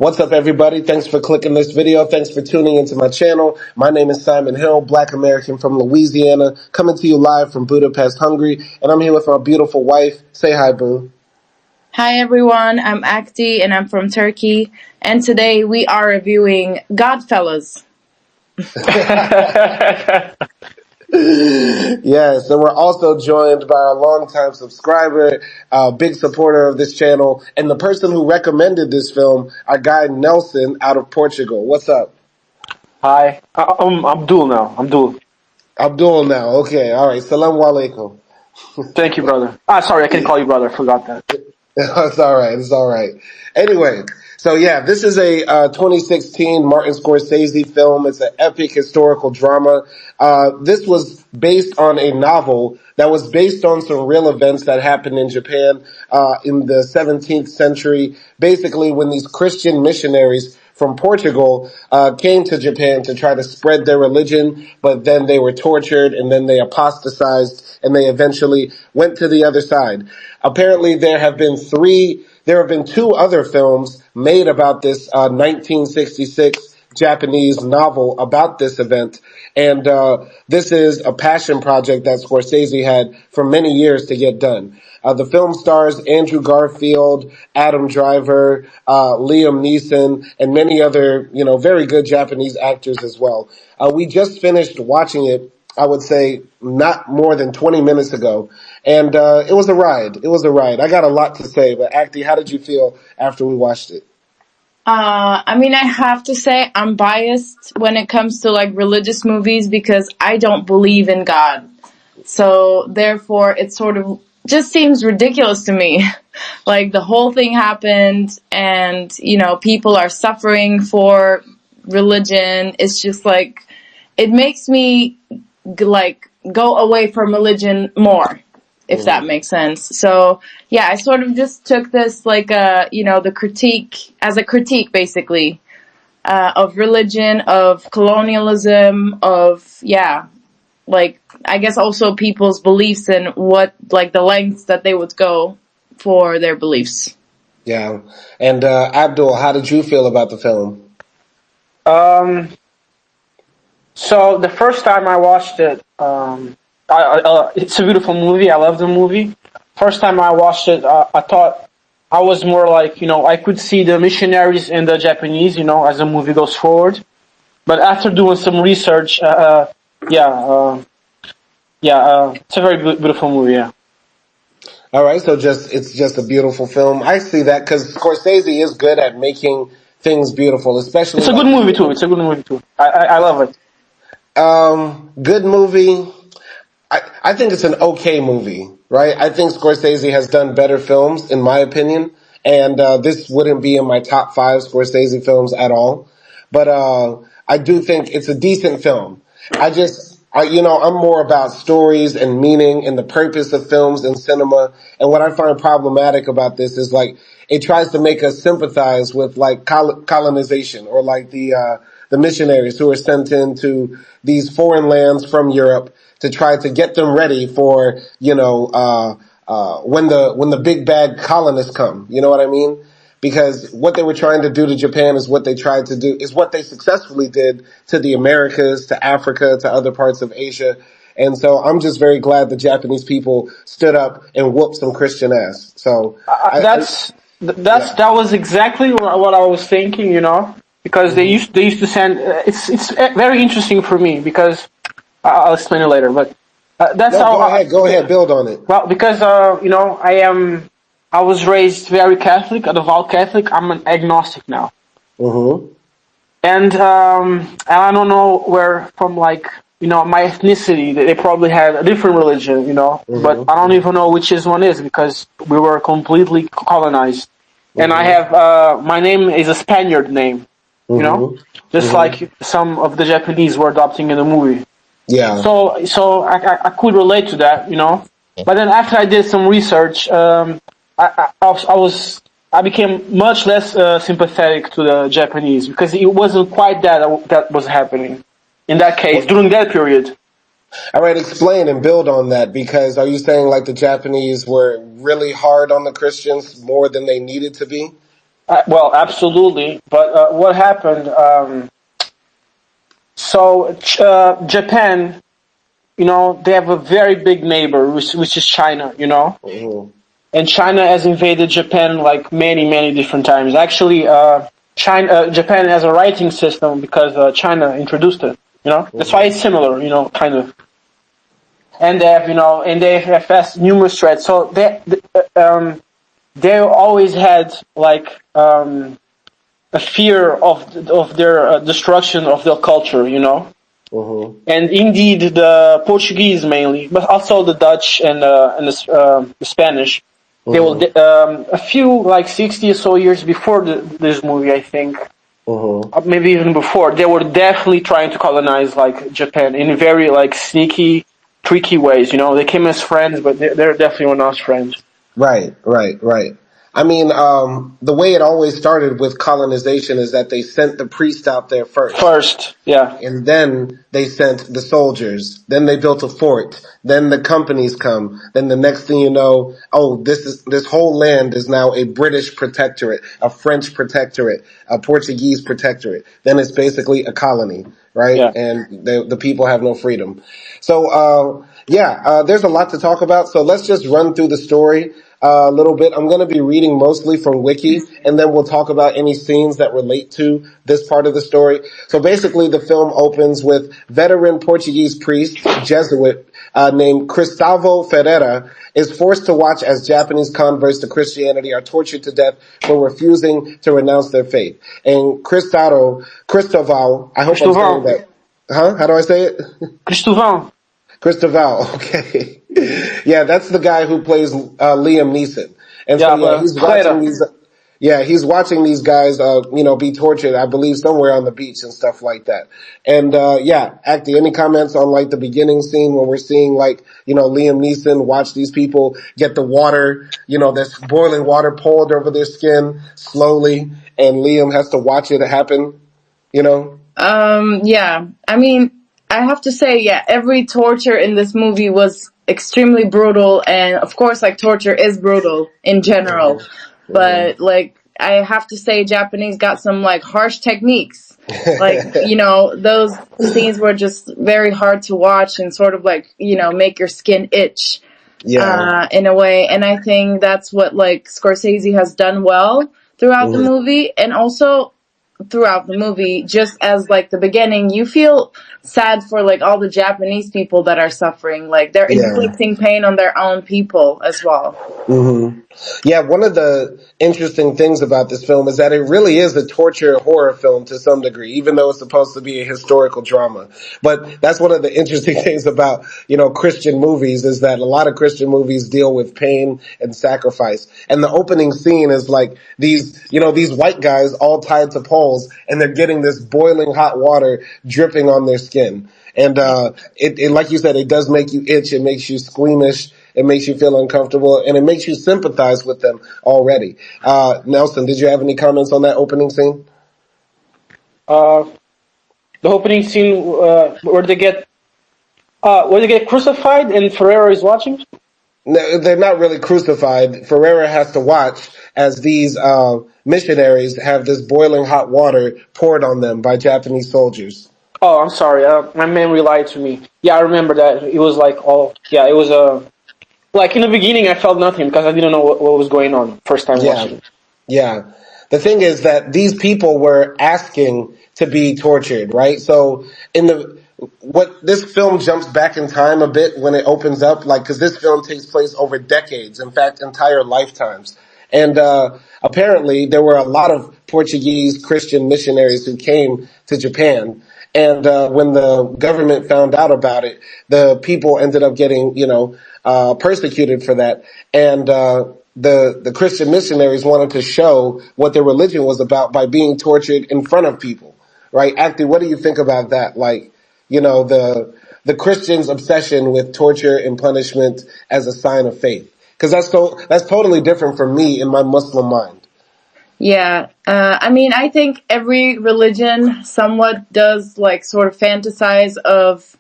What's up, everybody? Thanks for clicking this video. Thanks for tuning into my channel. My name is Simon Hill, Black American from Louisiana, coming to you live from Budapest, Hungary. And I'm here with my beautiful wife. Say hi, boo. Hi, everyone. I'm Akdi, and I'm from Turkey. And today we are reviewing Godfellas. Yes, and we're also joined by our longtime subscriber, big supporter of this channel, and the person who recommended this film, our guy Nelson out of Portugal. What's up? Hi, I'm Abdul now. Abdul now. Okay, all right. Salam alaikum. Thank you, brother. Sorry, I can call you brother. I forgot that. It's all right. It's all right. Anyway, so yeah, this is a 2016 Martin Scorsese film. It's an epic historical drama. This was based on a novel that was based on some real events that happened in Japan in the 17th century, basically when these Christian missionaries from Portugal came to Japan to try to spread their religion, but then they were tortured and then they apostatized and they eventually went to the other side. Apparently there have been two other films made about this 1966 Japanese novel about this event. And this is a passion project that Scorsese had for many years to get done. The film stars Andrew Garfield, Adam Driver, Liam Neeson, and many other, very good Japanese actors as well. We just finished watching it, I would say, not more than 20 minutes ago. And it was a ride. I got a lot to say, but Akdi, how did you feel after we watched it? I have to say I'm biased when it comes to religious movies because I don't believe in God. So therefore it sort of just seems ridiculous to me. Like the whole thing happened and, people are suffering for religion. It's just it makes me go away from religion more, if that makes sense. So yeah, I sort of just took this the critique as a critique basically, of religion, of colonialism, of, I guess also people's beliefs and what, the lengths that they would go for their beliefs. Yeah. And, Abdul, how did you feel about the film? So the first time I watched it, it's a beautiful movie. I love the movie. First time I watched it, I thought I was more I could see the missionaries and the Japanese, as the movie goes forward. But after doing some research, it's a very beautiful movie. Yeah. All right, so it's just a beautiful film. I see that because Scorsese is good at making things beautiful, especially. It's a good movie too. I love it. Good movie. I think it's an okay movie, right? I think Scorsese has done better films, in my opinion, and this wouldn't be in my top 5 Scorsese films at all. But I do think it's a decent film. I'm more about stories and meaning and the purpose of films and cinema. And what I find problematic about this is it tries to make us sympathize with colonization or the missionaries who are sent into these foreign lands from Europe to try to get them ready for, when the big bad colonists come. You know what I mean? Because what they were trying to do to Japan is what they successfully did to the Americas, to Africa, to other parts of Asia. And so I'm just very glad the Japanese people stood up and whooped some Christian ass. So that was exactly what I was thinking, because they used to send. It's very interesting for me because I'll explain it later. But that's how. Go ahead, build on it. Well, because I was raised very Catholic, a devout Catholic. I'm an agnostic now. Mm-hmm. And I don't know where from my ethnicity. They probably had a different religion, Mm-hmm. But I don't even know which one is because we were completely colonized. Mm-hmm. And I have my name is a Spaniard name, just like some of the Japanese were adopting in the movie. Yeah. So I could relate to that, But then after I did some research, I became much less sympathetic to the Japanese because it wasn't quite that was happening in that case during that period. All right, explain and build on that, because are you saying the Japanese were really hard on the Christians more than they needed to be? Well, absolutely. But what happened? Japan, they have a very big neighbor, which is China, Mm-hmm. and China has invaded Japan like many, many different times. Actually, Japan has a writing system because China introduced it. That's why Mm-hmm. it's similar, kind of. And they have faced numerous threats. So they always had like a fear of their destruction of their culture. Mm-hmm. And indeed, the Portuguese mainly, but also the Dutch and the Spanish. They will Mm-hmm. a few like 60 or so years before this movie, I think, Mm-hmm. maybe even before. They were definitely trying to colonize like Japan in very like sneaky, tricky ways. They came as friends, but they're definitely not friends. Right, right, right. I mean, the way it always started with colonization is that they sent the priest out there first. First, yeah, And then they sent the soldiers. Then they built a fort. Then the companies come. Then the next thing you know, this whole land is now a British protectorate, a French protectorate, a Portuguese protectorate. Then it's basically a colony, right? yeah. And the people have no freedom. So, there's a lot to talk about. So let's just run through the story a little bit. I'm going to be reading mostly from Wiki, and then we'll talk about any scenes that relate to this part of the story. So basically, the film opens with veteran Portuguese priest, Jesuit, named Cristavo Ferreira, is forced to watch as Japanese converts to Christianity are tortured to death for refusing to renounce their faith. And Cristóvão, I hope I'm saying Cristóvão, that. Huh? How do I say it? Cristóvão. Christopher, okay. Yeah, that's the guy who plays Liam Neeson. And so Yeah, yeah, but he's watching Ferreira. these he's watching these guys be tortured, I believe somewhere on the beach and stuff like that. And Akdi, any comments on like the beginning scene when we're seeing like, Liam Neeson watch these people get the water, this boiling water poured over their skin slowly and Liam has to watch it happen, you know? Yeah. I mean, I have to say, yeah, every torture in this movie was extremely brutal, and of course, like, torture is brutal in general. Mm-hmm. But, like, I have to say, Japanese got some, like, harsh techniques. Like, those scenes were just very hard to watch and sort of, like, make your skin itch, Yeah. in a way. And I think that's what, like, Scorsese has done well throughout the Mm-hmm. movie. And also, throughout the movie, just as like the beginning, you feel sad for like all the Japanese people that are suffering. Like they're Yeah. inflicting pain on their own people as well. Hmm. Yeah, one of the interesting things about this film is that it really is a torture horror film to some degree, even though it's supposed to be a historical drama. But that's one of the interesting things about, Christian movies is that a lot of Christian movies deal with pain and sacrifice. And the opening scene is like these white guys all tied to poles and they're getting this boiling hot water dripping on their skin. And, it like you said, it does make you itch. It makes you squeamish. It makes you feel uncomfortable, and it makes you sympathize with them already. Nelson, did you have any comments on that opening scene? Uh, the opening scene where they get crucified and Ferreira is watching. No, they're not really crucified. Ferreira has to watch as these missionaries have this boiling hot water poured on them by Japanese soldiers. Oh, I'm sorry. My memory lied to me. Yeah, I remember that. It was like, it was like in the beginning I felt nothing because I didn't know what was going on first time Yeah, watching it. yeah. The thing is that these people were asking to be tortured, right? So what this film jumps back in time a bit when it opens up, like, cause this film takes place over decades, in fact, entire lifetimes. And, apparently there were a lot of Portuguese Christian missionaries who came to Japan. And, when the government found out about it, the people ended up getting, persecuted for that. And, the Christian missionaries wanted to show what their religion was about by being tortured in front of people, right? Actually, what do you think about that? Like, the Christians' obsession with torture and punishment as a sign of faith. Cause that's totally different from me in my Muslim mind. Yeah, I mean, I think every religion somewhat does like sort of fantasize of,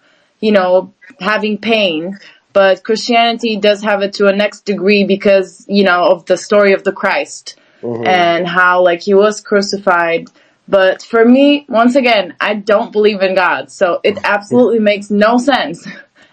having pain, but Christianity does have it to a next degree because, of the story of the Christ. and how like he was crucified. But for me, once again, I don't believe in God, so it absolutely makes no sense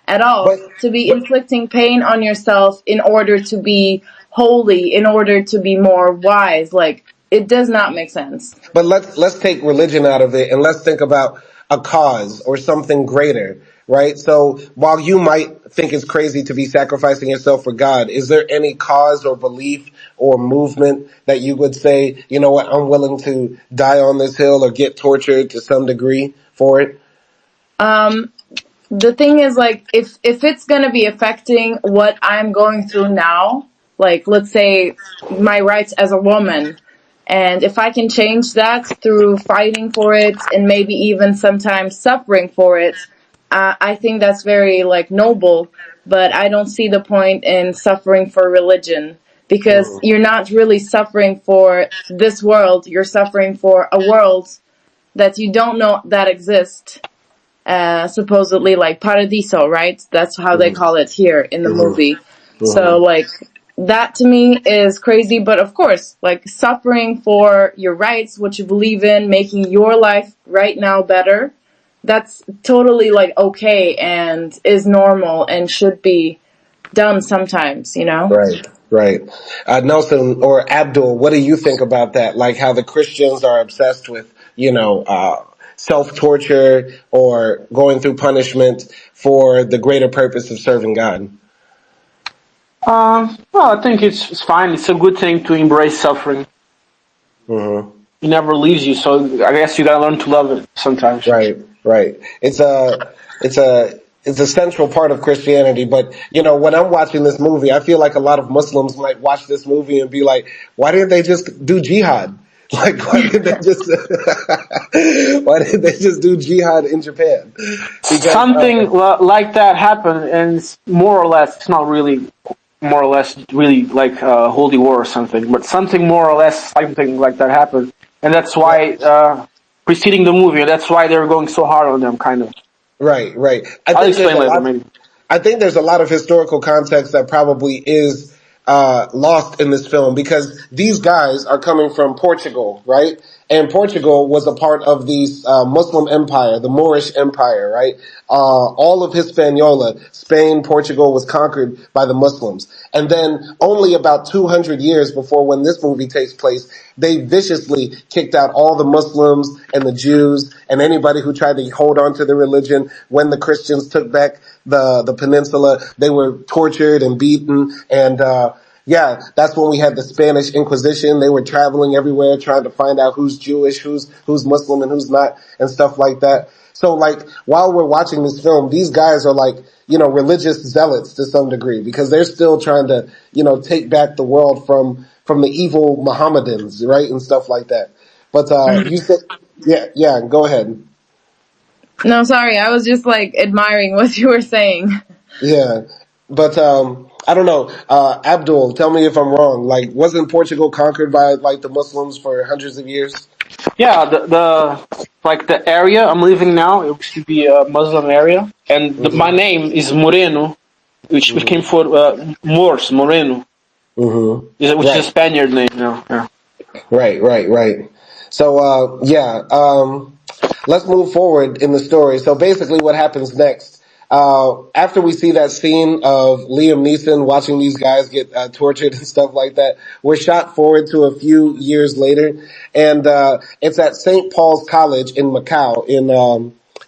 at all But to be inflicting pain on yourself in order to be holy, in order to be more wise. Like, it does not make sense. But let's take religion out of it and let's think about a cause or something greater, right? So while you might think it's crazy to be sacrificing yourself for God, is there any cause or belief or movement that you would say, you know what, I'm willing to die on this hill or get tortured to some degree for it? The thing is, like, if it's gonna be affecting what I'm going through now, like, let's say my rights as a woman, and if I can change that through fighting for it and maybe even sometimes suffering for it, I think that's very, like, noble. But I don't see the point in suffering for religion, because you're not really suffering for this world. You're suffering for a world that you don't know that exists. Supposedly, like, paradiso, right? That's how they call it here in the movie. So, like, that to me is crazy. But of course, like, suffering for your rights, what you believe in, making your life right now better, that's totally, like, okay and is normal and should be done sometimes, you know? Right, right. Nelson or Abdul, what do you think about that? Like how the Christians are obsessed with, self-torture or going through punishment for the greater purpose of serving God? Well, I think it's fine. It's a good thing to embrace suffering. It never leaves you, so I guess you gotta learn to love it sometimes. Right, right. It's a central part of Christianity. But when I'm watching this movie, I feel like a lot of Muslims might watch this movie and be like, "Why didn't they just do jihad? Like, why did they just why did they just do jihad in Japan?" Because Something like that happened, and it's more or less, it's not really more or less really like holy war or something, but something more or less something like that happened, and that's why preceding the movie, that's why they're going so hard on them, kind of. right, right. I'll explain later, maybe. I think there's a lot of historical context that probably is lost in this film because these guys are coming from Portugal, right? And Portugal was a part of the Muslim empire, the Moorish empire, right? All of Hispaniola, Spain, Portugal was conquered by the Muslims. And then only about 200 years before when this movie takes place, they viciously kicked out all the Muslims and the Jews and anybody who tried to hold on to the religion. When the Christians took back the peninsula, they were tortured and beaten. And yeah, that's when we had the Spanish Inquisition. They were traveling everywhere trying to find out who's Jewish, who's Muslim and who's not, and stuff like that. So like, while we're watching this film, these guys are like, religious zealots to some degree because they're still trying to, take back the world from the evil Mohammedans, right? And stuff like that. But, you said, yeah, go ahead. No, sorry, I was just, like, admiring what you were saying. Yeah. But, I don't know. Abdul, tell me if I'm wrong. Like, wasn't Portugal conquered by, like, the Muslims for hundreds of years? Yeah, the area I'm living now, it used to be a Muslim area, and my name is Moreno, which came for Moors, Moreno, which is a Spaniard name now. Yeah. Right. So, let's move forward in the story. So basically what happens next, after we see that scene of Liam Neeson watching these guys get tortured and stuff like that, we're shot forward to a few years later, and it's at St. Paul's College in Macau,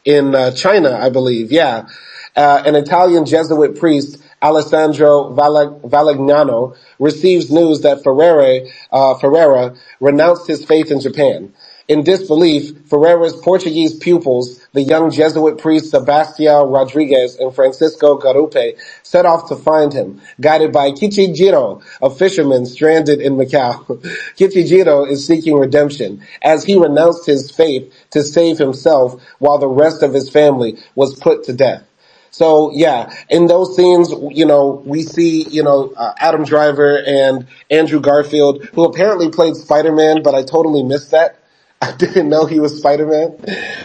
in China, I believe. Yeah, an Italian Jesuit priest, Alessandro Valignano, receives news that Ferreira renounced his faith in Japan. In disbelief, Ferreira's Portuguese pupils, the young Jesuit priests Sebastião Rodrigues and Francisco Garupe, set off to find him, guided by Kichijiro, a fisherman stranded in Macau. Kichijiro is seeking redemption, as he renounced his faith to save himself while the rest of his family was put to death. So yeah, in those scenes, we see, Adam Driver and Andrew Garfield, who apparently played Spider-Man, but I totally missed that. I didn't know he was Spider-Man.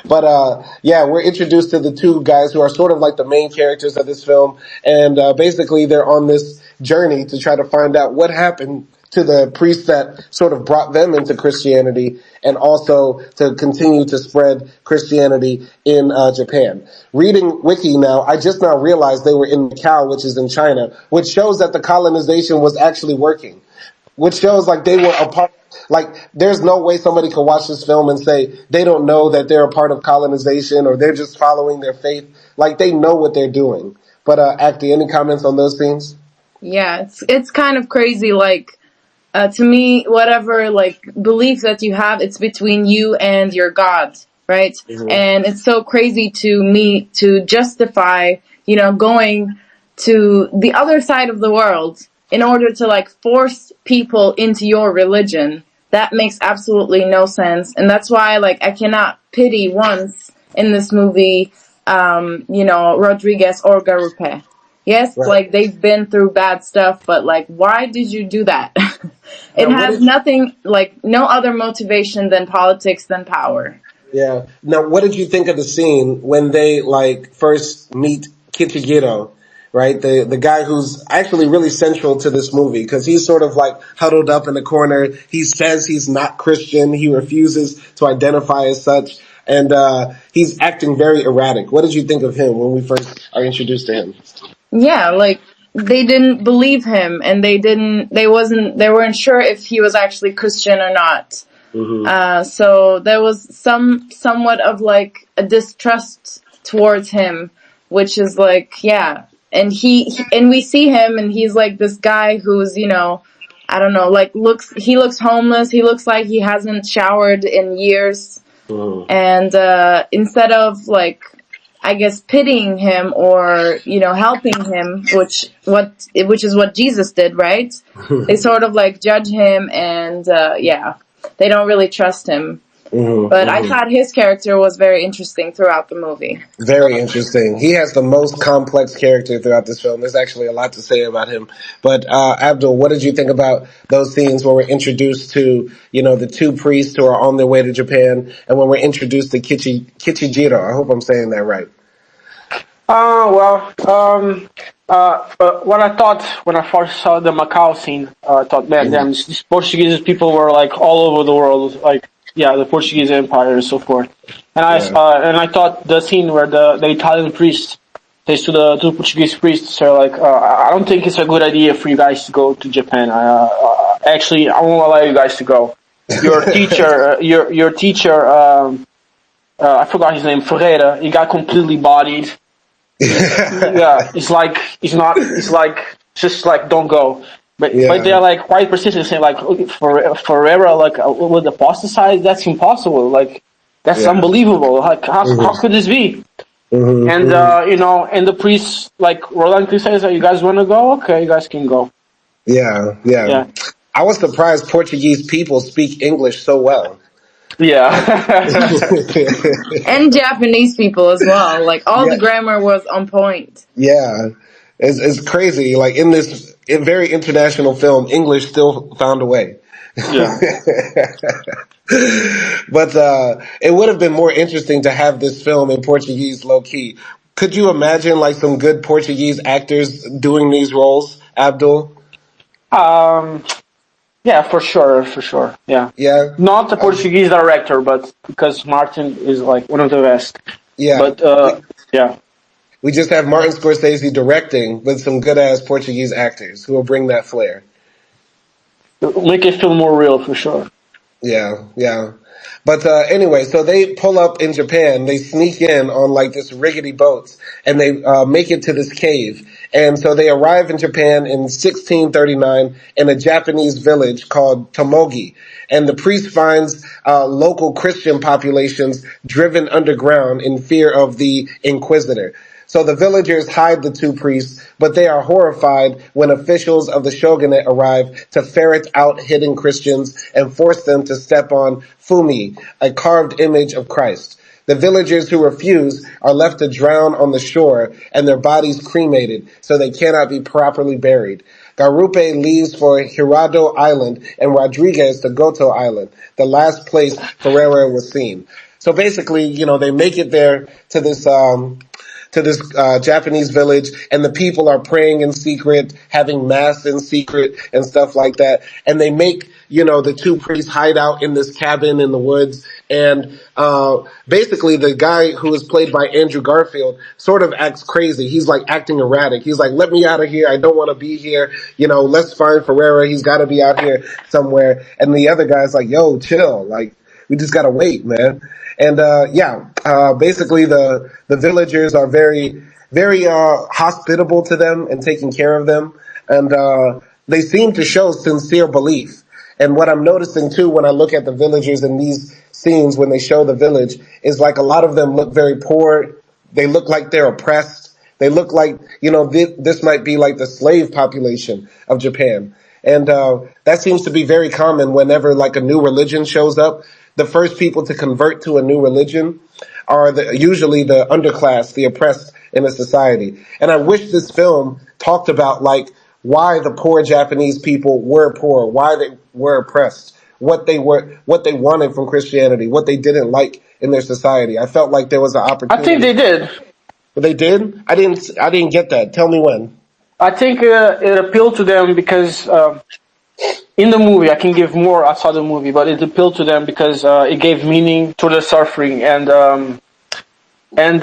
But, yeah, we're introduced to the two guys who are sort of like the main characters of this film. And, basically they're on this journey to try to find out what happened to the priests that sort of brought them into Christianity, and also to continue to spread Christianity in Japan. Reading Wiki now, I just now realized they were in Macau, which is in China, which shows that the colonization was actually working, which shows like they were a part. Like, there's no way somebody could watch this film and say they don't know that they're a part of colonization or they're just following their faith. Like, they know what they're doing. But, Akdi, any comments on those scenes? Yeah, it's kind of crazy. Like, to me, whatever like belief that you have, it's between you and your God, right? Mm-hmm. And it's so crazy to me to justify, going to the other side of the world in order to like force people into your religion. That makes absolutely no sense. And that's why like I cannot pity once in this movie, Rodriguez or Garupe. Yes, Right. like they've been through bad stuff, but like why did you do that? It Now, has nothing, like no other motivation than politics than power. Yeah. Now, what did you think of the scene when they like first meet Kichigiro, right? The guy who's actually really central to this movie because he's sort of like huddled up in the corner. He says he's not Christian. He refuses to identify as such. And, he's acting very erratic. What did you think of him when we first are introduced to him? Yeah, like they didn't believe him and they weren't sure if he was actually Christian or not. Mm-hmm. So there was somewhat of like a distrust towards him, which is like, yeah. And and we see him and he's like this guy who's, I don't know, like he looks homeless. He looks like he hasn't showered in years. Mm-hmm. And, instead of like, I guess pitying him or, helping him, which is what Jesus did, right? They sort of like judge him and, they don't really trust him. Mm-hmm. But I thought his character was very interesting throughout the movie. Very interesting. He has the most complex character throughout this film. There's actually a lot to say about him. But Abdul, what did you think about those scenes where we're introduced to, the two priests who are on their way to Japan, and when we're introduced to Kichijiro? I hope I'm saying that right. What I thought when I first saw the Macau scene, I thought, man, damn, these Portuguese people were like all over the world, like, yeah, the Portuguese Empire and so forth. And I thought the scene where the Italian priest says to the two Portuguese priests, are like, I don't think it's a good idea for you guys to go to Japan. Actually, I won't allow you guys to go. Your teacher, your teacher, I forgot his name, Ferreira, he got completely bodied. Yeah, it's like, just like, don't go. But they're like quite persistent, saying like, Ferreira, like, would apostatize? That's impossible. Like, that's unbelievable. Like, how could this be? Mm-hmm. And, and the priest, like, reluctantly says, you guys want to go? Okay, you guys can go. Yeah. I was surprised Portuguese people speak English so well. Yeah. And Japanese people as well. Like, all the grammar was on point. Yeah. It's crazy. Like, in this very international film, English still found a way. Yeah. But it would have been more interesting to have this film in Portuguese low key. Could you imagine like some good Portuguese actors doing these roles, Abdul? Yeah, for sure. Yeah. Yeah. Not a Portuguese director, but because Martin is like one of the best. Yeah. But yeah. We just have Martin Scorsese directing with some good ass Portuguese actors who will bring that flair. Make it feel more real for sure. Yeah. But anyway, so they pull up in Japan, they sneak in on like this rickety boats, and they make it to this cave. And so they arrive in Japan in 1639 in a Japanese village called Tomogi. And the priest finds local Christian populations driven underground in fear of the Inquisitor. So the villagers hide the two priests, but they are horrified when officials of the shogunate arrive to ferret out hidden Christians and force them to step on Fumi, a carved image of Christ. The villagers who refuse are left to drown on the shore and their bodies cremated so they cannot be properly buried. Garupe leaves for Hirado Island and Rodriguez to Goto Island, the last place Ferreira was seen. So basically, they make it there to to this Japanese village, and the people are praying in secret, having mass in secret, and stuff like that. And they make, the two priests hide out in this cabin in the woods. And basically, the guy who is played by Andrew Garfield sort of acts crazy. He's like acting erratic. He's like, "Let me out of here. I don't want to be here. Let's find Ferreira. He's got to be out here somewhere." And the other guy's like, "Yo, chill. Like, we just gotta wait, man." And basically the villagers are very, very hospitable to them and taking care of them, and they seem to show sincere belief. And what I'm noticing too when I look at the villagers in these scenes when they show the village is like a lot of them look very poor. They look like they're oppressed. They look like, this might be like the slave population of Japan. And that seems to be very common whenever like a new religion shows up. The first people to convert to a new religion are usually the underclass, the oppressed in a society. And I wish this film talked about like why the poor Japanese people were poor, why they were oppressed, what they wanted from Christianity, what they didn't like in their society. I felt like there was an opportunity. I think they did. They did? I didn't get that. Tell me when. I think it appealed to them because in the movie, I can give more outside the movie, but it appealed to them because it gave meaning to the suffering and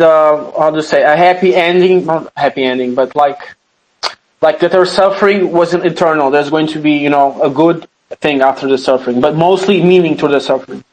how to say, a happy ending, not happy ending, but like that their suffering wasn't eternal. There's going to be, a good thing after the suffering, but mostly meaning to the suffering.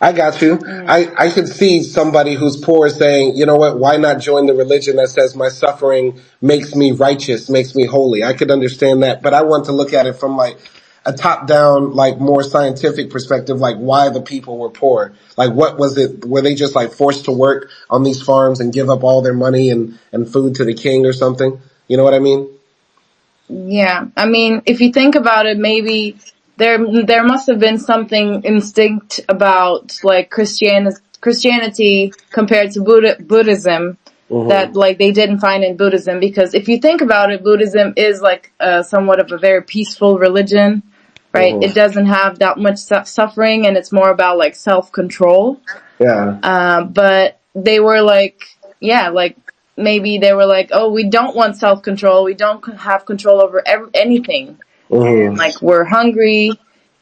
I got you. I could see somebody who's poor saying, you know what, why not join the religion that says my suffering makes me righteous, makes me holy? I could understand that, but I want to look at it from like a top-down, like more scientific perspective, like why the people were poor. Like what was it? Were they just like forced to work on these farms and give up all their money and food to the king or something? You know what I mean? Yeah. I mean, if you think about it, maybe there must have been something instinct about like Christianity compared to Buddhism that like they didn't find in Buddhism, because if you think about it, Buddhism is like somewhat of a very peaceful religion, right? It doesn't have that much suffering, and it's more about like self-control. Yeah. But they were like, maybe they were like, oh, we don't want self-control. We don't have control over anything. Like we're hungry,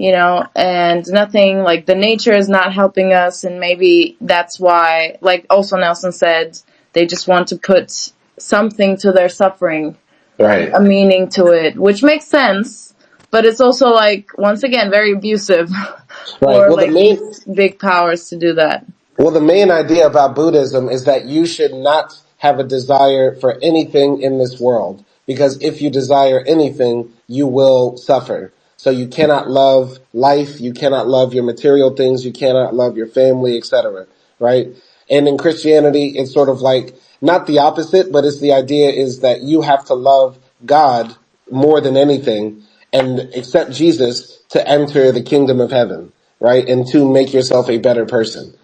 and nothing, like the nature is not helping us. And maybe that's why, like also Nelson said, they just want to put something to their suffering, right? A meaning to it, which makes sense. But it's also like, once again, very abusive for like big powers to do that. Well, the main idea about Buddhism is that you should not have a desire for anything in this world, because if you desire anything, you will suffer. So you cannot love life, you cannot love your material things, you cannot love your family, etc., right? And in Christianity, it's sort of like, not the opposite, but it's the idea is that you have to love God more than anything and accept Jesus to enter the kingdom of heaven, right? And to make yourself a better person.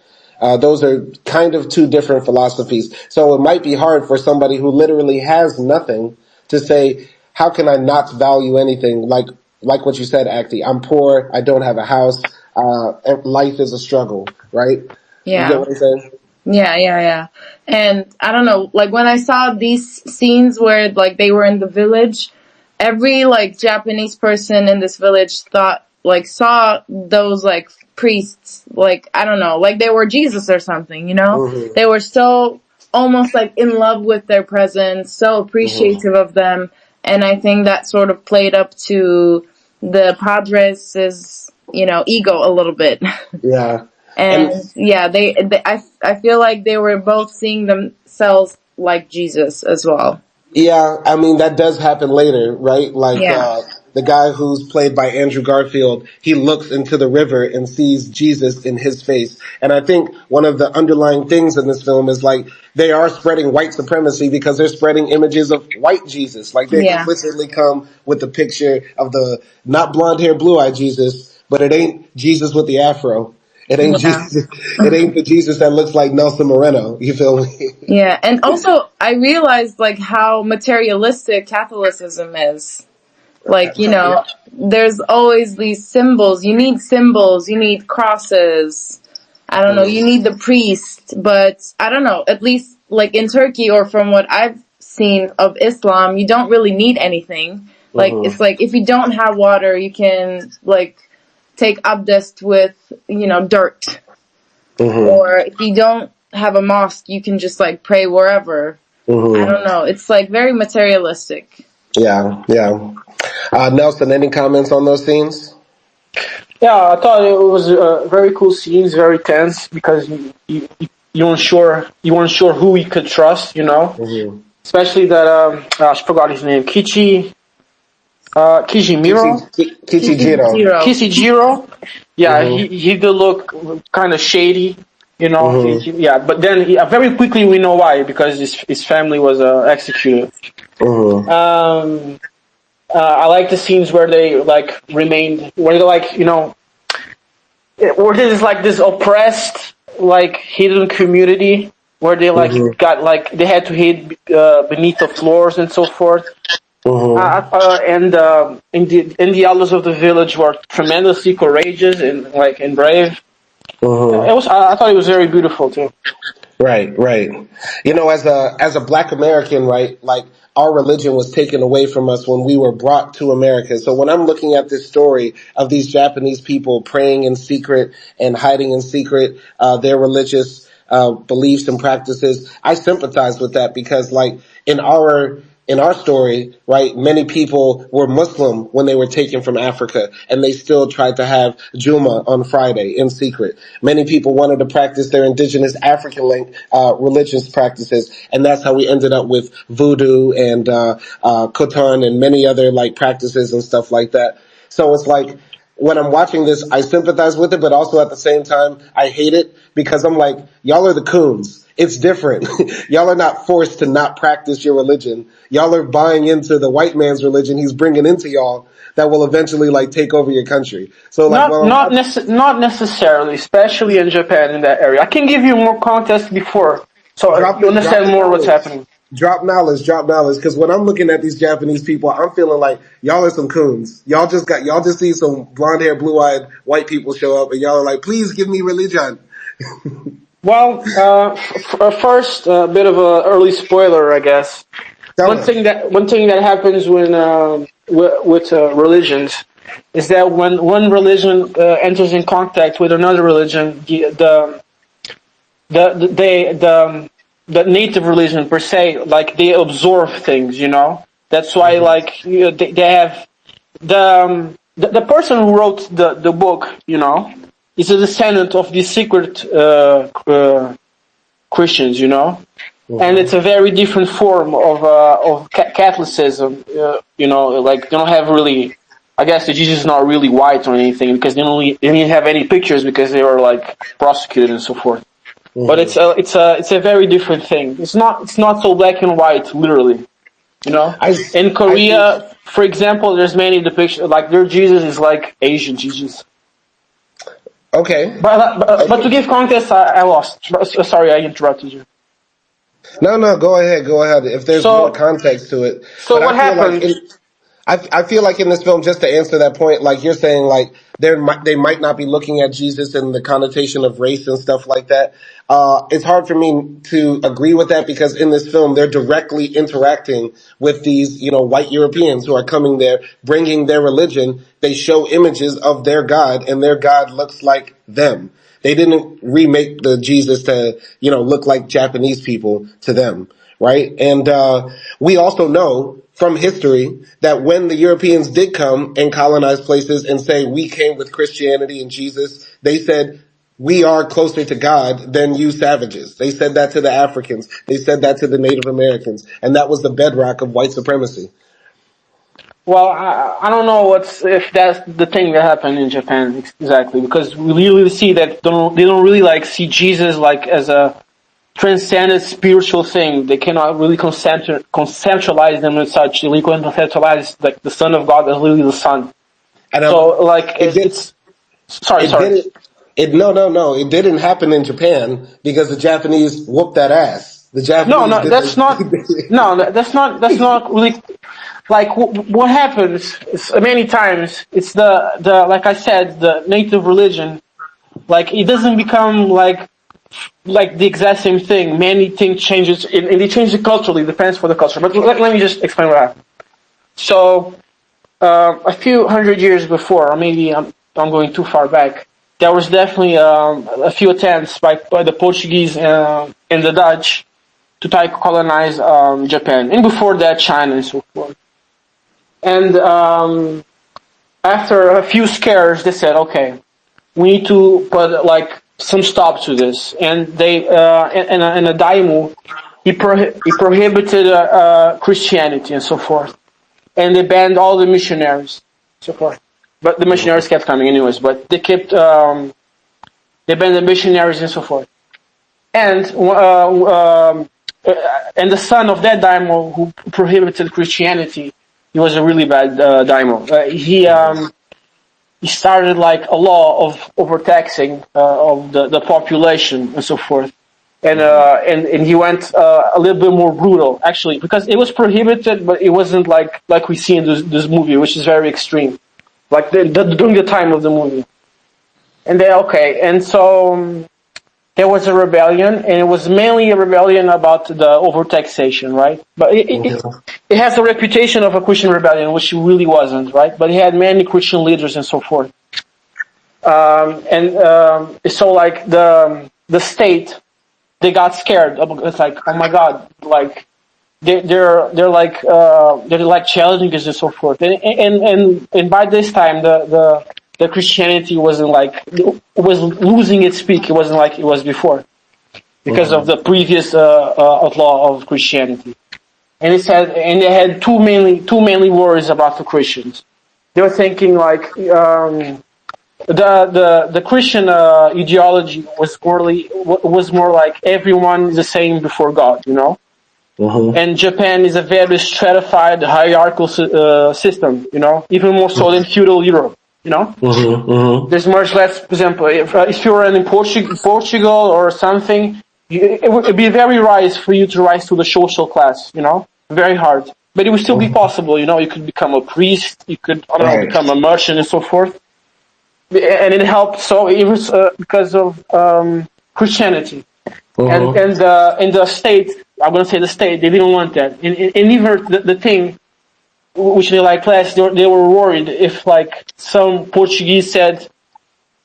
Those are kind of two different philosophies. So it might be hard for somebody who literally has nothing to say, how can I not value anything? Like what you said, Akdi, I'm poor, I don't have a house, life is a struggle, right? Yeah. You get what I'm saying? Yeah. And I don't know, like when I saw these scenes where like they were in the village, every like Japanese person in this village saw those like priests, like, I don't know, like they were Jesus or something, They were so almost like in love with their presence, so appreciative of them. And I think that sort of played up to the Padres' ego a little bit. Yeah. And I feel like they were both seeing themselves like Jesus as well. Yeah, I mean, that does happen later, right? Like, the guy who's played by Andrew Garfield, he looks into the river and sees Jesus in his face. And I think one of the underlying things in this film is like, they are spreading white supremacy because they're spreading images of white Jesus. Like they explicitly come with the picture of the not blonde hair, blue eyed Jesus, but it ain't Jesus with the afro. It ain't Jesus. It ain't the Jesus that looks like Nelson Moreno. You feel me? Yeah. And also I realized like how materialistic Catholicism is. Like, there's always these symbols. You need crosses. I don't know, you need the priest, but I don't know, at least like in Turkey, or from what I've seen of Islam, you don't really need anything. Like, it's like if you don't have water, you can like take abdest with, dirt. Or if you don't have a mosque, you can just like pray wherever. I don't know. It's like very materialistic. Yeah, yeah. Nelson, any comments on those scenes? Yeah, I thought it was very cool scenes, very tense because you weren't sure who we could trust, Especially that I forgot his name, Kijimiro, Kichijiro. Kisijiro. Yeah, he did look kind of shady, yeah, but then very quickly we know why, because his family was executed. I like the scenes where they like remained, where they like where there's like this oppressed, like hidden community where they like got like they had to hide beneath the floors and so forth. And the elders of the village were tremendously courageous and brave. I thought it was very beautiful too. Right, right. As a Black American, right, like our religion was taken away from us when we were brought to America. So when I'm looking at this story of these Japanese people praying in secret and hiding in secret their religious beliefs and practices, I sympathize with that because, like, in our story, right, many people were Muslim when they were taken from Africa, and they still tried to have Juma on Friday in secret. Many people wanted to practice their indigenous African religious practices, and that's how we ended up with voodoo and Khotan and many other like practices and stuff like that. So it's like, when I'm watching this, I sympathize with it, but also at the same time, I hate it because I'm like, y'all are the coons. It's different. Y'all are not forced to not practice your religion. Y'all are buying into the white man's religion he's bringing into y'all that will eventually like take over your country. So like, not necessarily, especially in Japan in that area. I can give you more context before, so you understand more what's happening. Drop knowledge, because when I'm looking at these Japanese people, I'm feeling like y'all are some coons. Y'all just see some blonde hair, blue eyed white people show up, and y'all are like, please give me religion. Well, first, a bit of an early spoiler, I guess. One thing that happens when with religions is that when one religion enters in contact with another religion, the native religion per se, like they absorb things, That's why, like, they have the person who wrote the book, is a descendant of these secret Christians, and it's a very different form of Catholicism, Like they don't have really. I guess the Jesus is not really white or anything because they didn't have any pictures because they were like prosecuted and so forth. But it's a very different thing. It's not so black and white, literally. In Korea, for example, there's many depictions like their Jesus is like Asian Jesus. Okay. But to give context, I lost. Sorry, I interrupted you. No, go ahead. If there's more context to it. So what happened? I feel like in this film, just to answer that point, like you're saying, like they might not be looking at Jesus in the connotation of race and stuff like that. It's hard for me to agree with that because in this film, they're directly interacting with these, white Europeans who are coming there, bringing their religion. They show images of their God, and their God looks like them. They didn't remake the Jesus to, look like Japanese people to them, right? And we also know from history that when the Europeans did come and colonize places and say we came with Christianity and Jesus, they said we are closer to God than you savages. They said that to the Africans. They said that to the Native Americans. And that was the bedrock of white supremacy. Well, I don't know if that's the thing that happened in Japan exactly, because we really see that they don't really like see Jesus like as a transcendent spiritual thing. They cannot really conceptualize them as such. They conceptualize like the Son of God as really the Son. And so like it's sorry. No. It didn't happen in Japan because the Japanese whooped that ass. The Japanese. That's not really. Like what happens is many times it's the like I said, the native religion, like it doesn't become like like the exact same thing. Many things changes, and they change it culturally. Depends for the culture. But let me just explain what happened. So a few hundred years before, or maybe I'm going too far back, there was definitely a few attempts by the Portuguese and the Dutch to try to colonize Japan, and before that, China and so forth. And after a few scares, they said, "Okay, we need to put like some stop to this." And they and a daimyo, he prohibited Christianity and so forth, and they banned all the missionaries, so forth. But the missionaries kept coming anyways. But they kept they banned the missionaries and so forth. And the son of that daimyo who prohibited Christianity, he was a really bad daimyo. He started like a law of overtaxing of the population and so forth, and he went a little bit more brutal actually, because it was prohibited, but it wasn't like we see in this movie, which is very extreme, like during the time of the movie. And then and so there was a rebellion, and it was mainly a rebellion about the overtaxation, right? But it has a reputation of a Christian rebellion, which it really wasn't, right? But it had many Christian leaders and so forth. So like the state, they got scared. It's like, oh my God, like they're like challenging us and so forth. And by this time the Christianity wasn't like, it was losing its peak. It wasn't like it was before because of the previous outlaw of Christianity. And they had two mainly worries about the Christians. They were thinking like the Christian ideology was more like everyone is the same before God, you know. And Japan is a very stratified hierarchical system, you know, even more so than feudal Europe. You know, there's much less. For example, if you were in Portugal or something, it would be very rise for you to rise to the social class. You know, very hard, but it would still be possible. You know, you could become a priest, you could become a merchant and so forth, and it helped. So it was because of Christianity, and in the state, I'm gonna say the state, they didn't want that, and even the thing, which they like less, they were worried if like some Portuguese said,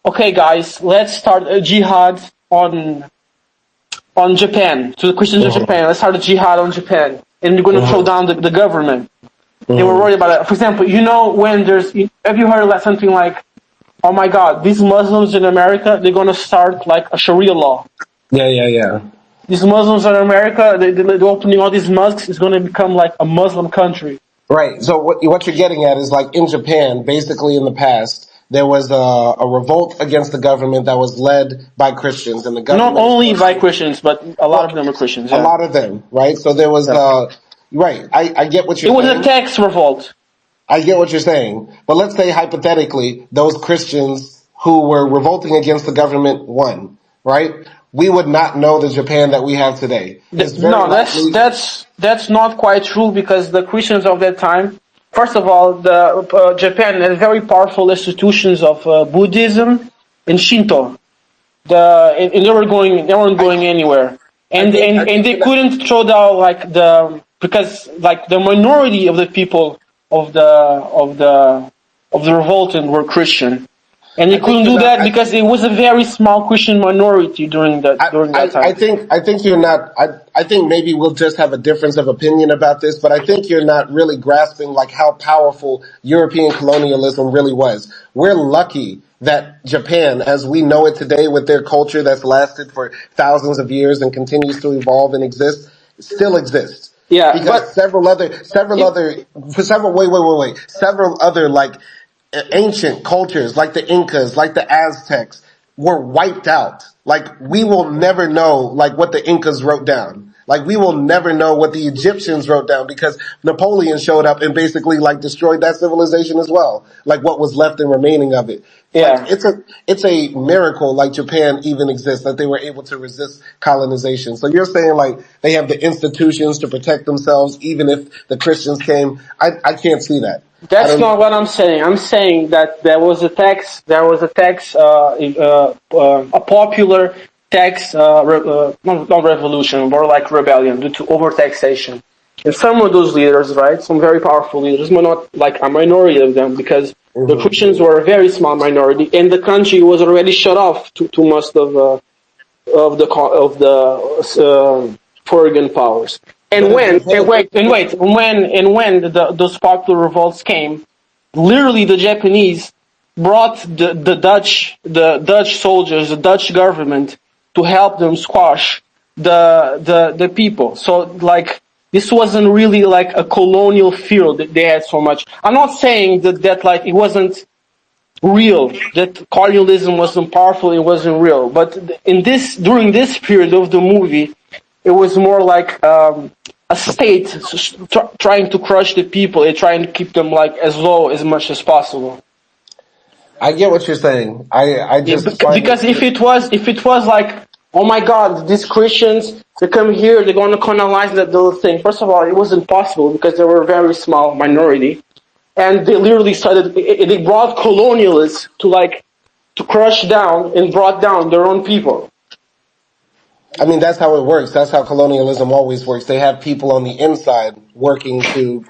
okay guys, let's start a jihad on Japan, to the Christians of Japan, let's start a jihad on Japan, and we're going to throw down the government. They were worried about it. For example, you know, when have you heard of something like, oh my God, these Muslims in America, they're going to start like a Sharia law. Yeah. These Muslims in America, they're opening all these mosques, it's going to become like a Muslim country. Right. So what you're getting at is like in Japan, basically in the past, there was a revolt against the government that was led by Christians, and the government not only by Christians, but a lot of them were Christians. Yeah. A lot of them, right? So there was right. I get what you're saying. It was a tax revolt. I get what you're saying, but let's say hypothetically, those Christians who were revolting against the government won, right? We would not know the Japan that we have today. No, that's not quite true, because the Christians of that time, first of all, Japan had very powerful institutions of Buddhism and Shinto. And they weren't going anywhere, and they couldn't throw down because the minority of the people of the revoltant were Christian. And they couldn't do that because it was a very small Christian minority during that time. I think you're not. I think maybe we'll just have a difference of opinion about this, but I think you're not really grasping like how powerful European colonialism really was. We're lucky that Japan, as we know it today, with their culture that's lasted for thousands of years and continues to evolve and exist, still exists. Yeah, because several other like ancient cultures, like the Incas, like the Aztecs, were wiped out. Like, we will never know, like, what the Incas wrote down. Like, we will never know what the Egyptians wrote down, because Napoleon showed up and basically, like, destroyed that civilization as well. Like, what was left and remaining of it. Yeah. Like, it's a miracle, like, Japan even exists, that they were able to resist colonization. So you're saying, like, they have the institutions to protect themselves, even if the Christians came. I can't see that. That's not what I'm saying. I'm saying that there was a popular not revolution, more like rebellion due to overtaxation. And some of those leaders, right, some very powerful leaders, but not like a minority of them, because the Christians were a very small minority, and the country was already shut off to most of the foreign powers. And when those popular revolts came, literally the Japanese brought the Dutch soldiers, the Dutch government, to help them squash the people. So like this wasn't really like a colonial feel that they had so much. I'm not saying that like it wasn't real, that colonialism wasn't powerful, it wasn't real. But during this period of the movie, it was more like a state trying to crush the people and trying to keep them like as low as much as possible. I get what you're saying. I just because if it was like, oh my God, these Christians, they come here, they're going to colonize that little thing. First of all, it wasn't possible because they were a very small minority, and they literally they brought colonialists to crush down and brought down their own people. I mean, that's how it works. That's how colonialism always works. They have people on the inside working to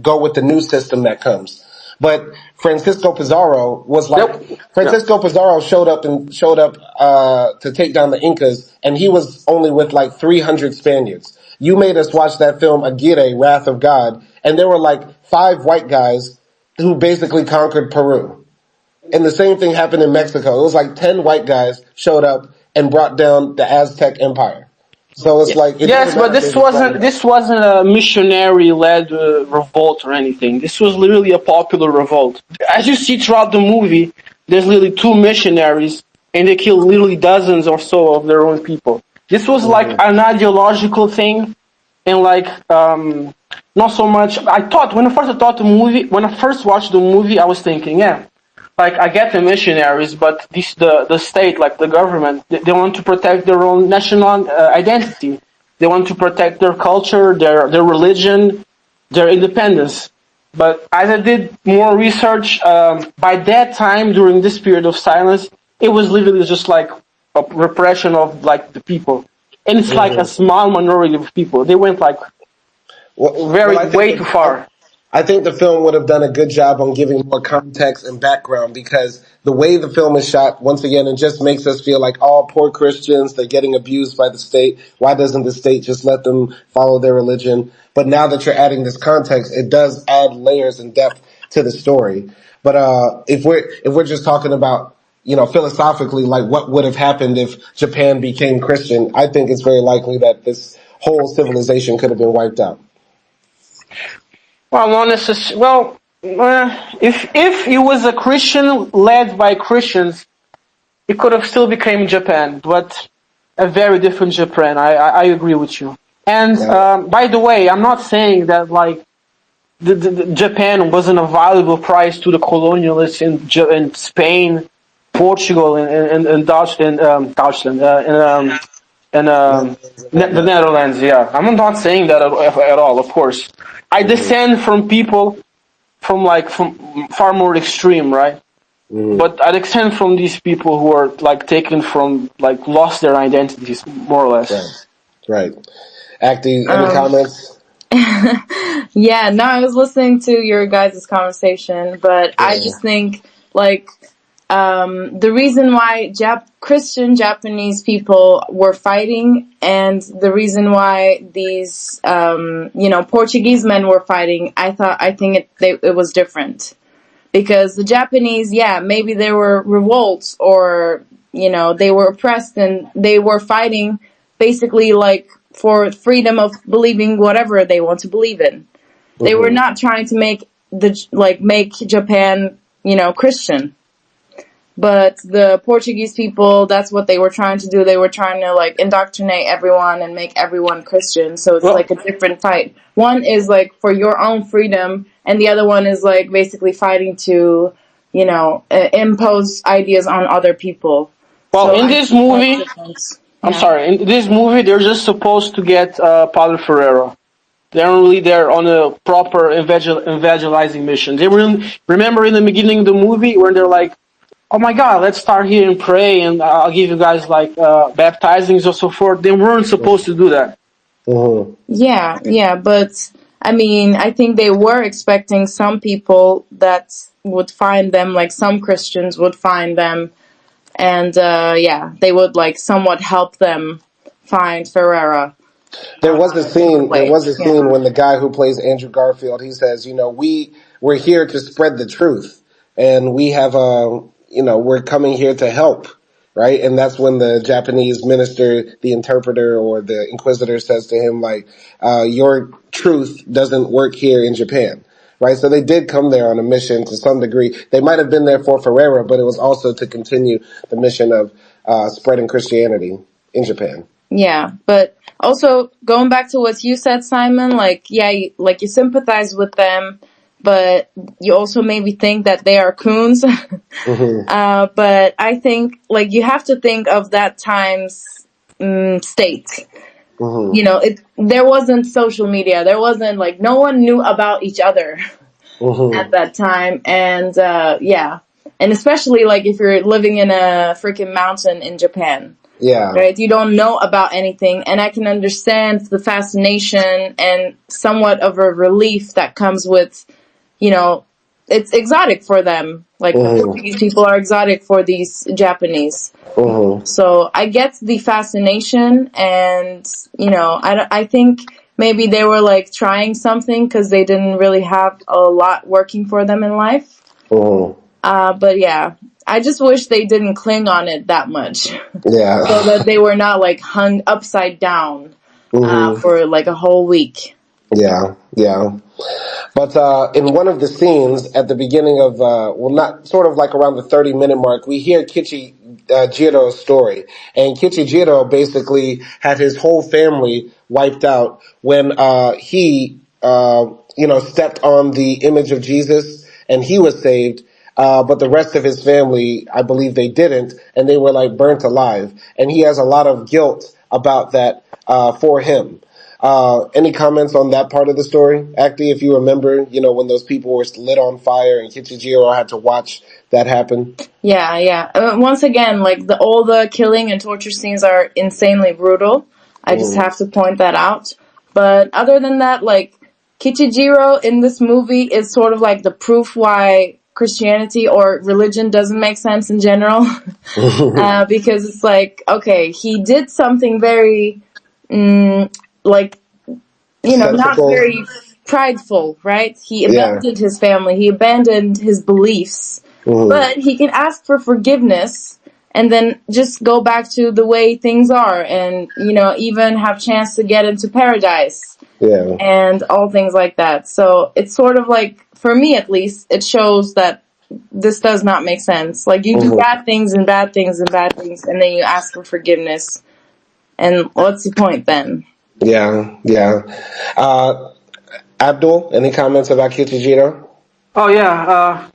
go with the new system that comes. But Francisco Pizarro was like, Pizarro showed up to take down the Incas, and he was only with like 300 Spaniards. You made us watch that film, Aguirre, Wrath of God, and there were like 5 white guys who basically conquered Peru. And the same thing happened in Mexico. It was like 10 white guys showed up and brought down the Aztec Empire. So it's like yes, but this wasn't a missionary-led revolt or anything. This was literally a popular revolt. As you see throughout the movie, there's literally 2 missionaries, and they killed literally dozens or so of their own people. This was like an ideological thing, and like not so much. When I first watched the movie, I was thinking, like I get the missionaries, but the state, like the government, they want to protect their own national identity. They want to protect their culture, their religion, their independence. But as I did more research, by that time, during this period of silence, it was literally just like a repression of like the people, and it's like a small minority of people. They went like way too far. I think the film would have done a good job on giving more context and background, because the way the film is shot, once again, it just makes us feel like, oh, poor Christians, they're getting abused by the state. Why doesn't the state just let them follow their religion? But now that you're adding this context, it does add layers and depth to the story. But if we're just talking about, philosophically, like what would have happened if Japan became Christian, I think it's very likely that this whole civilization could have been wiped out. Well, not necessarily. Well, if it was a Christian led by Christians, it could have still become Japan, but a very different Japan. I agree with you. And by the way, I'm not saying that like the Japan wasn't a valuable prize to the colonialists in Spain, Portugal, and Deutschland, the Netherlands. Yeah, I'm not saying that at all. Of course. I descend from people from far more extreme, right? But I descend from these people who are like taken from like lost their identities more or less. Right. Akdi, any comments? Yeah, no, I was listening to your guys' conversation, but I just think like the reason why Christian Japanese people were fighting, and the reason why these Portuguese men were fighting, I think it was different, because the Japanese, maybe there were revolts, or they were oppressed, and they were fighting basically like for freedom of believing whatever they want to believe in. They were not trying to make Japan Christian. But the Portuguese people, that's what they were trying to do. They were trying to like indoctrinate everyone and make everyone Christian. So it's like a different fight. One is like for your own freedom, and the other one is like basically fighting to, impose ideas on other people. Well, in this movie, in this movie, they're just supposed to get Padre Ferrero. They're only there on a proper evangelizing mission. They were remember in the beginning of the movie when they're like, oh my God, let's start here and pray, and I'll give you guys like baptizings or so forth. They weren't supposed to do that. Mm-hmm. Yeah, but I mean, I think they were expecting some people that would find them, like some Christians would find them, and yeah, they would like somewhat help them find Ferreira. There was a In a scene. There way, was a yeah. scene when the guy who plays Andrew Garfield, he says, we're here to spread the truth, and we have we're coming here to help, right? And that's when the Japanese minister, the interpreter or the inquisitor says to him, like, your truth doesn't work here in Japan. Right, so they did come there on a mission to some degree. They might have been there for Ferreira, but it was also to continue the mission of spreading Christianity in Japan. Yeah, but also going back to what you said, Simon, like, yeah, you sympathize with them, but you also maybe think that they are coons. Mm-hmm. But I think, like, you have to think of that time's state. Mm-hmm. There wasn't social media. There wasn't, like, no one knew about each other at Mm-hmm. that time. And, yeah. And especially, like, if you're living in a freaking mountain in Japan. Yeah. Right? You don't know about anything. And I can understand the fascination and somewhat of a relief that comes with, it's exotic for them. Like, the Mm-hmm. Portuguese people are exotic for these Japanese. Mm-hmm. So I get the fascination, and I think maybe they were like trying something because they didn't really have a lot working for them in life. Mm-hmm. But yeah, I just wish they didn't cling on it that much, Yeah. so that they were not like hung upside down Mm-hmm. for like a whole week. Yeah. Yeah. But in one of the scenes at the beginning of, not sort of like around the 30-minute mark, we hear Kichi Jiro's story. And Kichi Jiro basically had his whole family wiped out when he, stepped on the image of Jesus and he was saved. But the rest of his family, I believe they didn't, and they were like burnt alive. And he has a lot of guilt about that for him. Any comments on that part of the story? Akdi, if you remember, when those people were lit on fire and Kichijiro had to watch that happen. Yeah. Once again, like all the killing and torture scenes are insanely brutal. I just have to point that out. But other than that, like Kichijiro in this movie is sort of like the proof why Christianity or religion doesn't make sense in general. Because it's like, okay, he did something very, like, not Sensical. very prideful, right? He Yeah. abandoned his family, he abandoned his beliefs, Mm-hmm. but he can ask for forgiveness and then just go back to the way things are, and even have chance to get into paradise Yeah. and all things like that. So it's sort of like, for me at least, it shows that this does not make sense. Like, you do Mm-hmm. bad things and bad things and bad things, and then you ask for forgiveness, and what's the point then? Yeah. Yeah. Abdul, any comments about Kichijiro? Oh yeah,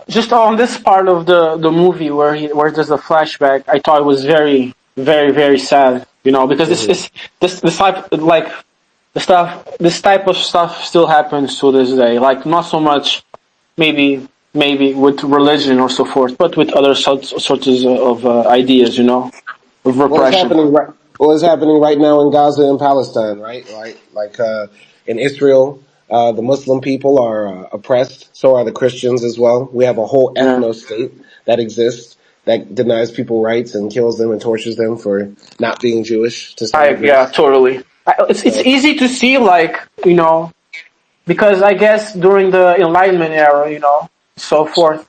just on this part of the movie where there's a flashback, I thought it was very very very sad. Because this type like this type of stuff still happens to this day. Like, not so much maybe with religion or so forth, but with other sorts of ideas, of Well, it's repression. happening right. Well, it's happening right now in Gaza and Palestine, right? Right, like in Israel, the Muslim people are oppressed. So are the Christians as well. We have a whole Yeah. ethno state that exists that denies people rights and kills them and tortures them for not being Jewish. To some degree. Yeah, totally. It's So, easy to see, like, because I guess during the Enlightenment era, so forth,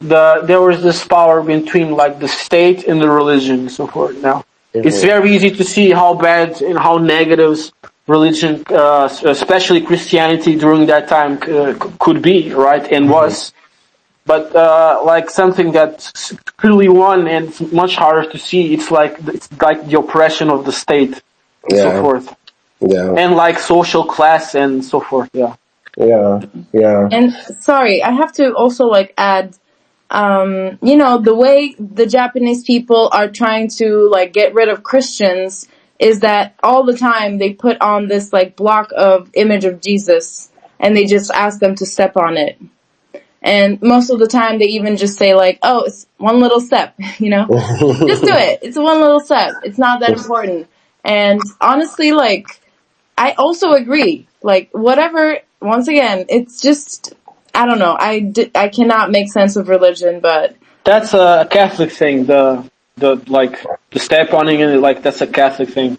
there was this power between like the state and the religion and so forth. Now, it's mhm. very easy to see how bad and how negative religion, especially Christianity during that time, could be, right, and was. But like something that's clearly won and it's much harder to see. It's like the oppression of the state and so Yeah, forth, yeah, and like social class and so forth. Yeah. yeah, yeah. And sorry, I have to also like add, the way the Japanese people are trying to like get rid of Christians is that all the time they put on this like block of image of Jesus, and they just ask them to step on it. And most of the time they even just say like, oh, it's one little step, you know? Just do it. It's one little step. It's not that important. And honestly, like, I also agree. Like, whatever, once again, it's just, I don't know. I cannot make sense of religion, but... That's a Catholic thing, the step on it, like, that's a Catholic thing.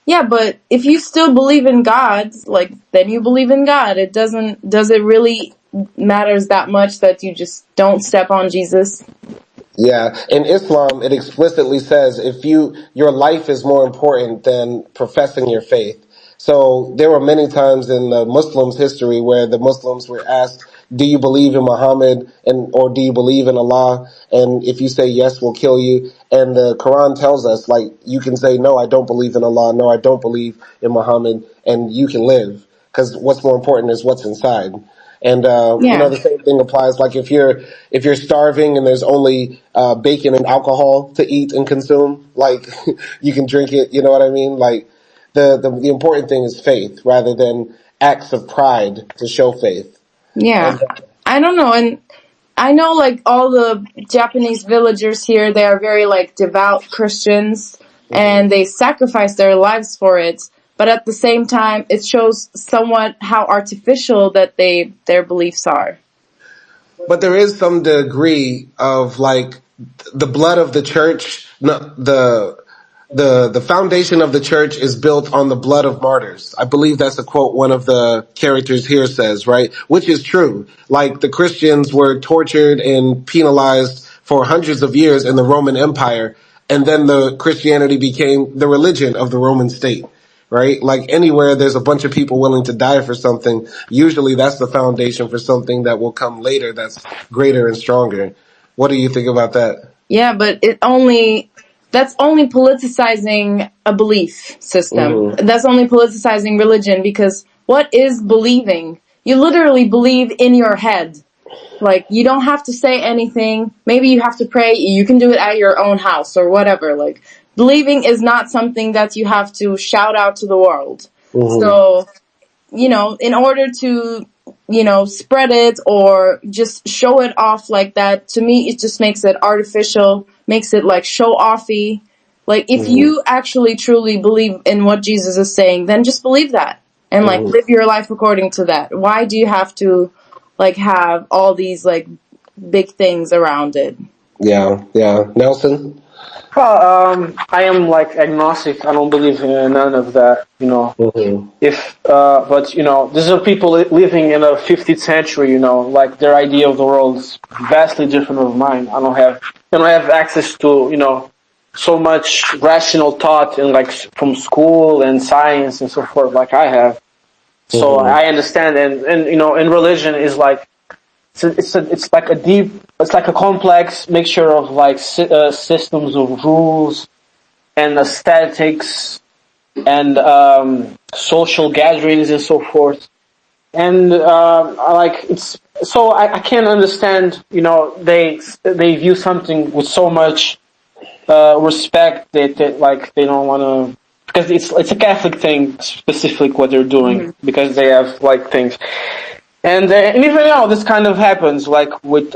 Yeah, but if you still believe in God, like, then you believe in God. Does it really matters that much that you just don't step on Jesus? Yeah, in Islam, it explicitly says your life is more important than professing your faith. So there were many times in the Muslims' history where the Muslims were asked, "Do you believe in Muhammad or do you believe in Allah?" And if you say yes, we'll kill you. And the Quran tells us, like, you can say, "No, I don't believe in Allah. No, I don't believe in Muhammad," and you can live, because what's more important is what's inside. And Yeah. the same thing applies. Like if you're starving and there's only bacon and alcohol to eat and consume, like you can drink it. You know what I mean? Like the important thing is faith rather than acts of pride to show faith. Yeah. And I don't know. And I know, like, all the Japanese villagers here, they are very, like, devout Christians, and they sacrifice their lives for it. But at the same time, it shows somewhat how artificial that their beliefs are. but there is some degree of like the blood of the church. No, the foundation of the church is built on the blood of martyrs. I believe that's a quote one of the characters here says, right? Which is true. Like the Christians were tortured and penalized for hundreds of years in the Roman Empire, and then the Christianity became the religion of the Roman state. Right? Like anywhere there's a bunch of people willing to die for something, usually that's the foundation for something that will come later that's greater and stronger. What do you think about that? Yeah, but that's only politicizing a belief system. That's only politicizing religion, because what is believing? You literally believe in your head. Like, you don't have to say anything. Maybe you have to pray. You can do it at your own house or whatever. Like, believing is not something that you have to shout out to the world. So, in order to, spread it or just show it off like that, to me, it just makes it artificial, makes it like show offy. Like, if you actually truly believe in what Jesus is saying, then just believe that and like live your life according to that. Why do you have to like have all these like big things around it? Yeah, yeah. Nelson? Well, I am like agnostic. I don't believe in none of that, but these are people living in the 15th century, like their idea of the world is vastly different from mine. I don't have access to, so much rational thought and like from school and science and so forth like I have. So I understand, and in religion is like, it's like a complex mixture of like systems of rules and aesthetics and social gatherings and so forth. And I can't understand. They view something with so much respect that like they don't want to, because it's a Catholic thing specifically what they're doing, because they have like things. And even now, this kind of happens, like with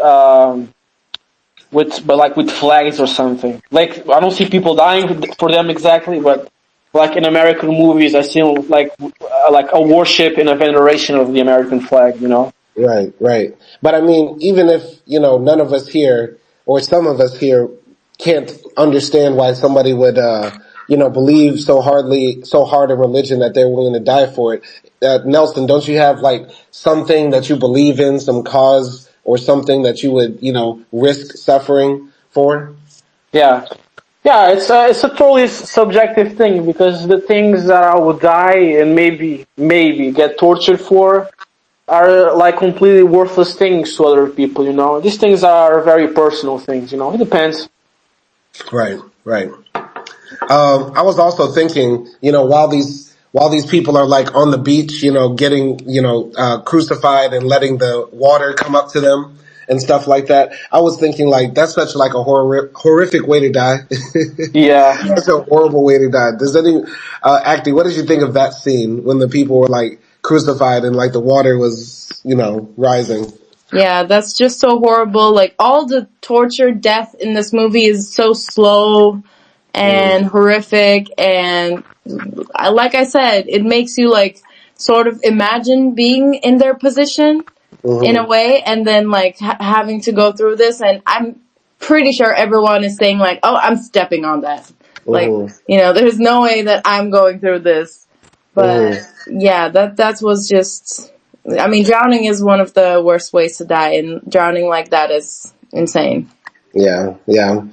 flags or something. Like, I don't see people dying for them exactly, but like in American movies, I see like a worship and a veneration of the American flag. Right, right. But I mean, even if, none of us here or some of us here can't understand why somebody would, believe so hard in religion that they're willing to die for it. Nelson, don't you have like something that you believe in, some cause or something that you would, risk suffering for? Yeah. Yeah, it's a totally subjective thing, because the things that I would die and maybe get tortured for are like completely worthless things to other people, These things are very personal things, It depends. Right, right. I was also thinking, while these people are like on the beach, getting, crucified and letting the water come up to them and stuff like that. I was thinking like, that's such like a horrific way to die. Yeah. That's a horrible way to die. Akdi, what did you think of that scene when the people were like crucified and like the water was, rising? Yeah, that's just so horrible. Like, all the torture, death in this movie is so slow and horrific, and like I said, it makes you, like, sort of imagine being in their position in a way, and then, like, having to go through this, and I'm pretty sure everyone is saying, like, oh, I'm stepping on that. Like, there's no way that I'm going through this. But, yeah, that was just... I mean, drowning is one of the worst ways to die, and drowning like that is insane. Yeah, yeah.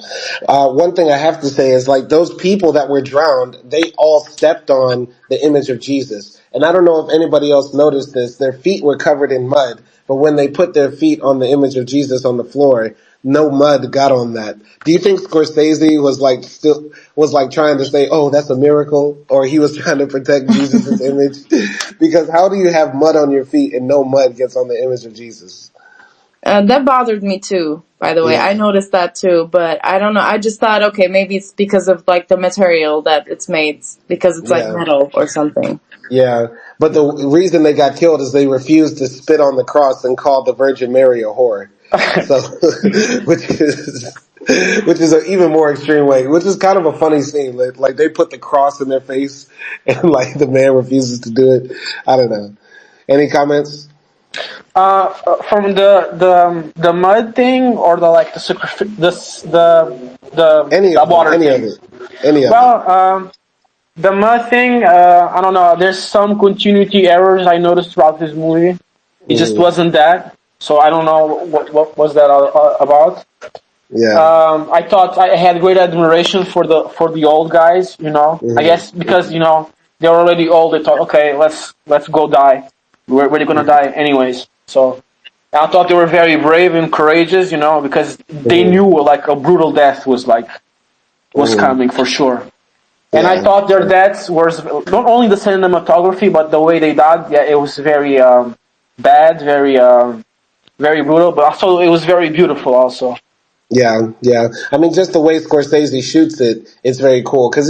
One thing I have to say is, like, those people that were drowned, they all stepped on the image of Jesus. And I don't know if anybody else noticed this. Their feet were covered in mud, but when they put their feet on the image of Jesus on the floor, no mud got on that. Do you think Scorsese was trying to say, oh, that's a miracle? Or he was trying to protect Jesus' image? Because how do you have mud on your feet and no mud gets on the image of Jesus? That bothered me too, by the way. Yeah. I noticed that too, but I don't know. I just thought, okay, maybe it's because of, like, the material that it's made, because it's, like, metal or something. Yeah, but the reason they got killed is they refused to spit on the cross and called the Virgin Mary a whore. So, which is an even more extreme way, which is kind of a funny scene. Like they put the cross in their face and, like, the man refuses to do it. I don't know. Any comments? From the mud thing, or the water thing. Any of it. The mud thing, I don't know. There's some continuity errors I noticed throughout this movie. It just wasn't that. So I don't know what was that about. Yeah. I thought I had great admiration for the old guys. I guess because they're already old. They thought, okay, let's go die. We're gonna die anyways. So I thought they were very brave and courageous. Because they knew, like, a brutal death was coming for sure. And I thought their deaths was not only the cinematography, but the way they died. Yeah, it was very bad, very very brutal. But also, it was very beautiful. Also. Yeah, yeah. I mean, just the way Scorsese shoots it, it's very cool because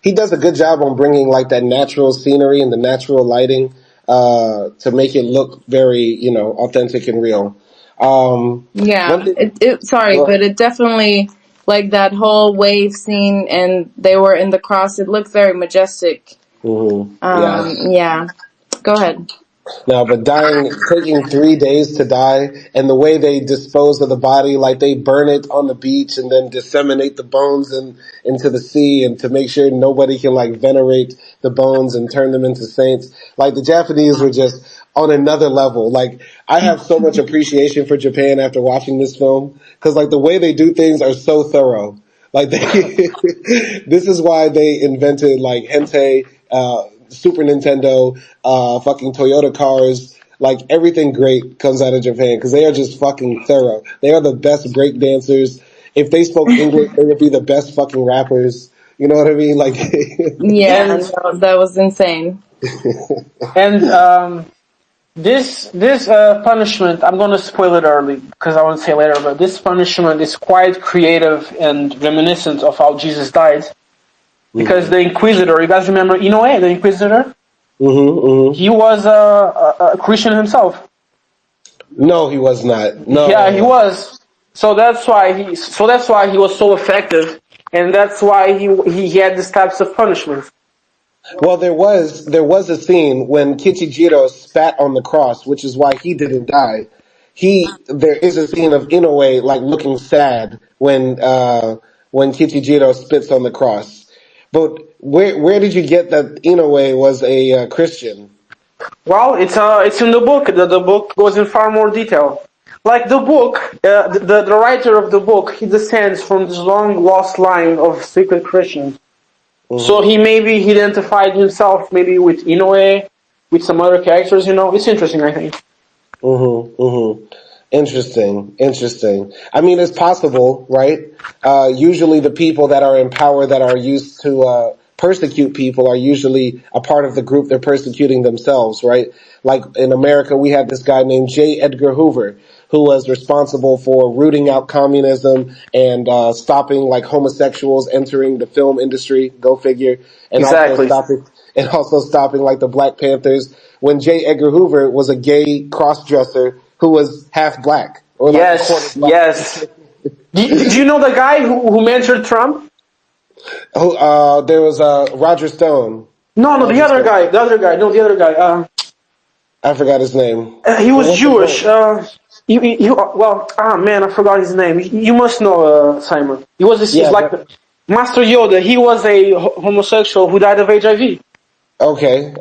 he does a good job on bringing, like, that natural scenery and the natural lighting to make it look very, authentic and real. Yeah, but it definitely, like, that whole wave scene, and they were in the cross. It looked very majestic. Yeah. Go ahead. No, but taking 3 days to die, and the way they dispose of the body, like they burn it on the beach and then disseminate the bones into the sea, and to make sure nobody can, like, venerate the bones and turn them into saints. Like, the Japanese were just on another level. Like, I have so much appreciation for Japan after watching this film, because, like, the way they do things are so thorough. Like, this is why they invented, like, hentai, Super Nintendo, fucking Toyota cars, like, everything great comes out of Japan because they are just fucking thorough. They are the best break dancers. If they spoke English, they would be the best fucking rappers. You know what I mean? Like, yeah, that was insane. And this punishment, I'm gonna spoil it early because I want to say later, but this punishment is quite creative and reminiscent of how Jesus died. Because the Inquisitor, you guys remember Inoue, the Inquisitor? He was a Christian himself. No, he was not. No. Yeah, he was. So that's why he was so effective, and that's why he had these types of punishments. Well, there was a scene when Kichijiro spat on the cross, which is why he didn't die. There is a scene of Inoue, like, looking sad when Kichijiro spits on the cross. But where did you get that Inoue was a Christian? Well, it's in the book. The book goes in far more detail. Like the book, the writer of the book, he descends from this long lost line of secret Christians. So he maybe identified himself maybe with Inoue, with some other characters. It's interesting, I think. Interesting. I mean, it's possible, right? Usually the people that are in power that are used to persecute people are usually a part of the group they're persecuting themselves, right? Like in America, we had this guy named J. Edgar Hoover, who was responsible for rooting out communism and stopping, like, homosexuals entering the film industry. Go figure. And exactly. also stopping like the Black Panthers. When J. Edgar Hoover was a gay cross-dresser who was half black or like a quarter Yes, black. yes. Do you know the guy who mentored Trump? Who, there was Roger Stone. No, the Roger other Stone. guy. The other guy. I forgot his name. He But was what's the Jewish. point? Man, I forgot his name. You must know, Simon. He was it's Yeah, like but Master Yoda. He was a homosexual who died of HIV. okay.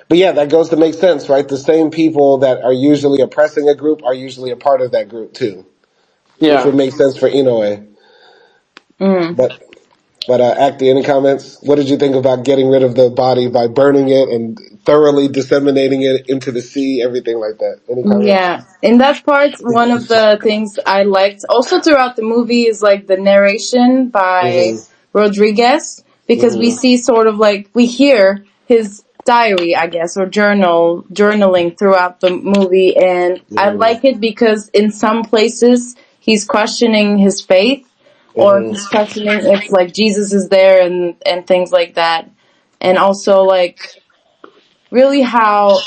But yeah, that goes to make sense, right? The same people that are usually oppressing a group are usually a part of that group too, which Yeah. would make sense for Inoue. But Akdi, any comments? What did you think about getting rid of the body by burning it and thoroughly disseminating it into the sea, everything like that? Any comments? Yeah, in that part, one of the things I liked also throughout the movie is like the narration by Mhm. Rodriguez, because we Mhm. see sort of like we hear his diary, I guess, or journaling throughout the movie, and I Mhm. like it because in some places he's questioning his faith, or Mhm. he's questioning if like Jesus is there and things like that, and also like really how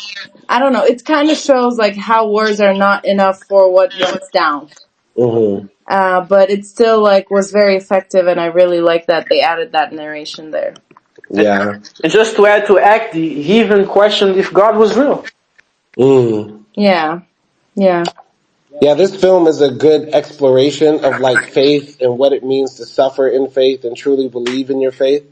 I don't know. It kind of shows like how words are not enough for what went down. Mhm. But it still like was very effective, and I really like that they added that narration there. Yeah. And just to add to Akdi, he even questioned if God was real. Mm. Yeah, yeah, Yeah, this film is a good exploration of like faith and what it means to suffer in faith and truly believe in your faith.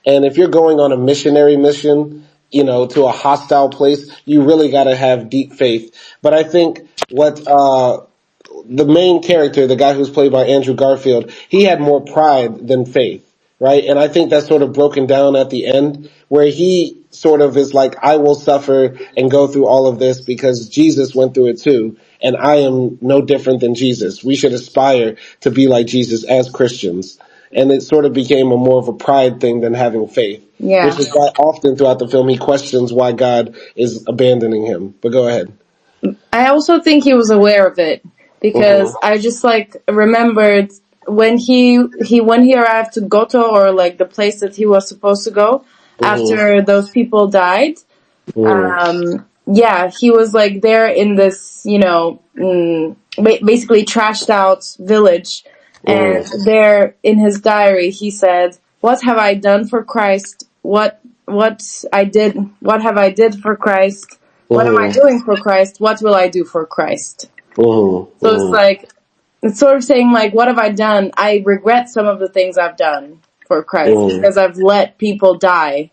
And if you're going on a missionary mission, to a hostile place, you really got to have deep faith. But I think what the main character, the guy who's played by Andrew Garfield, he had more pride than faith, right? And I think that's sort of broken down at the end, where he sort of is like, I will suffer and go through all of this because Jesus went through it too, and I am no different than Jesus. We should aspire to be like Jesus as Christians. And it sort of became a more of a pride thing than having faith, which yeah. is why often throughout the film he questions why God is abandoning him. But go ahead. I also think he was aware of it because Mm-hmm. I just like remembered when when he arrived to Goto, or like the place that he was supposed to go Mm-hmm. after those people died. Yeah, he was like there in this, basically trashed out village, and Mm-hmm. there in his diary he said, "What have I done for Christ? What have I did for Christ? What am I Mm-hmm. doing for Christ? What will I do for Christ?" Mm-hmm. So it's Mm-hmm. like it's sort of saying like, what have I done? I regret some of the things I've done for Christ Mm-hmm. because I've let people die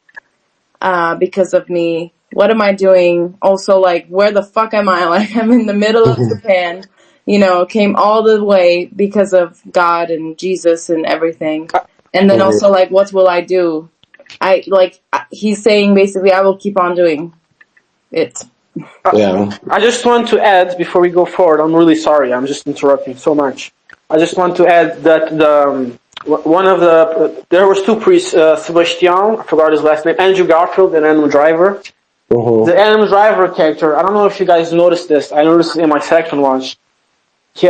because of me. What am I doing? Also, like, where the fuck am I? Like, I'm in the middle of Japan, came all the way because of God and Jesus and everything. And then Mm-hmm. also, like, what will I do? He's saying basically, I will keep on doing it. Yeah. I just want to add before we go forward. I'm really sorry. I'm just interrupting so much. I just want to add that one of the there was two priests, Sebastian, I forgot his last name, Andrew Garfield and Adam Driver. The Mm-hmm. Adam Driver character, I don't know if you guys noticed this. I noticed it in my second watch. He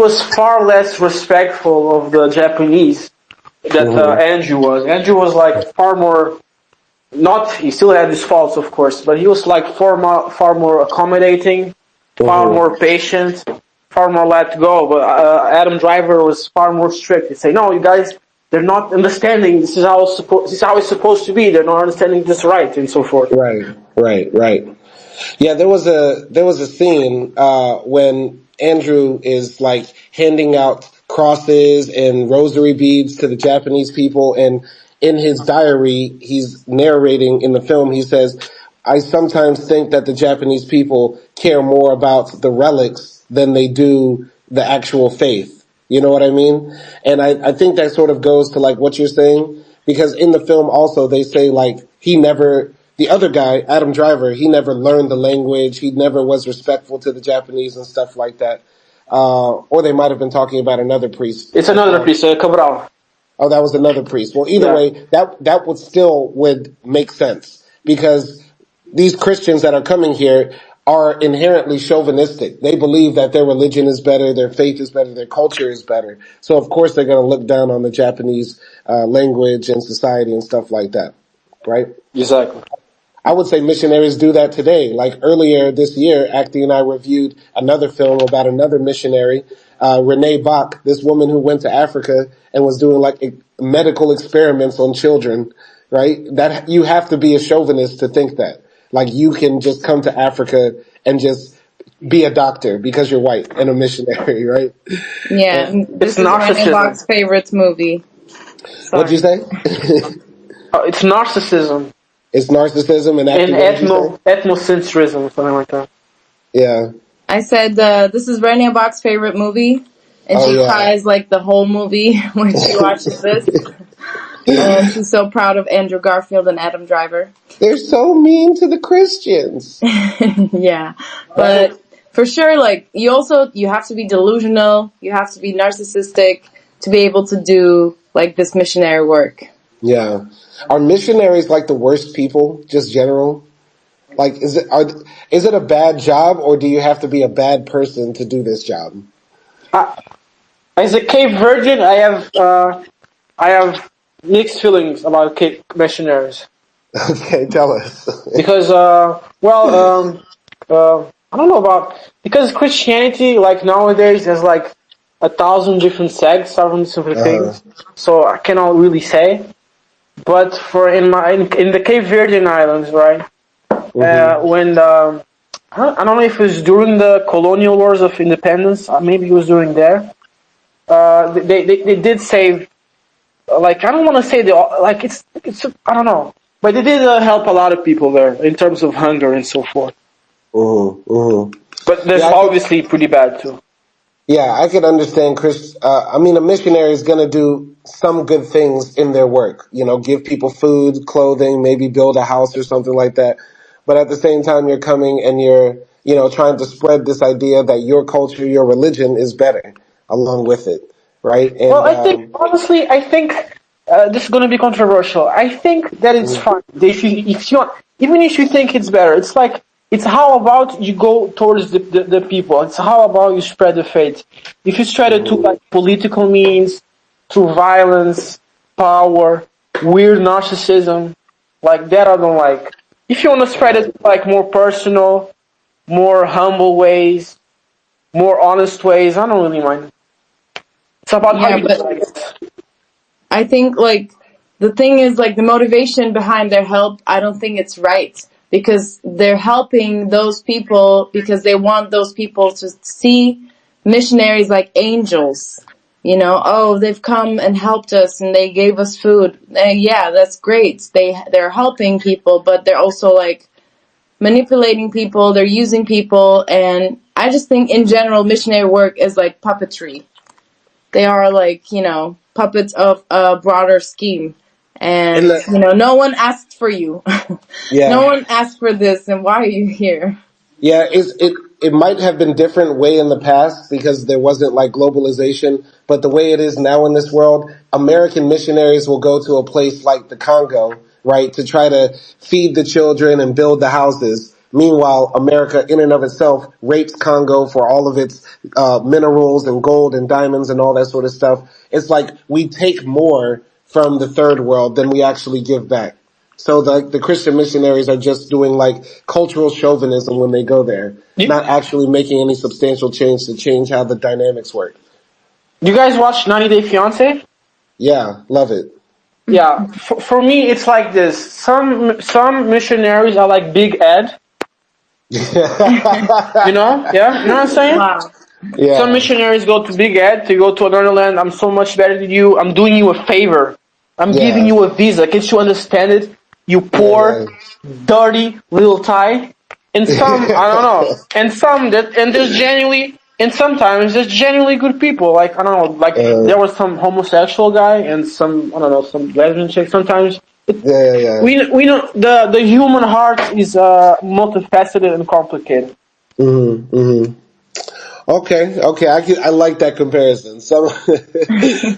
was far less respectful of the Japanese that Mm-hmm. Andrew was. Andrew was like far more, not, he still had his faults, of course, but he was like far more accommodating, far Mm-hmm. more patient, far more let go. But Adam Driver was far more strict. He'd say, "No, you guys, they're not understanding. This is how it's supposed to be. They're not understanding this right," and so forth. Right. Yeah, there was a scene when Andrew is like handing out crosses and rosary beads to the Japanese people, and in his diary, he's narrating in the film. He says, "I sometimes think that the Japanese people care more about the relics than they do the actual faith." You know what I mean? And I think that sort of goes to like what you're saying, because in the film also they say like the other guy, Adam Driver, he never learned the language. He never was respectful to the Japanese and stuff like that. Or they might have been talking about another priest. It's another piece, Cabral. Oh, that was another priest. Well, either Yeah. way, that would make sense, because these Christians that are coming here are inherently chauvinistic. They believe that their religion is better, their faith is better, their culture is better. So of course they're going to look down on the Japanese language and society and stuff like that, right? Exactly. I would say missionaries do that today. Like earlier this year, Akdi and I reviewed another film about another missionary, Renee Bach, this woman who went to Africa and was doing like medical experiments on children, right? That you have to be a chauvinist to think that. Like you can just come to Africa and just be a doctor because you're white and a missionary, right? Yeah, And It's this is Ryan narcissism. Bach's favorite movie. what'd you Sorry. say? It's narcissism It's narcissism and and Akdi, what did you say? ethnocentrism, something like that. Yeah. I said this is Ryan Bach's favorite movie, and Oh she yeah. cries like the whole movie when she watches this. And she's so proud of Andrew Garfield and Adam Driver. They're so mean to the Christians. Yeah, Right? but for sure, like you have to be delusional, you have to be narcissistic to be able to do like this missionary work. Yeah. Are missionaries like the worst people, just general? Like, is it a bad job, or do you have to be a bad person to do this job? I, as a Cape Virgin, I have mixed feelings about Cape missionaries Okay, tell us. because I don't know about because Christianity like nowadays there's like 1,000 different sects, 1,000 different Uh-huh. things, so I cannot really say. But for in the Cape Virgin Islands, right? Hmm. When I don't know if it was during the colonial wars of independence, maybe it was during there. They did save, like I don't want to say like it's I don't know, but they did help a lot of people there in terms of hunger and so forth. Hmm. Hmm. But there's Yeah, obviously pretty bad too. I could understand Chris. I mean, a missionary is going to do some good things in their work, give people food, clothing, maybe build a house or something like that. But at the same time, you're coming and you're, trying to spread this idea that your culture, your religion is better along with it. Right. Well, And, I think honestly, I think this is going to be controversial. I think that it's mhm, fine if you even if you think it's better. It's like it's how about you go towards the people. It's how about you spread the faith. If you spread it to mhm, like political means, through violence, power, weird narcissism, like that I don't like. If you want to spread it like more personal, more humble ways, more honest ways, I don't really mind. It's about how Yeah, you do but it, I guess. I think like the thing is like the motivation behind their help, I don't think it's right because they're helping those people because they want those people to see missionaries like angels. Oh, they've come and helped us and they gave us food. Yeah, that's great. They're helping people, but they're also like manipulating people, they're using people, and I just think in general missionary work is like puppetry. They are like, puppets of a broader scheme. and And, no one asked for you. No yeah. one asked for this, and why are you here? Yeah, it might have been different way in the past because there wasn't like globalization, but the way it is now in this world, American missionaries will go to a place like the Congo, right, to try to feed the children and build the houses. Meanwhile, America in and of itself rapes Congo for all of its minerals and gold and diamonds and all that sort of stuff. It's like we take more from the third world than we actually give back. So the Christian missionaries are just doing like cultural chauvinism when they go there, You, not actually making any substantial change to change how the dynamics work. you guys watch 90 Day Fiance? Yeah, love it. Yeah, for me it's like this. Some missionaries are like Big Ed, you know? Yeah, you know what I'm saying? Wow. Some Yeah, missionaries go to Big Ed to go to another land. I'm so much better than you. I'm doing you a favor. I'm giving yeah, you a visa. Can't you understand it? You yeah, poor, dirty little Thai. And some, I don't know. And some that, and there's genuinely, and sometimes there's genuinely good people. Like, I don't know, like uh, there was some homosexual guy and some, I don't know, some lesbian chick. Sometimes yeah, yeah. we know the human heart is multifaceted and complicated. Mm-hmm, mm-hmm. Okay, I like that comparison. So,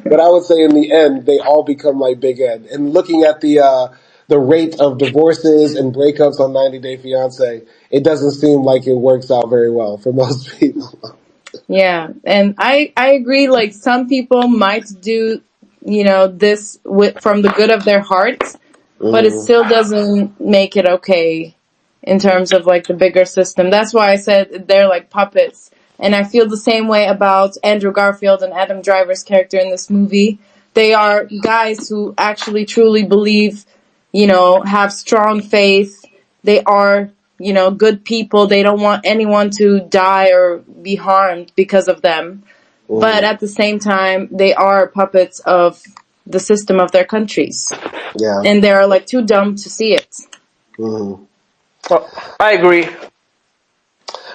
but I would say in the end, they all become like Big Ed. And looking at the rate of divorces and breakups on 90 Day Fiance, it doesn't seem like it works out very well for most people. Yeah, and I agree. Like some people might do, this from the good of their hearts, but it still doesn't make it okay in terms of like the bigger system. That's why I said they're like puppets. And I feel the same way about Andrew Garfield and Adam Driver's character in this movie. They are guys who actually truly believe, have strong faith. They are, good people. They don't want anyone to die or be harmed because of them. But at the same time, they are puppets of the system of their countries. Yeah. And they're like too dumb to see it. Mm-hmm. Well, I agree.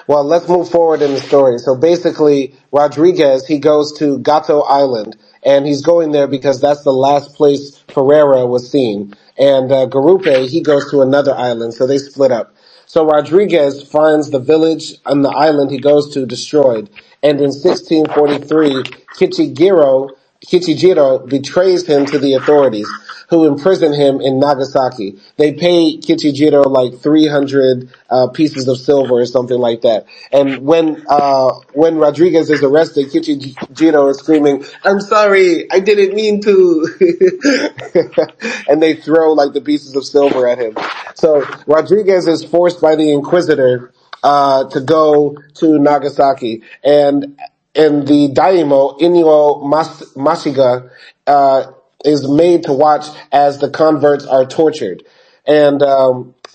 Well, let's move forward in the story. So basically, Rodriguez, he goes to Gato Island, and he's going there because that's the last place Ferreira was seen. And Garupe, he goes to another island, so they split up. So Rodriguez finds the village on the island he goes to destroyed. And in 1643, Kichijiro betrays him to the authorities, who imprison him in Nagasaki. They pay Kichijiro like 300 pieces of silver or something like that. And when Rodriguez is arrested, Kichijiro is screaming, "I'm sorry, I didn't mean to." And they throw like the pieces of silver at him. So Rodriguez is forced by the Inquisitor to go to Nagasaki, and the daimyo Inigo Mashiga is made to watch as the converts are tortured. And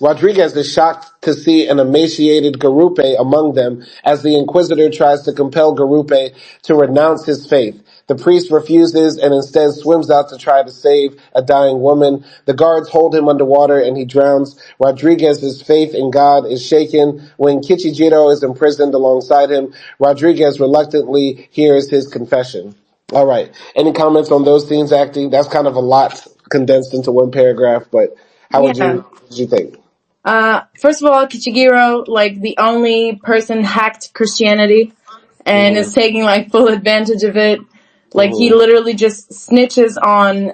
Rodriguez is shocked to see an emaciated Garupe among them as the Inquisitor tries to compel Garupe to renounce his faith. The priest refuses and instead swims out to try to save a dying woman. The guards hold him underwater and he drowns. Rodriguez's faith in God is shaken. When Kichijiro is imprisoned alongside him, Rodriguez reluctantly hears his confession. All right. Any comments on those scenes, Akdi? That's kind of a lot condensed into one paragraph, but what did you think? First of all, Kichijiro, like the only person hacked Christianity and is taking like full advantage of it. Like he literally just snitches on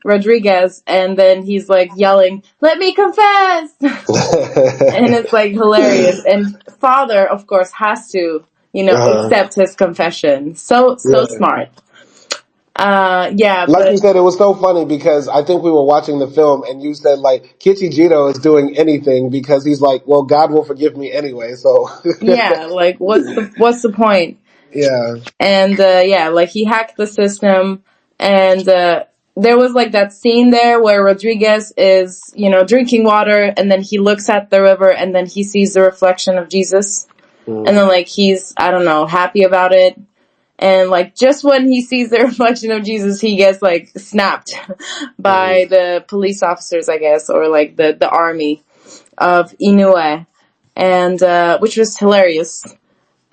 Rodriguez, and then he's like yelling, "Let me confess!" And it's like hilarious. And father, of course, has to, accept his confession. So smart. Like you said, it was so funny because I think we were watching the film and you said like Kichijiro is doing anything because he's like, well, God will forgive me anyway. So yeah, like what's the point? Yeah. And like he hacked the system, and there was like that scene there where Rodriguez is, drinking water, and then he looks at the river, and then he sees the reflection of Jesus, and then like he's, I don't know, happy about it. And like just when he sees the reflection of Jesus, he gets like snapped by the police officers, I guess, or like the army of Inoue, and which was hilarious.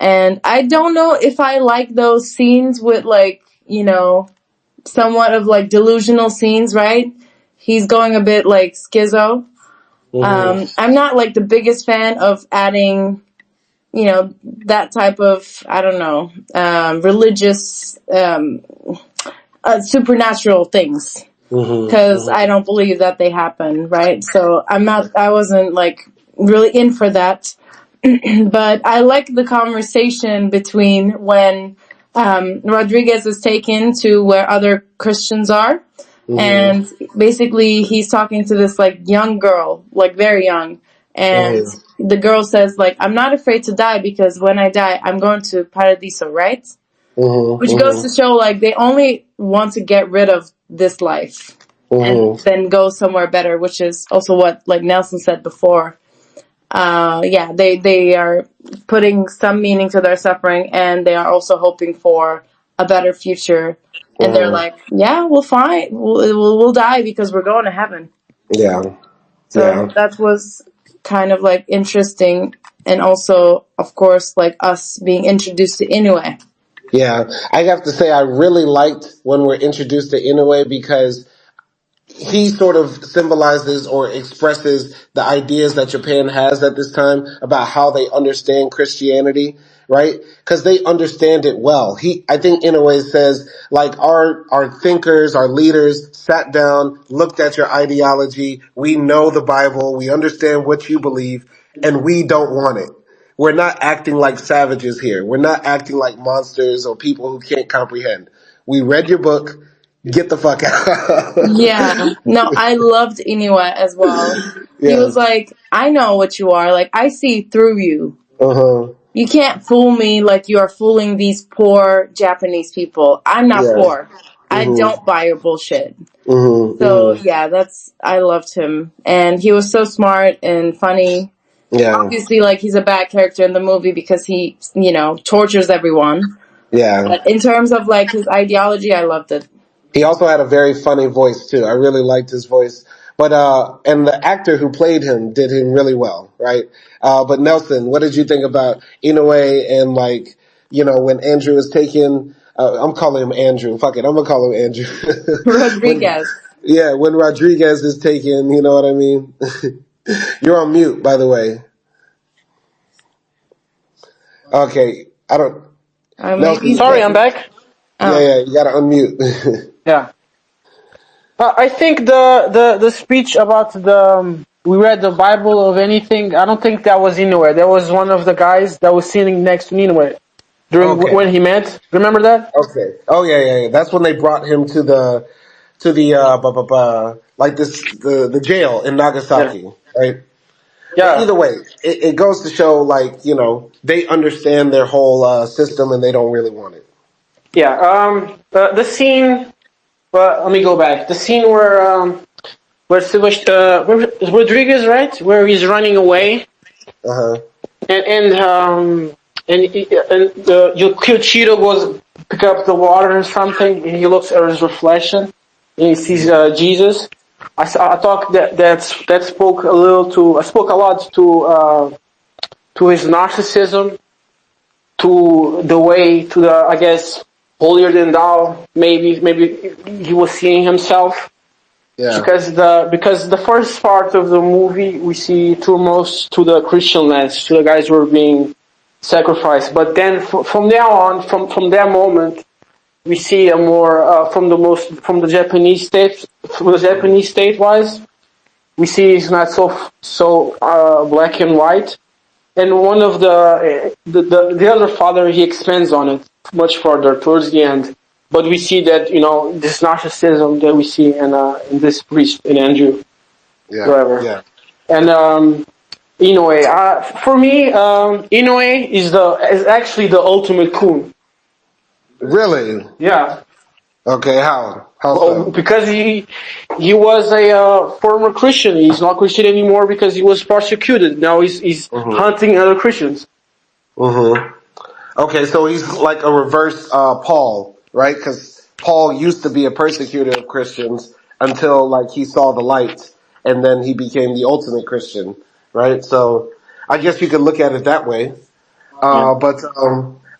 And I don't know if I like those scenes with like, somewhat of like delusional scenes, right? He's going a bit like schizo. I'm not like the biggest fan of adding, that type of, I don't know, religious, supernatural things. Because I don't believe that they happen, right? So I wasn't like really in for that. But I like the conversation between when Rodriguez is taken to where other Christians are. And basically he's talking to this like young girl, like very young. And the girl says like, "I'm not afraid to die because when I die, I'm going to Paradiso," right? Which goes to show like they only want to get rid of this life and then go somewhere better, which is also what like Nelson said before. They are putting some meaning to their suffering, and they are also hoping for a better future. And they're like, "Yeah, we'll fine. We'll die because we're going to heaven." Yeah. So that was kind of like interesting, and also, of course, like us being introduced to Inoue. Yeah. I have to say I really liked when we're introduced to Inoue because he sort of symbolizes or expresses the ideas that Japan has at this time about how they understand Christianity, right? Because they understand it well. I think in a way says like our thinkers, our leaders sat down, looked at your ideology. We know the Bible. We understand what you believe, and we don't want it. We're not acting like savages here. We're not acting like monsters or people who can't comprehend. We read your book. Get the fuck out. Yeah. No, I loved Inoue as well. He was Yes. like, I know what you are. Like, I see through you. Uh-huh. You can't fool me like you are fooling these poor Japanese people. I'm not Yeah. poor. I Mhm. don't buy your bullshit. Mhm. So Mhm. yeah, I loved him. And he was so smart and funny. Yeah. Obviously, like, he's a bad character in the movie because he, tortures everyone. Yeah. But in terms of, like, his ideology, I loved it. He also had a very funny voice too. I really liked his voice. But and the actor who played him did him really well, right? But Nelson, what did you think about Inoue and, like, when Andrew was taken? I'm calling him Andrew. Fuck it, I'm gonna call him Andrew. when Rodriguez. Yeah, when Rodriguez is taken, you know what I mean? You're on mute, by the way. Okay, I don't. Maybe Nelson, he's Sorry, I'm getting. back. yeah, Oh. yeah, you gotta unmute. Yeah. I think the speech about we read the Bible of anything. I don't think that was Inoue. That was one of the guys that was sitting next to Inoue during Okay, when he met. Remember that? okay. Oh yeah, yeah, yeah. That's when they brought him to the like the jail in Yeah. Nagasaki, right? But Yeah. either way, it goes to show, like, they understand their whole system and they don't really want it. Yeah. The scene. Let me go back. The scene where Rodriguez, right, where he's running away, Uh huh. and Kyoshiro goes pick up the water or something, and he looks at his reflection, and he sees Jesus. I thought that spoke a little to spoke a lot to his narcissism, to the way to the, I guess, holier than thou. Maybe he was seeing himself. Yeah. Because the first part of the movie we see to most to the Christian lens, to the guys who are being sacrificed, but then from now on, from that moment, we see a more from the Japanese state, from the Japanese state wise, we see it's not so black and white. And one of the other father, he expands on it much further towards the end. But we see that, this narcissism that we see in this priest, in Andrew, Yeah. whoever. Yeah. And Inoue, for me, Inoue is actually the ultimate coon. Really? Yeah. Okay. How Well, so? because he was a former Christian. He's not Christian anymore because he was persecuted. Now he's Mhm. hunting other Christians. Mhm. Okay, so he's like a reverse Paul, right? Because Paul used to be a persecutor of Christians until, like, he saw the light, and then he became the ultimate Christian, right? So I guess you could look at it that way. Yeah. But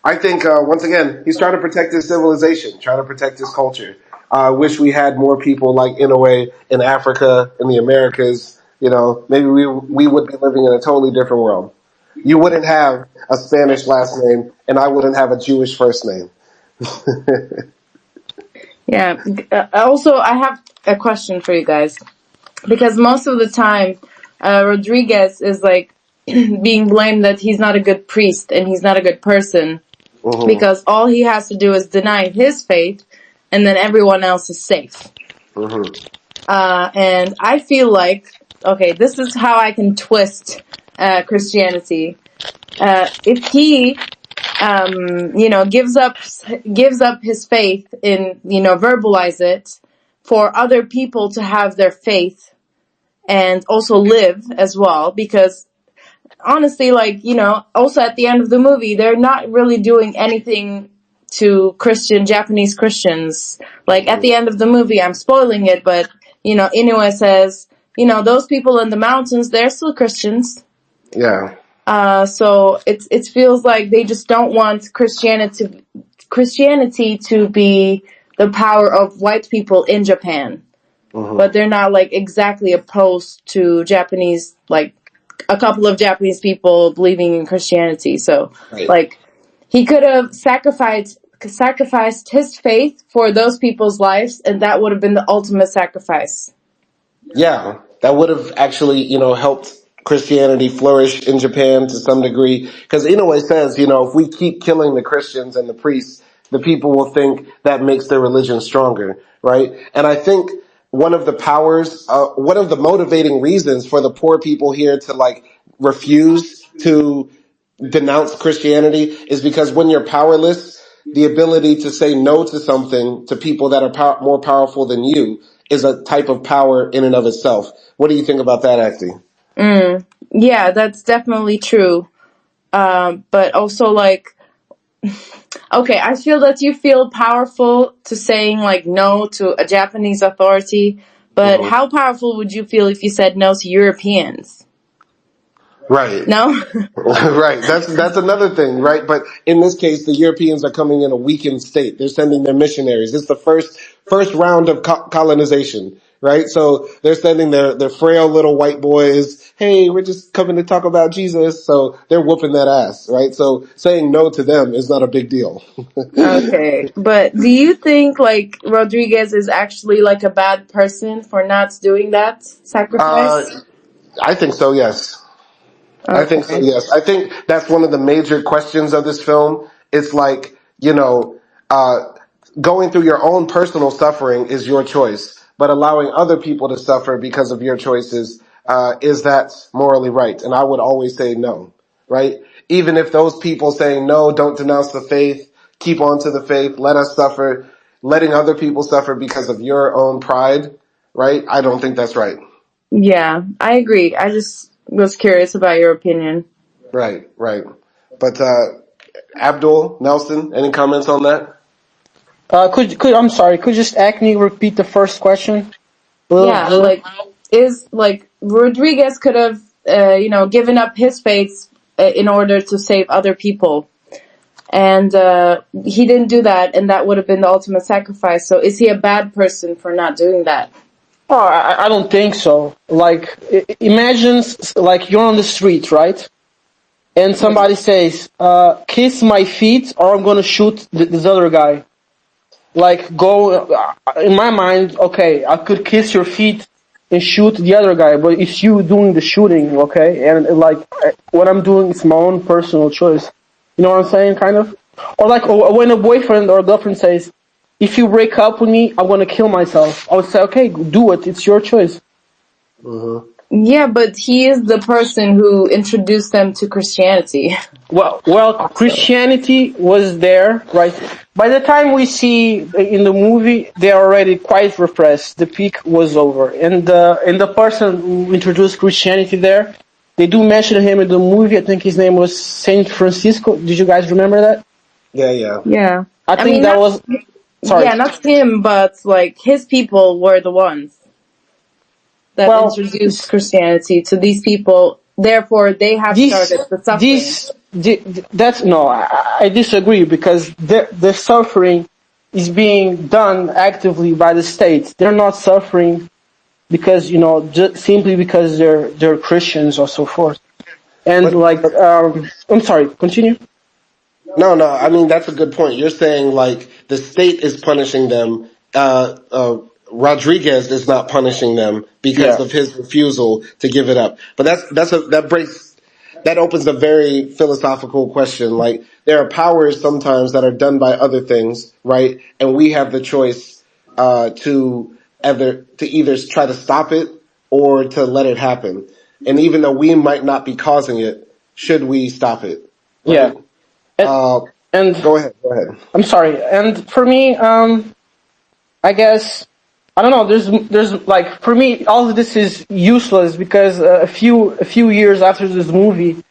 I think once again, he's trying to protect his civilization, trying to protect his culture. I wish we had more people like Inoue in Africa, in the Americas. Maybe we would be living in a totally different world. You wouldn't have a Spanish last name, and I wouldn't have a Jewish first name. Yeah. Also, I have a question for you guys. Because most of the time, Rodriguez is, like, being blamed that he's not a good priest and he's not a good person. Mhm. Because all he has to do is deny his faith, and then everyone else is safe. Mhm. And I feel like, okay, this is how I can twist Christianity. If he, gives up his faith in, verbalize it for other people to have their faith and also live as well, because honestly, like, also at the end of the movie, they're not really doing anything to Japanese Christians. Like, at the end of the movie, I'm spoiling it, but, Inoue says, those people in the mountains, they're still Christians. Yeah. So it feels like they just don't want Christianity to be the power of white people in Japan. But Mhm. they're not, like, exactly opposed to Japanese, like, a couple of Japanese people believing in Christianity. So, Right. like, he could have sacrificed his faith for those people's lives, and that would have been the ultimate sacrifice. Yeah, that would have actually, helped Christianity flourish in Japan to some degree. Because Inoue says, if we keep killing the Christians and the priests, the people will think that makes their religion stronger, right? And I think one of the one of the motivating reasons for the poor people here to like refuse to denounce Christianity is because when you're powerless, the ability to say no to something to people that are more powerful than you is a type of power in and of itself. What do you think about that, Akdi? Yeah, that's definitely true. But also, like, okay, I feel that you feel powerful to saying, like, no to a Japanese authority, but Mhm. how powerful would you feel if you said no to Europeans? Right. No? Right. That's another thing, right? But in this case, the Europeans are coming in a weakened state. They're sending their missionaries. It's the first round of colonization, right? So they're sending their frail little white boys. Hey, we're just coming to talk about Jesus. So they're whooping that ass, right? So saying no to them is not a big deal. Okay, but do you think, like, Rodriguez is actually, like, a bad person for not doing that uh, sacrifice? I think so. Yes. I think so, Okay. yes. I think that's one of the major questions of this film. It's like, going through your own personal suffering is your choice, but allowing other people to suffer because of your choices, is that morally right? And I would always say no, right? Even if those people saying no, don't denounce the faith, keep on to the faith, let us suffer, letting other people suffer because of your own pride, right? I don't think that's right. Yeah, I agree. I just was curious about your opinion. Right, right. But, Abdul, Nelson, any comments on that? I'm sorry, could just Acne repeat the first question? Yeah, Little? like, Rodriguez could have, given up his faith in order to save other people. And he didn't do that, and that would have been the ultimate sacrifice. So is he a bad person for not doing that? Oh, I don't think so. Like, imagine, like, you're on the street, right? And somebody says, kiss my feet or I'm gonna shoot this other guy. Like, in my mind, okay, I could kiss your feet and shoot the other guy, but it's you doing the shooting, okay? And like, what I'm doing is my own personal choice. You know what I'm saying, kind of? Or like, when a boyfriend or a girlfriend says, if you break up with me, I'm gonna kill myself. I would say, okay, do it, it's your choice. Mm-hmm. Yeah, but he is the person who introduced them to Christianity. Well, So, Christianity was there, right? By the time we see in the movie, they're already quite repressed. The peak was over, and the person who introduced Christianity there, they do mention him in the movie. I think his name was Saint Francisco. Did you guys remember that? Yeah, yeah. yeah. I I think mean, that was sorry. not him, but, like, his people were the ones that Well, introduced Christianity to these people. Therefore, they have this started the suffering. this that's no, I disagree because the suffering is being done actively by the state. They're not suffering because just simply because they're Christians or so forth. And But, like, I'm sorry, continue. no, no, I mean, that's a good point. You're saying, like, the state is punishing them. Rodriguez is not punishing them because Yeah, of his refusal to give it up. But that opens a very philosophical question. Like, there are powers sometimes that are done by other things, right? And we have the choice, to either try to stop it or to let it happen. And even though we might not be causing it, should we stop it, yeah, right? and, Uh, and Go ahead. Go ahead. I'm sorry. And for me, I guess I don't know. There's like for me, all of this is useless because a few years after this movie,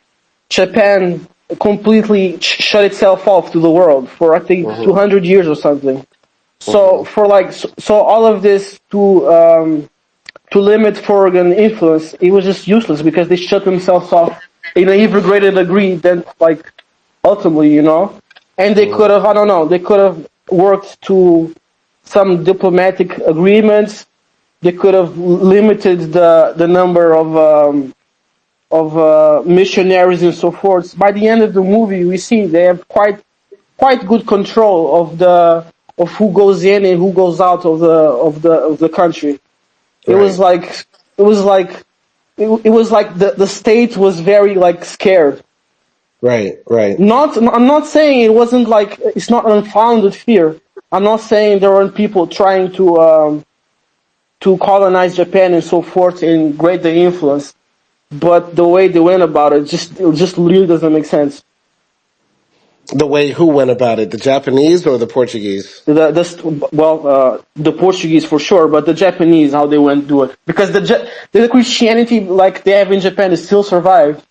Japan completely shut itself off to the world for I think Mm-hmm. 200 years or something. So Mm-hmm. for like so all of this to limit foreign influence, it was just useless because they shut themselves off in an even greater degree than like ultimately, and they could have, I don't know, they could have worked to some diplomatic agreements. They could have limited the number of missionaries and so forth. By the end of the movie, we see they have quite good control of who goes in and who goes out of the country. It was Right. like it was like it was like the state was very like scared Right, right. I'm not saying it wasn't like it's not unfounded fear. I'm not saying there weren't people trying to colonize Japan and so forth and great the influence, but the way they went about it just really doesn't make sense. The way who went about it, the Japanese or the Portuguese? The Portuguese for sure, but the Japanese, how they went do it, because the Christianity like they have in Japan is still survived.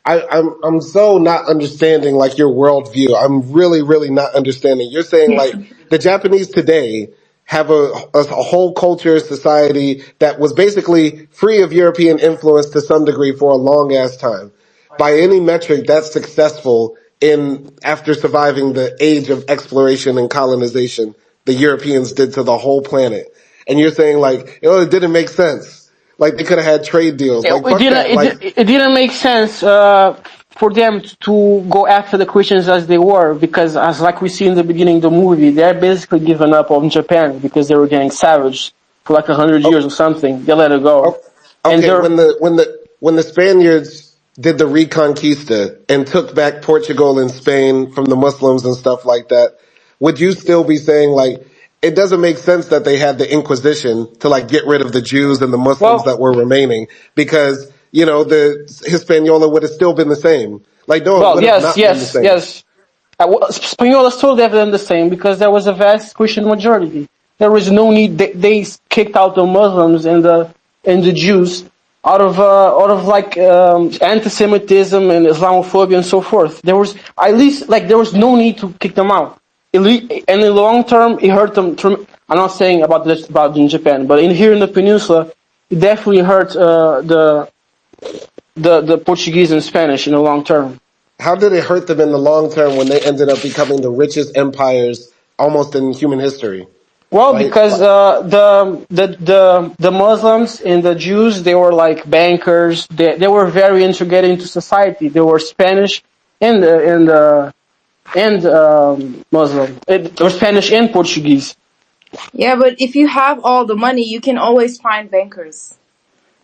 I'm so not understanding like your worldview. I'm really, really not understanding. You're saying like the Japanese today have a whole culture, society that was basically free of European influence to some degree for a long ass time. By any metric, that's successful in after surviving the age of exploration and colonization the Europeans did to the whole planet. And you're saying like, it didn't make sense. Like they could have had trade deals. Like fuck that. Like It didn't make sense for them to go after the Christians as they were, because as like we see in the beginning of the movie, they're basically given up on Japan because they were getting savaged for like 100 years or something. They let it go, oh, and okay, they're when the Spaniards did the Reconquista and took back Portugal and Spain from the Muslims and stuff like that, would you still be saying like it doesn't make sense that they had the Inquisition to like get rid of the Jews and the Muslims that well, were remaining because the Hispaniola would have still been the same. Like no, it would have yes, not been the yes, same. yes. Spaniola still have done the same because there was a vast Christian majority. There was no need. They kicked out the Muslims and the Jews out of like anti-Semitism and Islamophobia and so forth. There was at least like there was no need to kick them out. And in the long term, it hurt them. I'm not saying about in Japan, but here in the peninsula, it definitely hurt the Portuguese and Spanish in the long term. How did it hurt them in the long term when they ended up becoming the richest empires almost in human history? Well, Right? because the Muslims and the Jews, they were like bankers. They were very integrated into society. They were Spanish and Muslim. They were Spanish and Portuguese. Yeah, but if you have all the money, you can always find bankers.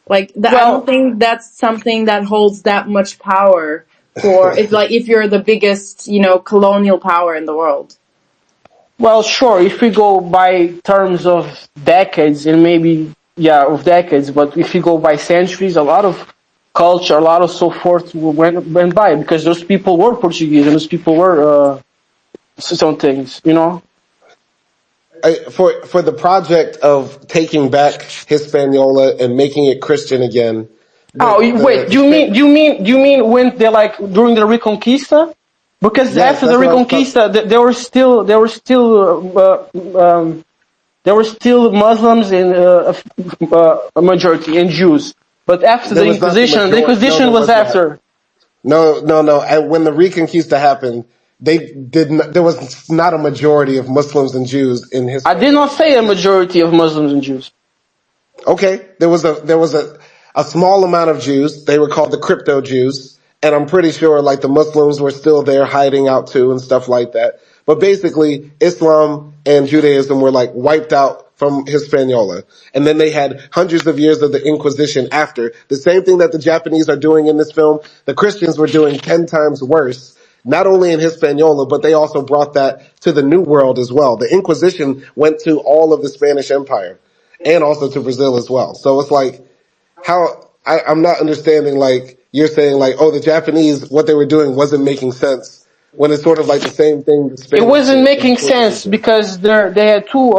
Like I don't Well, think that's something that holds that much power for if you're the biggest, colonial power in the world. well, sure. If we go by terms of decades and maybe of decades, but if you go by centuries, a lot of culture, a lot of so forth went by because those people were Portuguese and those people were some things. For the project of taking back Hispaniola and making it Christian again. Oh, wait. Do you mean when they like during the Reconquista? Because Yes, after the that's what I was talking. Reconquista, there were still Muslims and a majority and Jews. But after There was not The majority. No, Inquisition there was was not. after. No, no, no. And when the Reconquista happened, they did not. There was not a majority of Muslims and Jews in I did not Hispaniola. say a majority of Muslims and Jews. Okay, there was a small amount of Jews. They were called the crypto Jews, and I'm pretty sure like the Muslims were still there hiding out too and stuff like that. But basically, Islam and Judaism were like wiped out from Hispaniola, and then they had hundreds of years of the Inquisition after. The same thing that the Japanese are doing in this film, the Christians were doing 10 times worse. Not only in Hispaniola, but they also brought that to the New World as well. The Inquisition went to all of the Spanish Empire and also to Brazil as well. So it's like I'm not understanding like you're saying like, oh, the Japanese, what they were doing wasn't making sense when it's sort of like the same thing the It Spanish wasn't did and the making Portuguese sense did. because they had two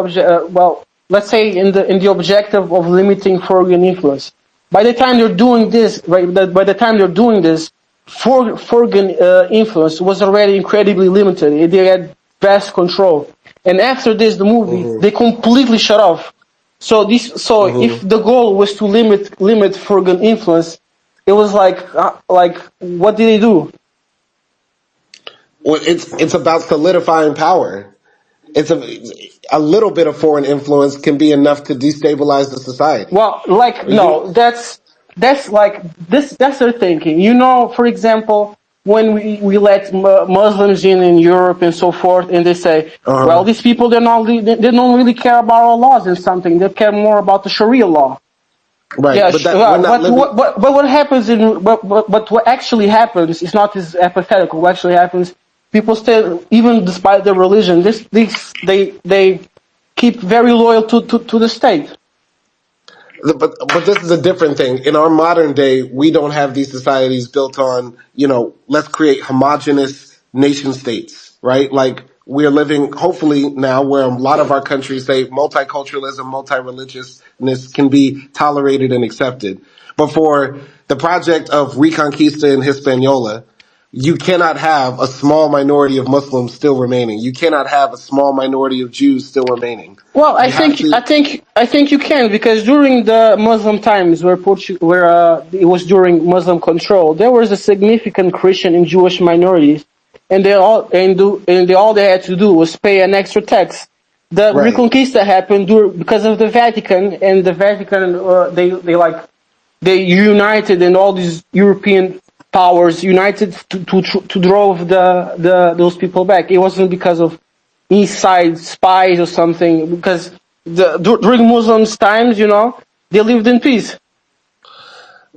let's say in the objective of limiting foreign influence. By the time they're doing this, right? By the time they're doing this, foreign influence was already incredibly limited. They had vast control, and after this, the movie Hmm. they completely shut off. So if Hmm. the goal was to limit foreign influence, it was like what did they do? Well, it's about solidifying power. It's a little bit of foreign influence can be enough to destabilize the society. Well, like You, no, that's like this. That's their thinking. For example, when we let Muslims in Europe and so forth, and they say, well, uh, these people they don't really care about our laws and something. They care more about the Sharia law. Right, Yeah, but that we're not living. but what happens in but what actually happens is not as hypothetical. What actually happens, people still, even despite their religion, they keep very loyal to the state. But this is a different thing. In our modern day, we don't have these societies built on, let's create homogenous nation states, right? Like we're living, hopefully now, where a lot of our countries say multiculturalism, multi-religiousness can be tolerated and accepted. But for the project of Reconquista and Hispaniola, you cannot have a small minority of Muslims still remaining. You cannot have a small minority of Jews still remaining. Well, You have to. I think you can, because during the Muslim times, where it was during Muslim control, there was a significant Christian and Jewish minorities, and all they had to do was pay an extra tax. The Right. Reconquista happened because of the Vatican, and the Vatican they united, and all these European powers united to drove those people back. It wasn't because of inside spies or something, because during Muslims times, they lived in peace.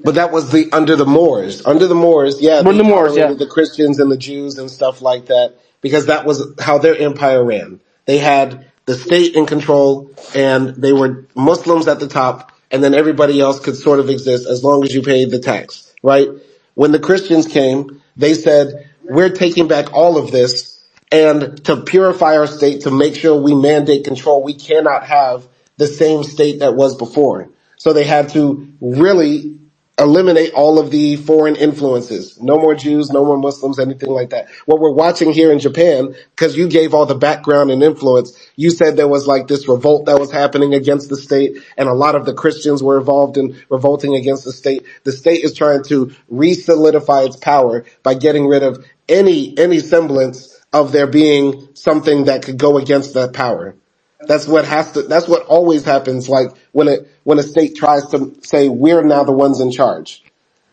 But that was under the Moors. Under the Moors, yeah, But they the Moors, yeah. tolerated the Christians and the Jews and stuff like that because that was how their empire ran. They had the state in control and they were Muslims at the top, and then everybody else could sort of exist as long as you paid the tax, right? When the Christians came, they said, we're taking back all of this, and to purify our state, to make sure we mandate control, we cannot have the same state that was before. So they had to really eliminate all of the foreign influences. No more Jews, no more Muslims, anything like that. What we're watching here in Japan, because you gave all the background and influence, you said there was like this revolt that was happening against the state, and a lot of the Christians were involved in revolting against the state. The state is trying to re-solidify its power by getting rid of any semblance of there being something that could go against that power. That's what always happens, like when a state tries to say we're now the ones in charge.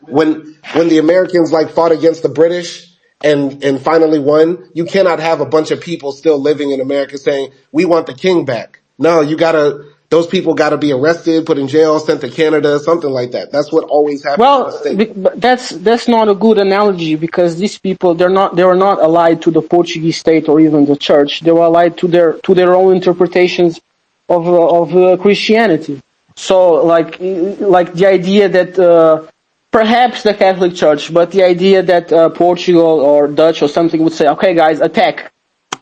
When the Americans like fought against the British and finally won, you cannot have a bunch of people still living in America saying we want the king back. No, those people gotta be arrested, put in jail, sent to Canada, something like that. That's what always happens in the Well, state. but that's not a good analogy, because these people, they were not allied to the Portuguese state or even the church. They were allied to their own interpretations of Christianity. So like the idea that perhaps the Catholic Church, but the idea that Portugal or Dutch or something would say, okay guys, attack.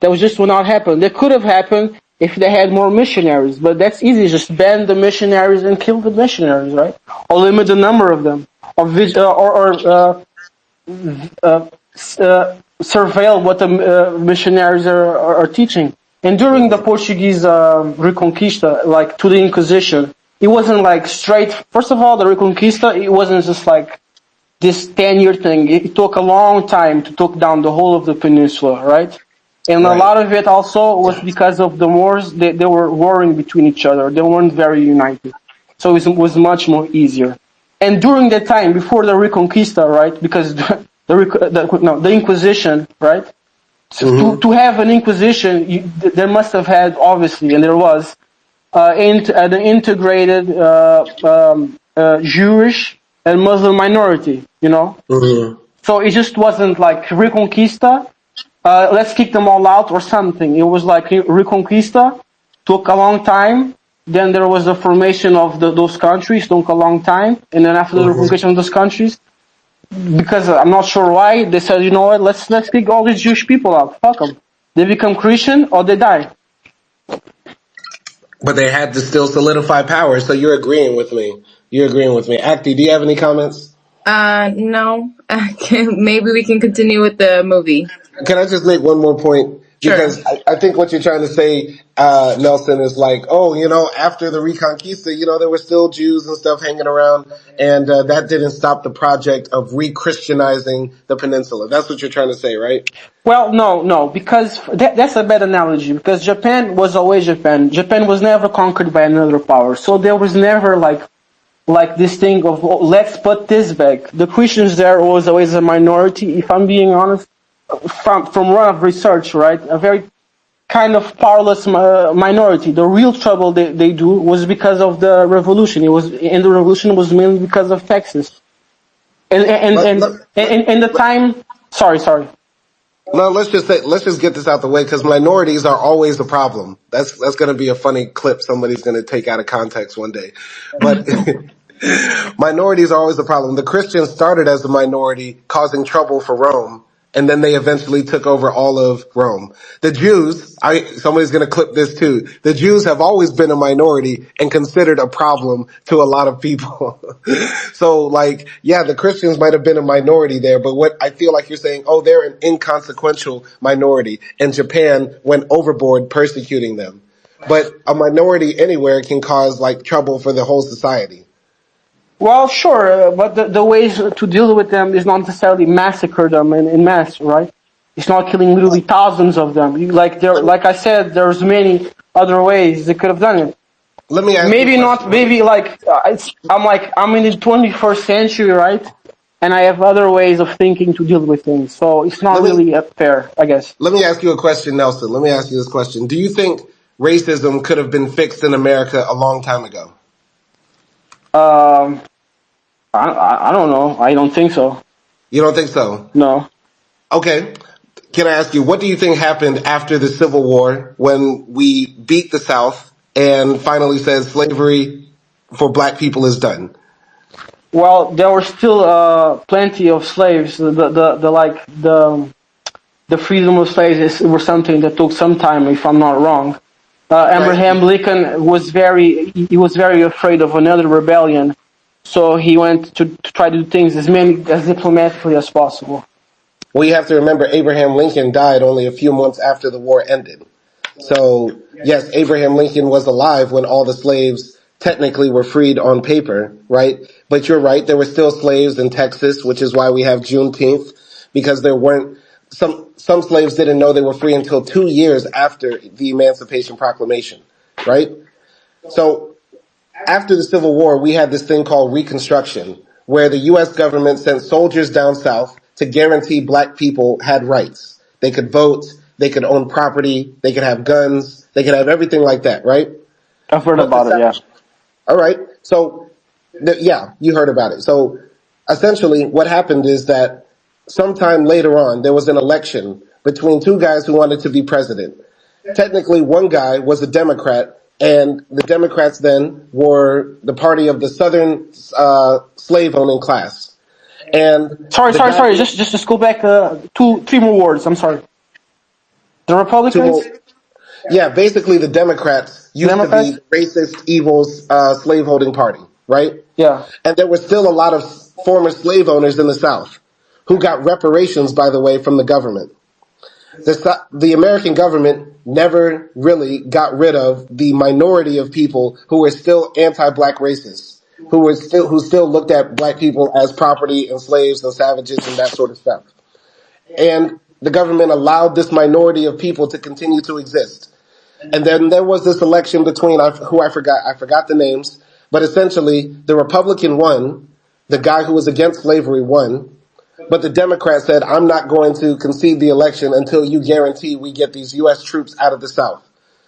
That was just would not happen. That could have happened if they had more missionaries, but that's easy. Just ban the missionaries and kill the missionaries, right? Or limit the number of them, or surveil what the missionaries are teaching. And during the Portuguese Reconquista, like to the Inquisition, it wasn't like straight. First of all, the Reconquista, it wasn't just like this 10-year thing. It took a long time to take down the whole of the peninsula, right? And a Right. lot of it also was because of the Moors. They were warring between each other. They weren't very united. So it was much more easier. And during that time, before the Reconquista, right? Because the Inquisition, right? So to have an Inquisition, there must have had, obviously, and there was, an integrated Jewish and Muslim minority, So it just wasn't like Reconquista, let's kick them all out or something. It was like Reconquista, took a long time. Then there was the formation of those countries, took a long time. And then after the reconquista of those countries, because I'm not sure why, they said, you know what, let's kick all these Jewish people out. Fuck them. They become Christian or they die. But they had to still solidify power, so you're agreeing with me. Akdi, do you have any comments? No. Maybe we can continue with the movie. Can I just make one more point? Sure. Because I think what you're trying to say, Nelson, is like, after the Reconquista, there were still Jews and stuff hanging around, and that didn't stop the project of re-Christianizing the peninsula. That's what you're trying to say, right? Well, no, because that's a bad analogy, because Japan was always Japan. Japan was never conquered by another power, so there was never like this thing of, let's put this back. The Christians there was always a minority, if I'm being honest. From run of research, right? A very kind of powerless minority. The real trouble they do was because of the revolution. And the revolution was mainly because of taxes. And the time. Sorry. No, let's just get this out the way because minorities are always a problem. That's going to be a funny clip somebody's going to take out of context one day. But minorities are always a problem. The Christians started as a minority, causing trouble for Rome, and then they eventually took over all of Rome. The Jews, somebody's going to clip this too. The Jews have always been a minority and considered a problem to a lot of people. So, like, yeah, the Christians might have been a minority there, but what I feel like you're saying, oh, they're an inconsequential minority, and Japan went overboard persecuting them. But a minority anywhere can cause, like, trouble for the whole society. Well, sure, but the ways to deal with them is not necessarily massacre them in mass, right? It's not killing literally thousands of them. Like I said, there's many other ways they could have done it. Let me ask maybe you not. Maybe like I'm in the 21st century, right? And I have other ways of thinking to deal with things. So it's not really fair, I guess. Let me ask you a question, Nelson. Let me ask you this question. Do you think racism could have been fixed in America a long time ago? I don't know. I don't think so. You don't think so? No. Okay. Can I ask you, what do you think happened after the Civil War when we beat the South and finally said slavery for black people is done? Well, there were still plenty of slaves. The freedom of slaves was something that took some time, if I'm not wrong. Abraham Lincoln was very afraid of another rebellion, so he went to try to do things as diplomatically as possible. Well, you have to remember Abraham Lincoln died only a few months after the war ended. So, yes, Abraham Lincoln was alive when all the slaves technically were freed on paper, right? But you're right, there were still slaves in Texas, which is why we have Juneteenth, because there weren't some slaves didn't know they were free until 2 years after the Emancipation Proclamation, right? So after the Civil War, we had this thing called Reconstruction, where the U.S. government sent soldiers down south to guarantee black people had rights. They could vote, they could own property, they could have guns, they could have everything like that, right? I've heard about it, yeah. All right. So, yeah, you heard about it. So essentially what happened is that sometime later on, there was an election between two guys who wanted to be president. Technically, one guy was a Democrat, and the Democrats then were the party of the Southern slave-owning class. And sorry. Just to go back 3 more words. I'm sorry. The Republicans. Yeah, basically the Democrats used to be racist, evil slave-holding party, right? Yeah. And there were still a lot of former slave owners in the South who got reparations, by the way, from the government. The American government never really got rid of the minority of people who were still anti-black racists, who still looked at black people as property and slaves and savages and that sort of stuff. And the government allowed this minority of people to continue to exist. And then there was this election between I forgot the names, but essentially the Republican won, the guy who was against slavery won, but the Democrat said, I'm not going to concede the election until you guarantee we get these U.S. troops out of the South.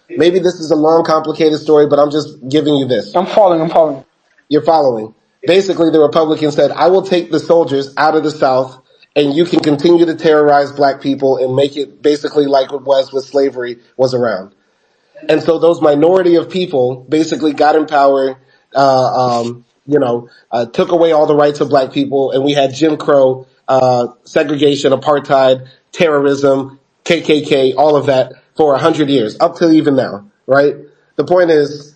Maybe this is a long, complicated story, but I'm just giving you this. I'm following. You're following. Basically, the Republicans said, I will take the soldiers out of the South, and you can continue to terrorize black people and make it basically like it was when slavery was around. And so those minority of people basically got in power, took away all the rights of black people, and we had Jim Crow, segregation, apartheid, terrorism, KKK, all of that for 100 years, up till even now, right? The point is,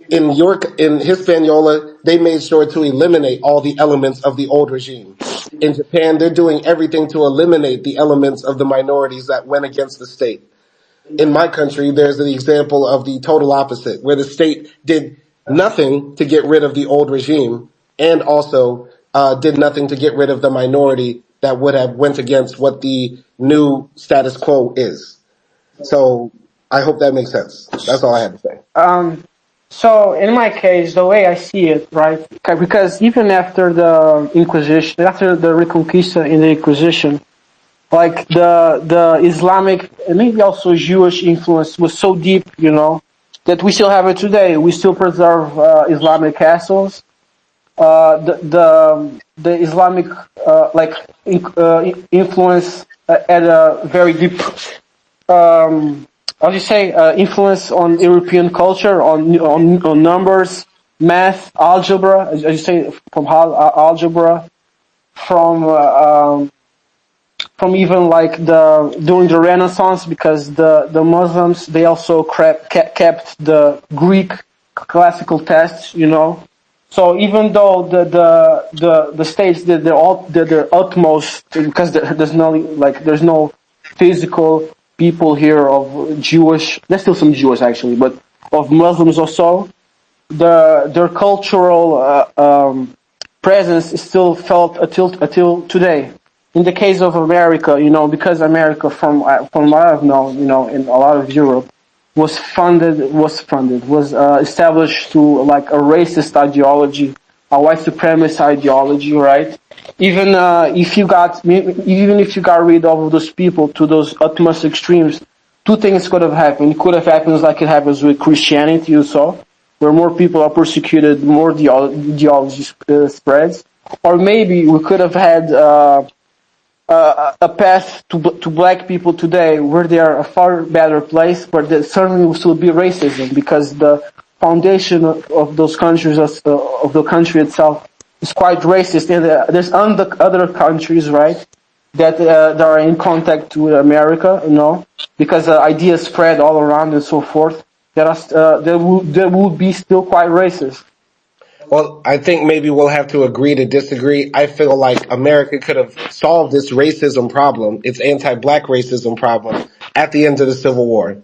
in Hispaniola, they made sure to eliminate all the elements of the old regime. In Japan, they're doing everything to eliminate the elements of the minorities that went against the state. In my country, there's the example of the total opposite, where the state did nothing to get rid of the old regime and also did nothing to get rid of the minority that would have went against what the new status quo is. So I hope that makes sense. That's all I had to say. So in my case, the way I see it, right, because even after the Inquisition, after the Reconquista in the Inquisition, like the Islamic and maybe also Jewish influence was so deep, that we still have it today. We still preserve Islamic castles. The Islamic influence at a very deep how do you say influence on European culture, on numbers, math, algebra, as you say, from algebra, from even like during the Renaissance, because the Muslims, they also kept the Greek classical texts. So even though the states did their utmost, because there's no physical people here of Jewish, there's still some Jewish actually, but of Muslims also, their cultural presence is still felt until today. In the case of America, because America, from what I've known, in a lot of Europe, was established to like a racist ideology, a white supremacist ideology, right? Even if you got rid of those people to those utmost extremes, two things could have happened. It could have happened like it happens with Christianity, you saw, where more people are persecuted, more ideology spreads, or maybe we could have had a path to black people today where they are a far better place, but there certainly will still be racism, because the foundation of those countries, of the country itself, is quite racist. And there's other countries, right, that are in contact with America, because ideas spread all around and so forth. There would be still quite racist. Well, I think maybe we'll have to agree to disagree. I feel like America could have solved this racism problem, its anti-black racism problem, at the end of the Civil War.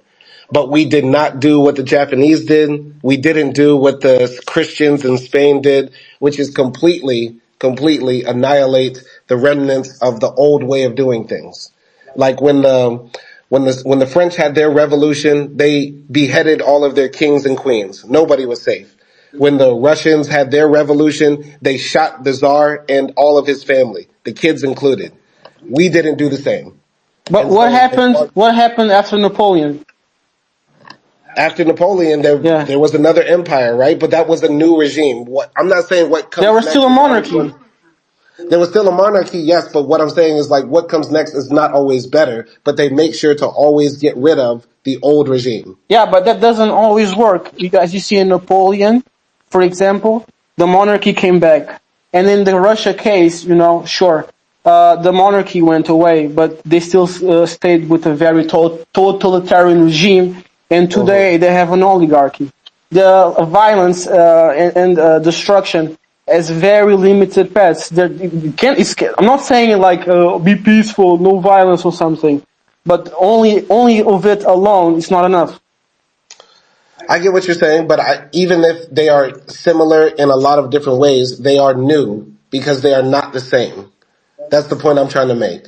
But we did not do what the Japanese did. We didn't do what the Christians in Spain did, which is completely annihilate the remnants of the old way of doing things. Like when the French had their revolution, they beheaded all of their kings and queens. Nobody was safe. When the Russians had their revolution, they shot the Tsar and all of his family, the kids included. We didn't do the same. But And what so, happened? What happened after Napoleon? after Napoleon, there was another empire, right? But that was a new regime. I'm not saying what comes There was next still a is always monarchy. there was still a monarchy, yes, but what I'm saying is like what comes next is not always better, but they make sure to always get rid of the old regime. Yeah, but that doesn't always work. As you see in Napoleon, for example, the monarchy came back. And in the Russia case, sure, the monarchy went away, but they still stayed with a very totalitarian regime. And today they have an oligarchy. The violence and destruction has very limited paths. I'm not saying like be peaceful, no violence or something, but only of it alone is not enough. I get what you're saying, but even if they are similar in a lot of different ways, they are new because they are not the same. That's the point I'm trying to make.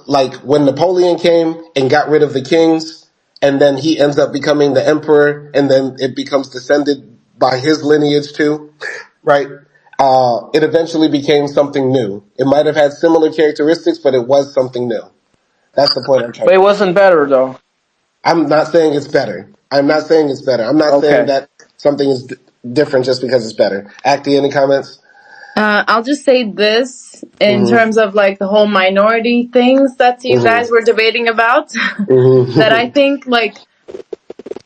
Like when Napoleon came and got rid of the kings, and then he ends up becoming the emperor, and then it becomes descended by his lineage too, right? It eventually became something new. It might have had similar characteristics, but it was something new. That's the point I'm trying to make. But it wasn't better though. I'm not saying it's better. I'm not saying that something is different just because it's better. Akdi, any comments? I'll just say this in terms of like the whole minority things that you guys were debating about. That I think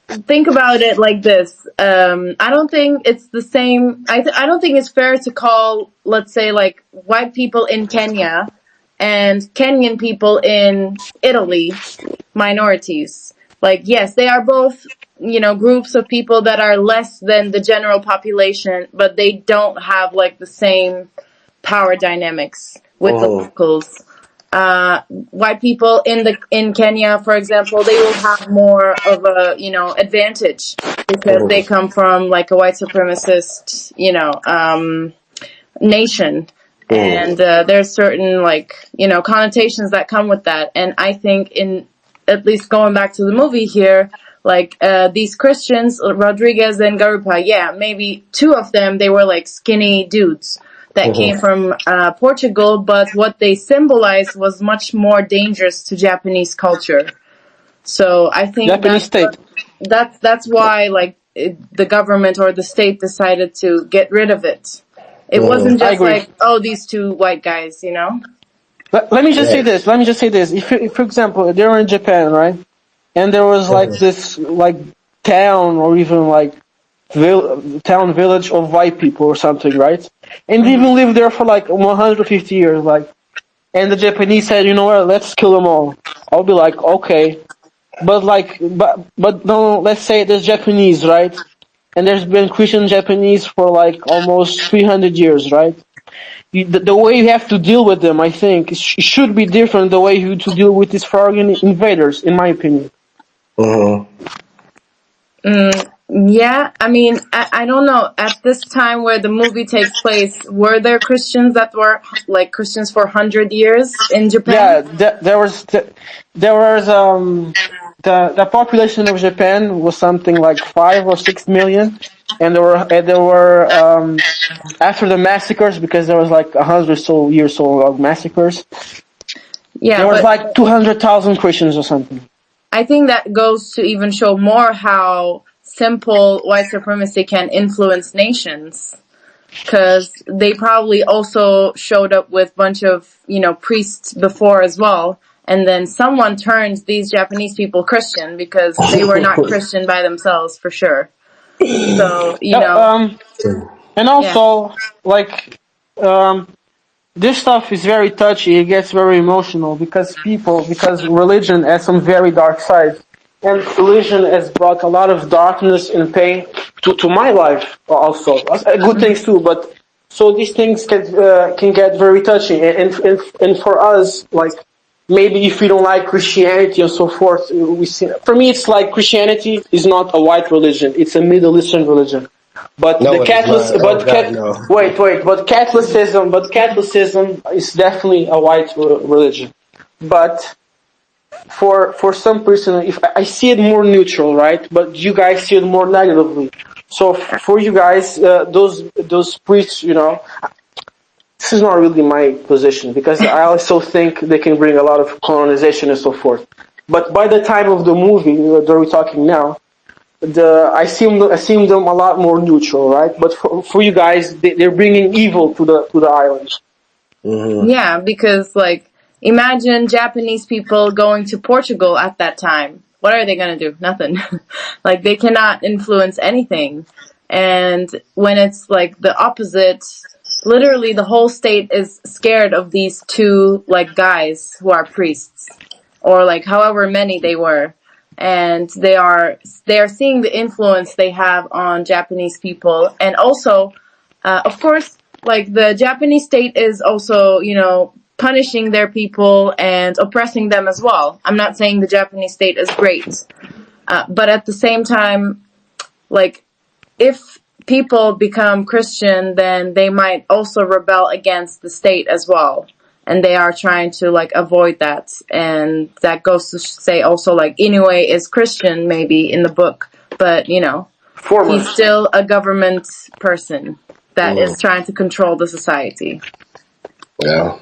think about it like this. I don't think it's the same. I don't think it's fair to call, let's say, like white people in Kenya and Kenyan people in Italy minorities. Like, yes, they are both, groups of people that are less than the general population, but they don't have like the same power dynamics with the locals. White people in Kenya, for example, they will have more of a, advantage because they come from like a white supremacist, nation. And there's certain connotations that come with that. And I think at least going back to the movie here, these Christians, Rodriguez and Garupa, yeah, maybe two of them, they were like skinny dudes. that came from Portugal, but what they symbolized was much more dangerous to Japanese culture. So I think Japanese state. that's why like the government or the state decided to get rid of it. It wasn't I just agree. like, oh, these two white guys, you know? Let me just say this. Let me just say this. If for example, they were in Japan, right, and there was like this like town or even like town village of white people or something, right, and they even lived there for like 150 years, like, and the Japanese said, you know what, let's kill them all. I'll be like, okay, but no, let's say there's Japanese, right, and there's been Christian Japanese for like almost 300 years, right. The way you have to deal with them, I think, should be different the way you to deal with these foreign invaders, in my opinion. Yeah, I mean, I don't know. At this time where the movie takes place, were there Christians that were like Christians for 100 years in Yeah, Japan? the population of Japan was something like 5 or 6 million, and there were after the massacres, because there was like 100 years of massacres. Yeah, There was but like 200,000 Christians or something. I think that goes to even show more how simple white supremacy can influence nations. Because they probably also showed up with a bunch of, priests before as well. And then someone turns these Japanese people Christian because they were not Christian by themselves, for sure. So, And yeah. also, like, this stuff is very touchy. It gets very emotional because religion has some very dark sides, and religion has brought a lot of darkness and pain to my life also. Good things too, but so these things can get very touchy, and for us, like, maybe if we don't like Christianity and so forth, we see. For me, it's like Christianity is not a white religion; it's a Middle Eastern religion. But No, the it is Catholic, not. Oh God, no. Catholicism is definitely a white religion. But for some person, if I see it more neutral, right? But you guys see it more negatively. So for you guys, those priests, this is not really my position because I also think they can bring a lot of colonization and so forth. But by the time of the movie that we're talking now, I seem them a lot more neutral, right? But for you guys, they're bringing evil to the island. Yeah, because, like, imagine Japanese people going to Portugal at that time. What are they going to do? Nothing. Like, they cannot influence anything. And when it's, like, the opposite, literally the whole state is scared of these two, like, guys who are priests. Or, like, however many they were. And they are seeing the influence they have on Japanese people. And also, of course, like, the Japanese state is also, punishing their people and oppressing them as well. I'm not saying the Japanese state is great. But at the same time, like, if people become Christian, then they might also rebel against the state as well. And they are trying to, like, avoid that. And that goes to say also, like, Inoue is Christian, maybe, in the book. But, he's still a government person that is trying to control the society. Yeah.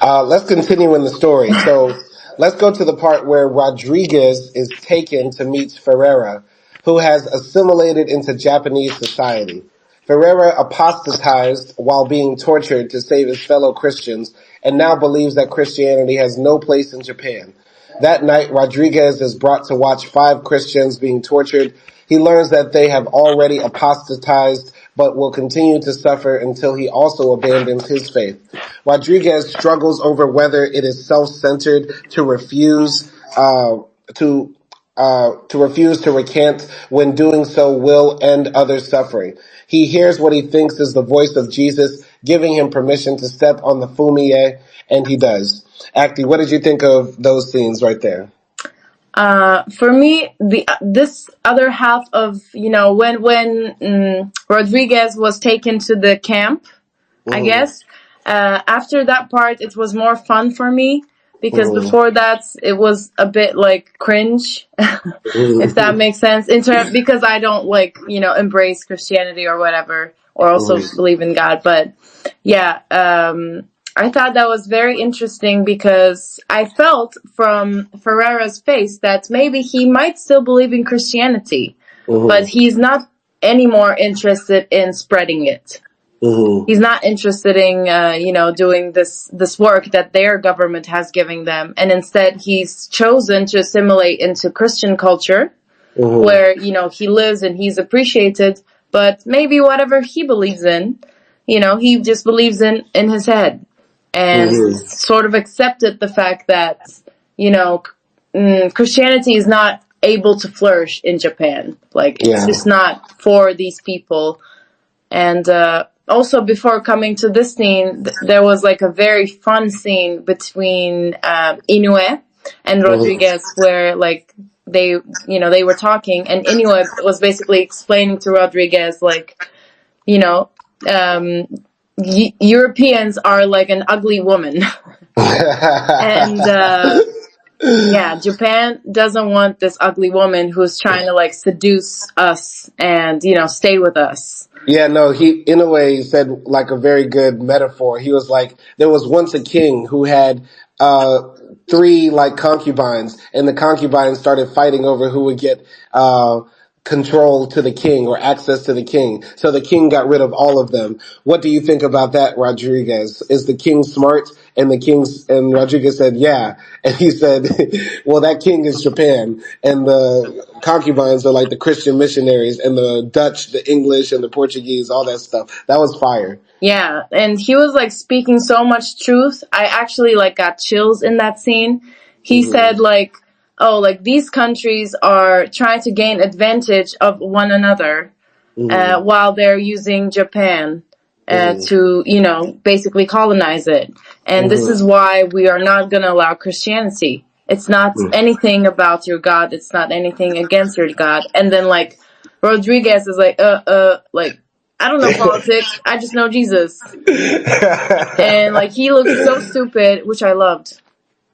Let's continue in the story. So let's go to the part where Rodriguez is taken to meet Ferreira, who has assimilated into Japanese society. Ferreira apostatized while being tortured to save his fellow Christians and now believes that Christianity has no place in Japan. That night, Rodriguez is brought to watch 5 Christians being tortured. He learns that they have already apostatized but will continue to suffer until he also abandons his faith. Rodriguez struggles over whether it is self-centered to refuse to recant when doing so will end others' suffering. He hears what he thinks is the voice of Jesus giving him permission to step on the fumie, and he does. Akdi, what did you think of those scenes right there? For me, this other half of, when Rodriguez was taken to the camp, I guess, after that part, it was more fun for me. Because before that, it was a bit, like, cringe, if that makes sense. Because I don't, like, embrace Christianity or whatever, or also believe in God. But Yeah, I thought that was very interesting because I felt from Ferrera's face that maybe he might still believe in Christianity, but Mm-hmm. he's not any more interested in spreading it. Mm-hmm. He's not interested in, doing this work that their government has given them, and instead he's chosen to assimilate into Christian culture, Mm-hmm. where he lives and he's appreciated. But maybe whatever he believes in, he just believes in his head, and Mm-hmm. sort of accepted the fact that you know Christianity is not able to flourish in Japan. Like, it's Yeah. just not for these people. And also, before coming to this scene, there was like a very fun scene between Inoue and Mm-hmm. Rodriguez, where like they were talking, and Inoue was basically explaining to Rodriguez, like, you know, um, Europeans are like an ugly woman, and yeah, Japan doesn't want this ugly woman who's trying to like seduce us and stay with us. Yeah, no, he, in a way, said like a very good metaphor. He was like, there was once a king who had, uh, three like concubines, and the concubines started fighting over who would get, control to the king or access to the king. So the king got rid of all of them. What do you think about that, Rodriguez? Is the king smart? And Rodriguez said, yeah. And he said, well, that king is Japan, and the concubines are like the Christian missionaries, and the Dutch, the English, and the Portuguese, all that stuff. That was fire. Yeah, and he was like speaking so much truth. I actually like got chills in that scene. He Hmm. said like, "Oh, like these countries are trying to gain advantage of one another, Hmm. while they're using Japan Hmm. to, basically colonize it. And this is Hmm. why we are not going to allow Christianity. It's not anything about your God. It's not anything against your God." And then like Rodriguez is like, like, "I don't know politics. I just know Jesus." And like he looked so stupid, which I loved.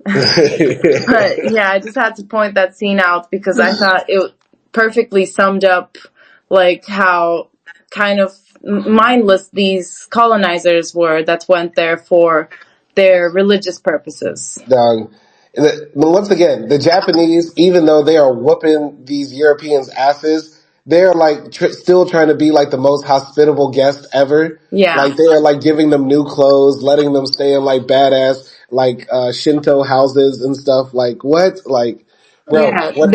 But yeah, I just had to point that scene out because I thought it perfectly summed up like how kind of mindless these colonizers were that went there for their religious purposes. Dog. But once again, the Japanese, even though they are whooping these Europeans' asses, they're like still trying to be like the most hospitable guest ever. Yeah. Like they are like giving them new clothes, letting them stay in like badass like Shinto houses and stuff. Like what? Like, bro, Yeah, what?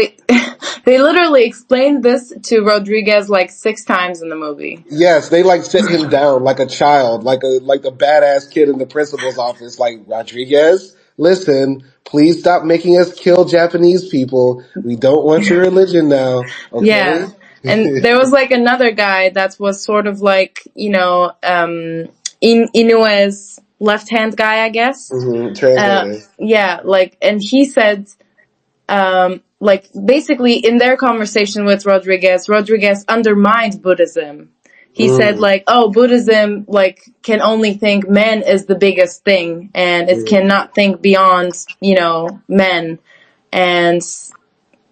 they literally explained this to Rodriguez like 6 times in the movie. Yes, they like set him down like a child, like a badass kid in the principal's office. Like, Rodriguez, listen, please stop making us kill Japanese people. We don't want your religion now, okay? Yeah. And there was like another guy that was sort of like, Inue's left hand guy, I guess. Hmm. Translator. Yeah, like, and he said, like, basically in their conversation with Rodriguez undermined Buddhism. He said Mm-hmm. like, "Oh, Buddhism like can only think men is the biggest thing, and it cannot think beyond, men, and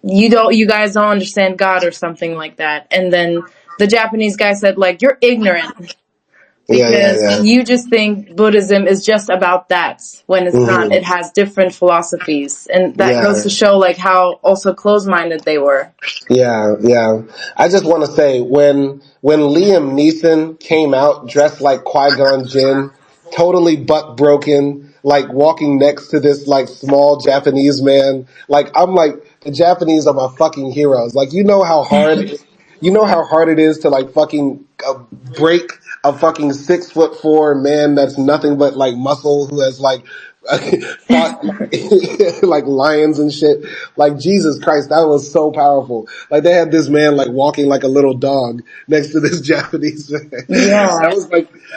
you guys don't understand God," or something like that. And then the Japanese guy said like, "You're ignorant Yeah, yeah, because yeah. you just think Buddhism is just about that when it's not. Hmm. It has different philosophies." And that Yeah. goes to show like how also close-minded they were. Yeah, yeah. I just want to say when Liam Neeson came out dressed like Qui-Gon Jinn, totally butt broken, like walking next to this like small Japanese man, like I'm like the Japanese are my fucking heroes. Like you know how hard it is to like fucking break a fucking 6'4" man that's nothing but like muscle who has like fought like lions and shit. Like Jesus Christ, that was so powerful. Like they had this man like walking like a little dog next to this Japanese man. Yeah.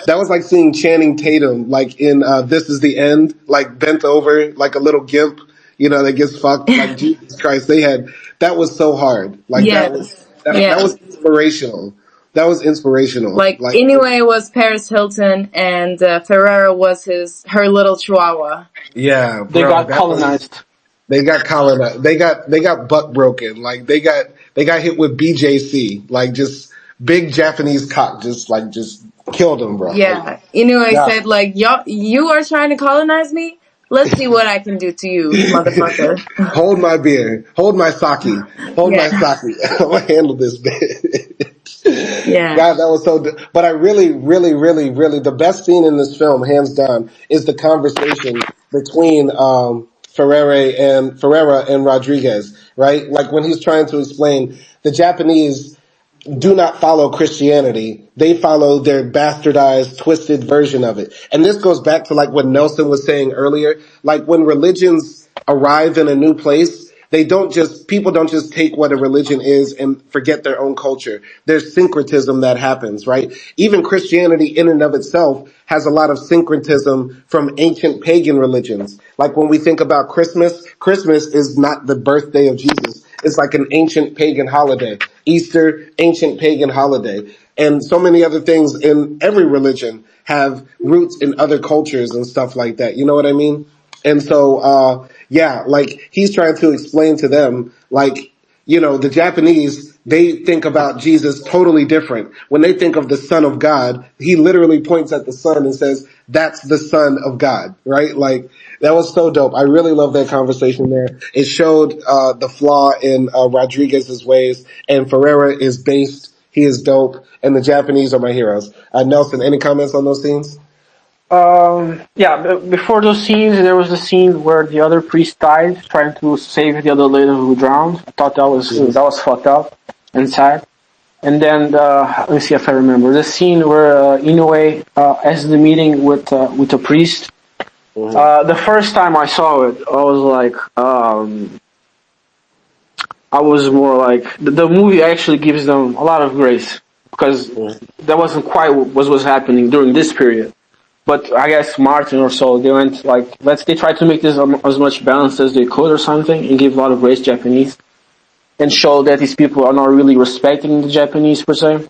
That was like seeing Channing Tatum like in This Is the End, like bent over like a little gimp. That gets fucked. Like Jesus Christ, that was so hard. Like Yes. that Yeah. was inspirational. That was inspirational. Like, Like, anyway, was Paris Hilton, and Ferrera was her little chihuahua. yeah, They bro, got colonized. they got colonized. They got butt broken. Like they got hit with BJC. Like just big Japanese cock. Just Killed him, bro. Yeah. I Yeah. said, like, you are trying to colonize me? Let's see what I can do to you, motherfucker. Hold my beer. Hold my sake. Hold my Yeah. sake. I'm gonna handle this bitch. Yeah. God, that was so. But I really, really, really, really, the best scene in this film, hands down, is the conversation between Ferreira and Rodriguez. Right, like when he's trying to explain the Japanese do not follow Christianity. They follow their bastardized, twisted version of it. And this goes back to like what Nelson was saying earlier. Like when religions arrive in a new place, people don't just take what a religion is and forget their own culture. There's syncretism that happens, right? Even Christianity in and of itself has a lot of syncretism from ancient pagan religions. Like when we think about Christmas, Christmas is not the birthday of Jesus. It's like an ancient pagan holiday. Easter, ancient pagan holiday. And so many other things in every religion have roots in other cultures and stuff like that. You know what I mean? And so, yeah, like he's trying to explain to them, like, the Japanese, they think about Jesus totally different. When they think of the Son of God, he literally points at the sun and says, that's the Son of God, right? Like, that was so dope. I really love that conversation there. It showed the flaw in Rodriguez's ways, and Ferreira is based. He is dope, and the Japanese are my heroes. Nelson, any comments on those scenes? Yeah, before those scenes, there was a scene where the other priest died, trying to save the other lady who drowned. I thought that was fucked up and sad. And then let me see if I remember the scene where Inoue has the meeting with the priest. The first time I saw it, I was like, I was more like the movie actually gives them a lot of grace because that wasn't quite what was happening during this period. But I guess Martin or so, they went like, they tried to make this as much balanced as they could or something and give a lot of grace to Japanese and show that these people are not really respecting the Japanese per se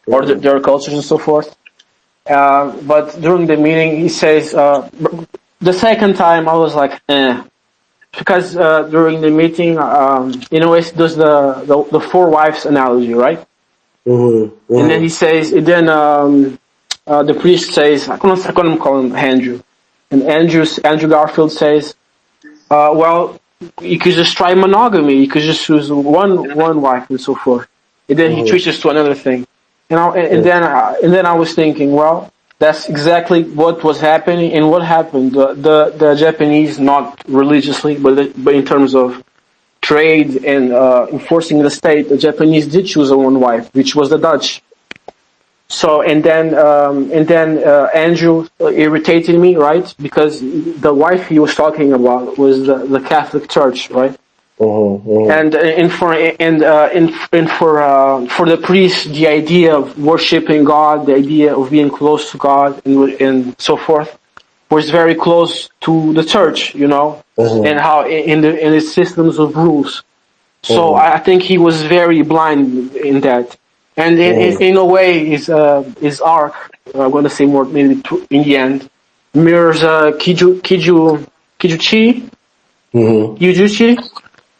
or their cultures and so forth. But during the meeting, he says, the second time I was like, because during the meeting, does the four wives analogy, right? And then he says, the priest says, I couldn't call him Andrew. And Andrew Garfield says, well, you could just try monogamy. You could just choose one wife and so forth. And then he switches to another thing. And then I was thinking, well, that's exactly what was happening and what happened. The Japanese, not religiously, but in terms of trade and enforcing the state, the Japanese did choose a one wife, which was the Dutch. So and then Andrew irritated me, right? Because the wife he was talking about was the Catholic Church, right? And for the priest, the idea of worshiping God, the idea of being close to God, and so forth, was very close to the church, and how in its systems of rules. So I think he was very blind in that. And in a way, his arc, I'm going to say more maybe in the end, mirrors Yujuchi,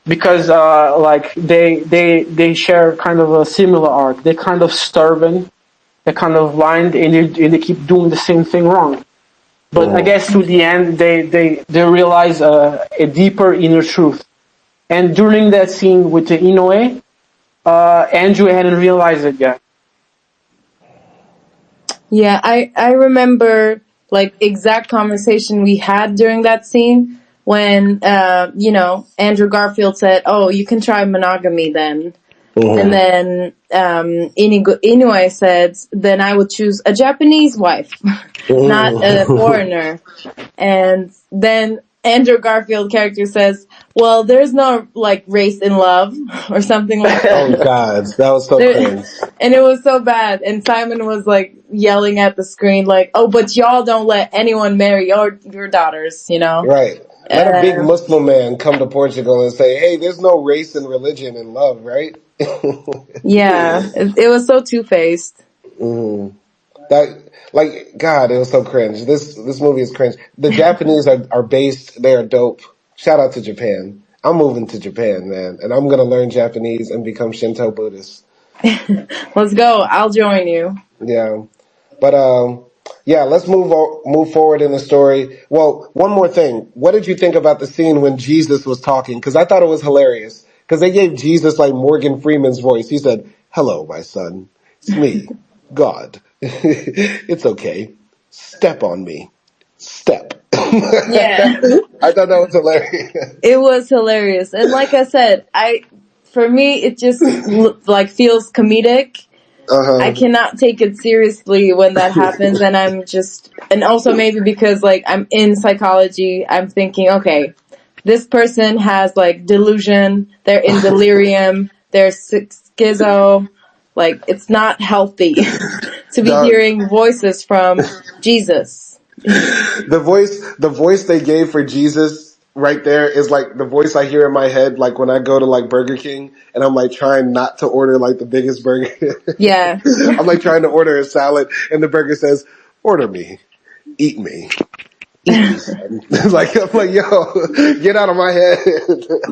because like they share kind of a similar arc. They're kind of stubborn, they're kind of blind, and they keep doing the same thing wrong. But I guess to the end, they realize a deeper inner truth. And during that scene with the Inoue, Andrew hadn't realized it yet. Yeah, I remember like exact conversation we had during that scene when Andrew Garfield said, "Oh, you can try monogamy then." And then Inoue said, "Then I would choose a Japanese wife, not a foreigner." And then Andrew Garfield character says, "Well, there's no like race in love," or something like that. Oh God, that was so cringe. And it was so bad. And Simon was like yelling at the screen, like, "Oh, but y'all don't let anyone marry your daughters," Right. Let a big Muslim man come to Portugal and say, "Hey, there's no race and religion in love," right? Yeah, it was so two-faced. That, like, God, it was so cringe. This movie is cringe. The Japanese are based. They are dope. Shout out to Japan. I'm moving to Japan, man, and I'm gonna learn Japanese and become Shinto Buddhist. Let's go. I'll join you. Yeah. But yeah, let's move forward in the story. Well, one more thing. What did you think about the scene when Jesus was talking? Because I thought it was hilarious. Because they gave Jesus like Morgan Freeman's voice. He said, "Hello, my son. It's me, God. It's okay. Step on me. Step." Yeah. I thought that was hilarious. It was hilarious. And like I said, for me it just like feels comedic. Uh I huh. cannot take it seriously when that happens, and and also maybe because like I'm in psychology, I'm thinking, okay, this person has like delusion, they're in delirium, they're schizo, like it's not healthy to be Dog. hearing voices from Jesus. The voice they gave for Jesus right there is like the voice I hear in my head, like when I go to like Burger King and I'm like trying not to order like the biggest burger. Yeah. I'm like trying to order a salad and the burger says, "Order me, eat me, eat me, son." Like I'm like, yo, get out of my head.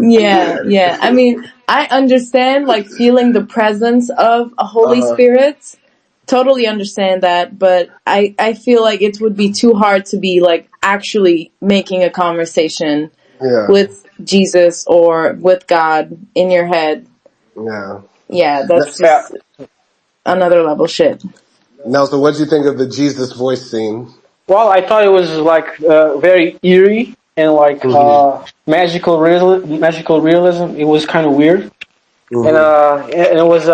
Yeah, yeah. I mean, I understand like feeling the presence of a Holy Uh-huh. Spirit. Totally understand that, but I feel like it would be too hard to be like actually making a conversation Yeah, with Jesus or with God in your head. yeah. Yeah, that's Yeah. just another level shit. Nelson, what'd you think of the Jesus voice scene? Well, I thought it was like very eerie and like Mm-hmm. magical realism. It was kind of weird, Mm-hmm. and it was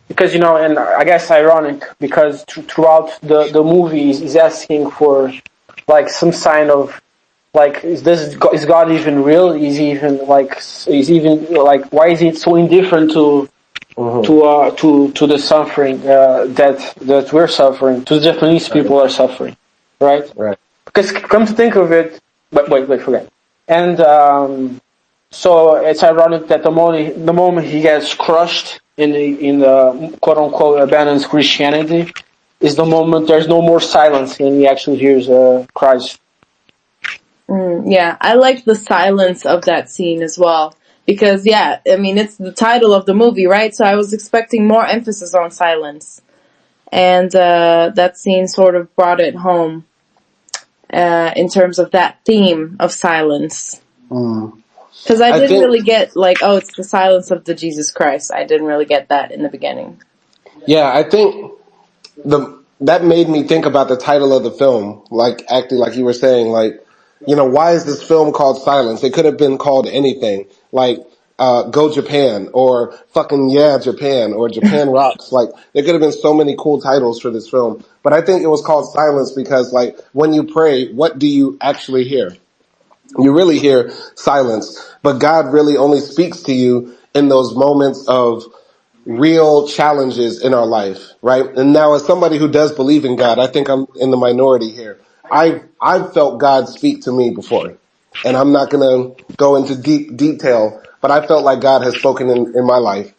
because and I guess ironic because throughout the movie he's asking for like some sign of like is God even real? Is even like why is he so indifferent Mm-hmm. to the suffering that we're suffering, to the Japanese Right. people are suffering, right? Right. Because come to think of it, but wait, forget. And so it's ironic that the moment he gets crushed in the quote unquote abandons Christianity is the moment there's no more silence and he actually hears Christ. Yeah, I like the silence of that scene as well. Because, yeah, I mean, it's the title of the movie, right? So I was expecting more emphasis on silence. And that scene sort of brought it home in terms of that theme of silence. Mm. Because I I didn't think, really get, like, oh, it's the silence of the Jesus Christ. I didn't really get that in the beginning. yeah, I think that made me think about the title of the film, like acting like you were saying, like, why is this film called Silence? It could have been called anything, like Go Japan or fucking Yeah Japan or Japan Rocks. Like there could have been so many cool titles for this film, but I think it was called Silence because like when you pray, what do you actually hear? You really hear silence, but God really only speaks to you in those moments of real challenges in our life, right? And now as somebody who does believe in God, I think I'm in the minority here. I've felt God speak to me before. And I'm not going to go into deep detail, but I felt like God has spoken in my life.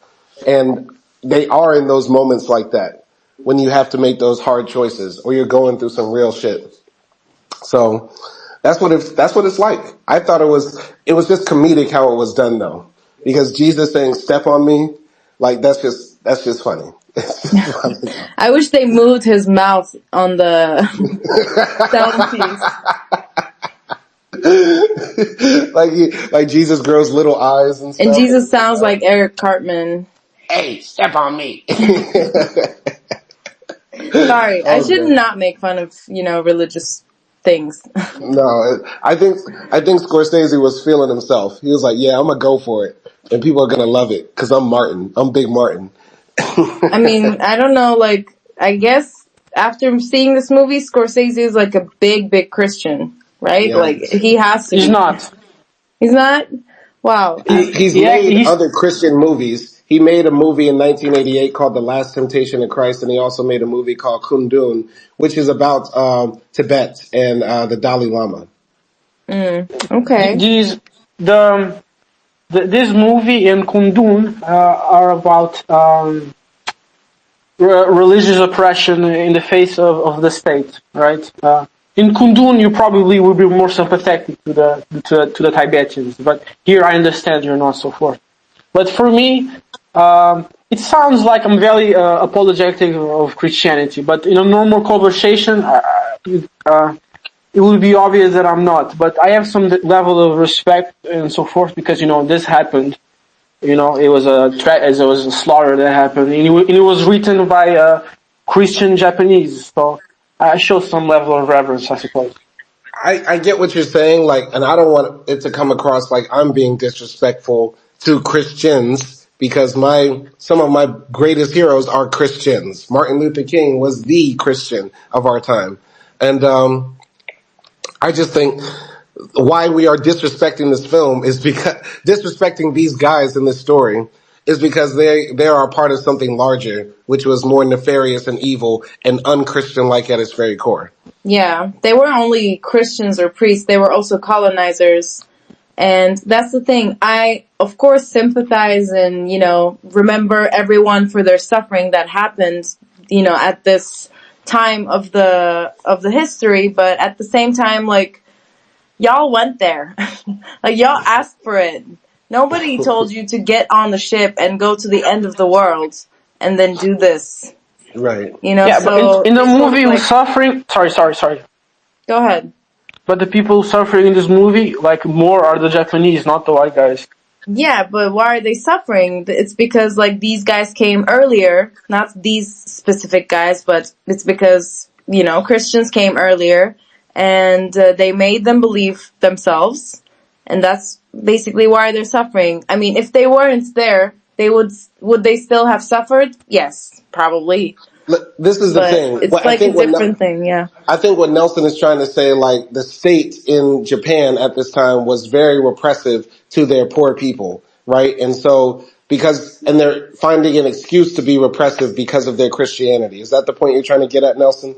And they are in those moments like that when you have to make those hard choices or you're going through some real shit. So that's what it's like. I thought it was just comedic how it was done though, because Jesus saying "step on me," like that's just funny. It's just funny. I wish they moved his mouth on the sound piece. like Jesus grows little eyes and And stuff. Jesus sounds like Eric Cartman. Hey, step on me. Sorry, I Oh should god. not make fun of, religious things. No, I think Scorsese was feeling himself. He was like, "Yeah, I'm gonna go for it, and people are gonna love it because I'm Martin. I'm Big Martin." I mean, I don't know, like, I guess after seeing this movie, Scorsese is like a big, big Christian, right? Like, Yes. he has to He's be. not. He's not? Wow. He's He made he's other Christian movies. He made a movie in 1988 called The Last Temptation of Christ, and he also made a movie called Kundun, which is about Tibet and the Dalai Lama. Okay. these this movie and Kundun are about religious oppression in the face of the state, right? In Kundun, you probably will be more sympathetic to the Tibetans, but here I understand you're not so forth. But for me, It sounds like I'm very apologetic of Christianity, but in a normal conversation, it will be obvious that I'm not. But I have some level of respect and so forth because this happened. It was a slaughter that happened, and it was written by Christian Japanese. So I show some level of reverence, I suppose. I get what you're saying, like, and I don't want it to come across like I'm being disrespectful to Christians because some of my greatest heroes are Christians. Martin Luther King was the Christian of our time. And I just think why we are disrespecting this film is because disrespecting these guys in this story is because they are a part of something larger, which was more nefarious and evil and unchristian like at its very core. Yeah, they weren't only Christians or priests, they were also colonizers. And that's the thing. I, of course, sympathize and, remember everyone for their suffering that happened, at this time of the history. But at the same time, like, y'all went there. Like, y'all asked for it. Nobody told you to get on the ship and go to the end of the world and then do this. Right. Yeah, So but in the movie, like, suffering. Sorry. Go ahead. But the people suffering in this movie, like, more are the Japanese, not the white guys. Yeah, but why are they suffering? It's because, like, these guys came earlier. Not these specific guys, but it's because, Christians came earlier. And they made them believe themselves. And that's basically why they're suffering. I mean, if they weren't there, would they still have suffered? Yes, probably. Look, this is the But thing. it's What I like a think what different thing, yeah. I think what Nelson is trying to say, like the state in Japan at this time was very repressive to their poor people, right? And so and they're finding an excuse to be repressive because of their Christianity. Is that the point you're trying to get at, Nelson?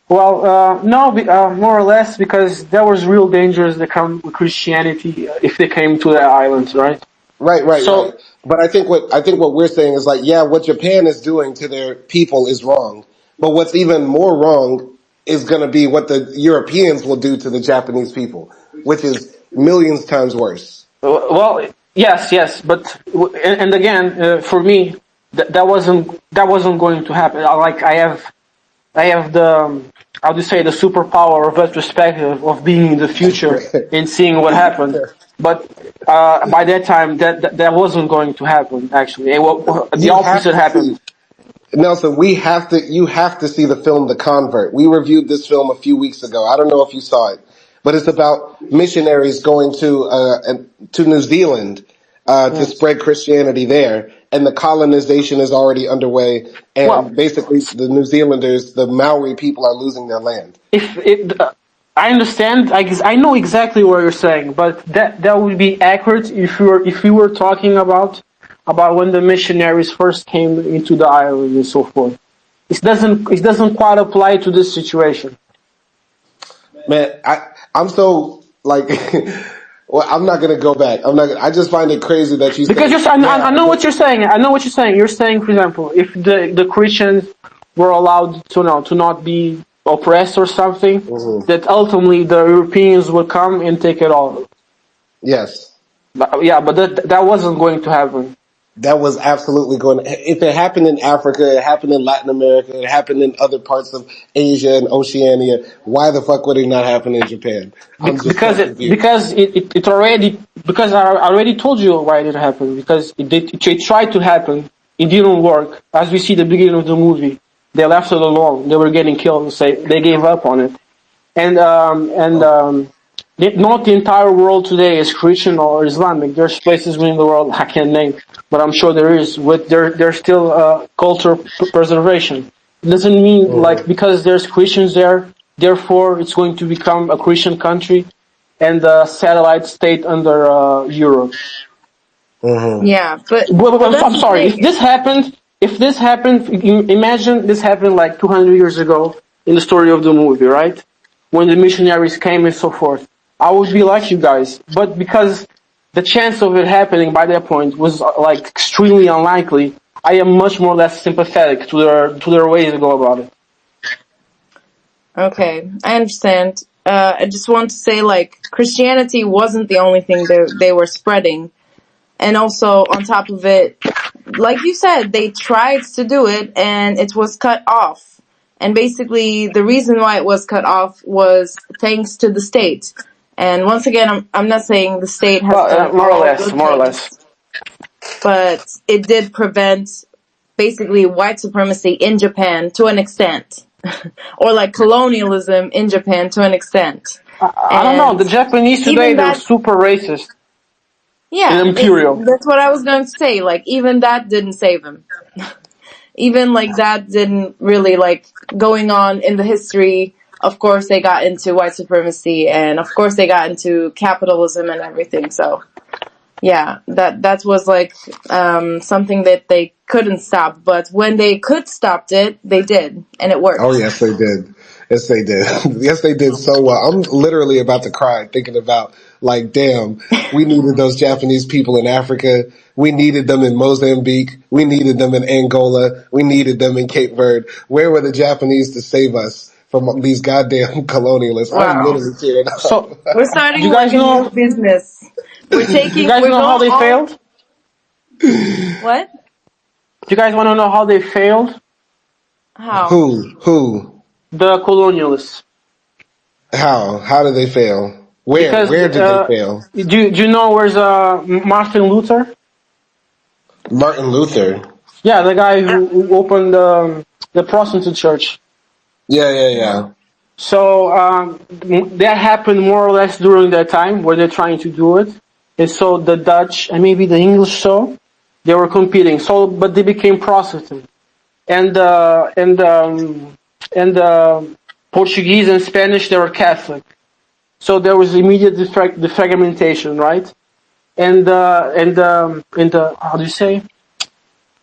Well, no, more or less, because there was real dangers that come with Christianity if they came to the islands, right? Right. So, But I think what we're saying is like, yeah, what Japan is doing to their people is wrong. But what's even more wrong is going to be what the Europeans will do to the Japanese people, which is millions times worse. well, yes, but and again, for me, that wasn't going to happen. Like I have the how do you say the superpower of retrospective of being in the future and seeing what happened. But by that time, that wasn't going to happen. Actually, the You have opposite to see, happened. Nelson, you have to see the film The Convert. We reviewed this film a few weeks ago. I don't know if you saw it, but it's about missionaries going to New Zealand to spread Christianity there, and the colonization is already underway. Well, And basically, the New Zealanders, the Maori people, are losing their land. if it, I understand. I know exactly what you're saying, but that would be accurate if we were talking about when the missionaries first came into the island and so forth. It doesn't quite apply to this situation. Man, I'm so like, well, I'm not gonna go back. I just find it crazy that you Because say, I know what you're saying. I know what you're saying. You're saying, for example, if the Christians were allowed to not be oppressed or something, that ultimately the Europeans would come and take it all. yes. But that wasn't going to happen. That was absolutely going to, if it happened in Africa, it happened in Latin America, it happened in other parts of Asia and Oceania, why the fuck would it not happen in Japan? I'm just Because so it confused. because it already because I already told you why it happened. Because it tried to happen, it didn't work. As we see the beginning of the movie, they left it alone. They were getting killed. So they gave up on it. And not the entire world today is Christian or Islamic. There's places within the world I can't name, but I'm sure there is. With there's still cultural preservation. It doesn't mean like because there's Christians there, therefore it's going to become a Christian country and a satellite state under Europe. Yeah, but I'm sorry. If this happened, imagine this happened like 200 years ago in the story of the movie, right? When the missionaries came and so forth. I would be like you guys, but because the chance of it happening by that point was like extremely unlikely, I am much more less sympathetic to their ways to go about it. Okay, I understand. I just want to say, like, Christianity wasn't the only thing they were spreading. And also, on top of it, like you said, they tried to do it and it was cut off. And basically, the reason why it was cut off was thanks to the state. And once again, I'm not saying the state has done More or all less, good more or less. things, but it did prevent basically white supremacy in Japan to an extent, or like colonialism in Japan to an extent. I don't know. And The Japanese today, even they're that, super racist and yeah, imperial. that's what I was going to say. Like, even that didn't save him. Even like that didn't really, like, going on in the history. Of course, they got into white supremacy, and of course, they got into capitalism and everything. So, yeah, that was like something that they couldn't stop. But when they could stop it, they did, and it Oh, worked. yes, they did. Yes, they did. Yes, they did so well. I'm literally about to cry thinking about, like, damn, we needed those Japanese people in Africa. We needed them in Mozambique. We needed them in Angola. We needed them in Cape Verde. Where were the Japanese to save us from these goddamn colonialists? I'm Wow, literally tearing So, up. we're do you starting like guys a new know? business. Do you guys We're know how going they all failed? what? Do you guys want to know how they failed? How? Who? The colonialists. How did they fail? Because Where did they fail? do you know where's Martin Luther? Martin Luther. Yeah, the guy who opened the Protestant church. Yeah. So that happened more or less during that time where they're trying to do it. And so the Dutch and maybe the English, so they were competing. So, but they became Protestant, and Portuguese and Spanish, they were Catholic. So there was immediate defragmentation, right? And how do you say?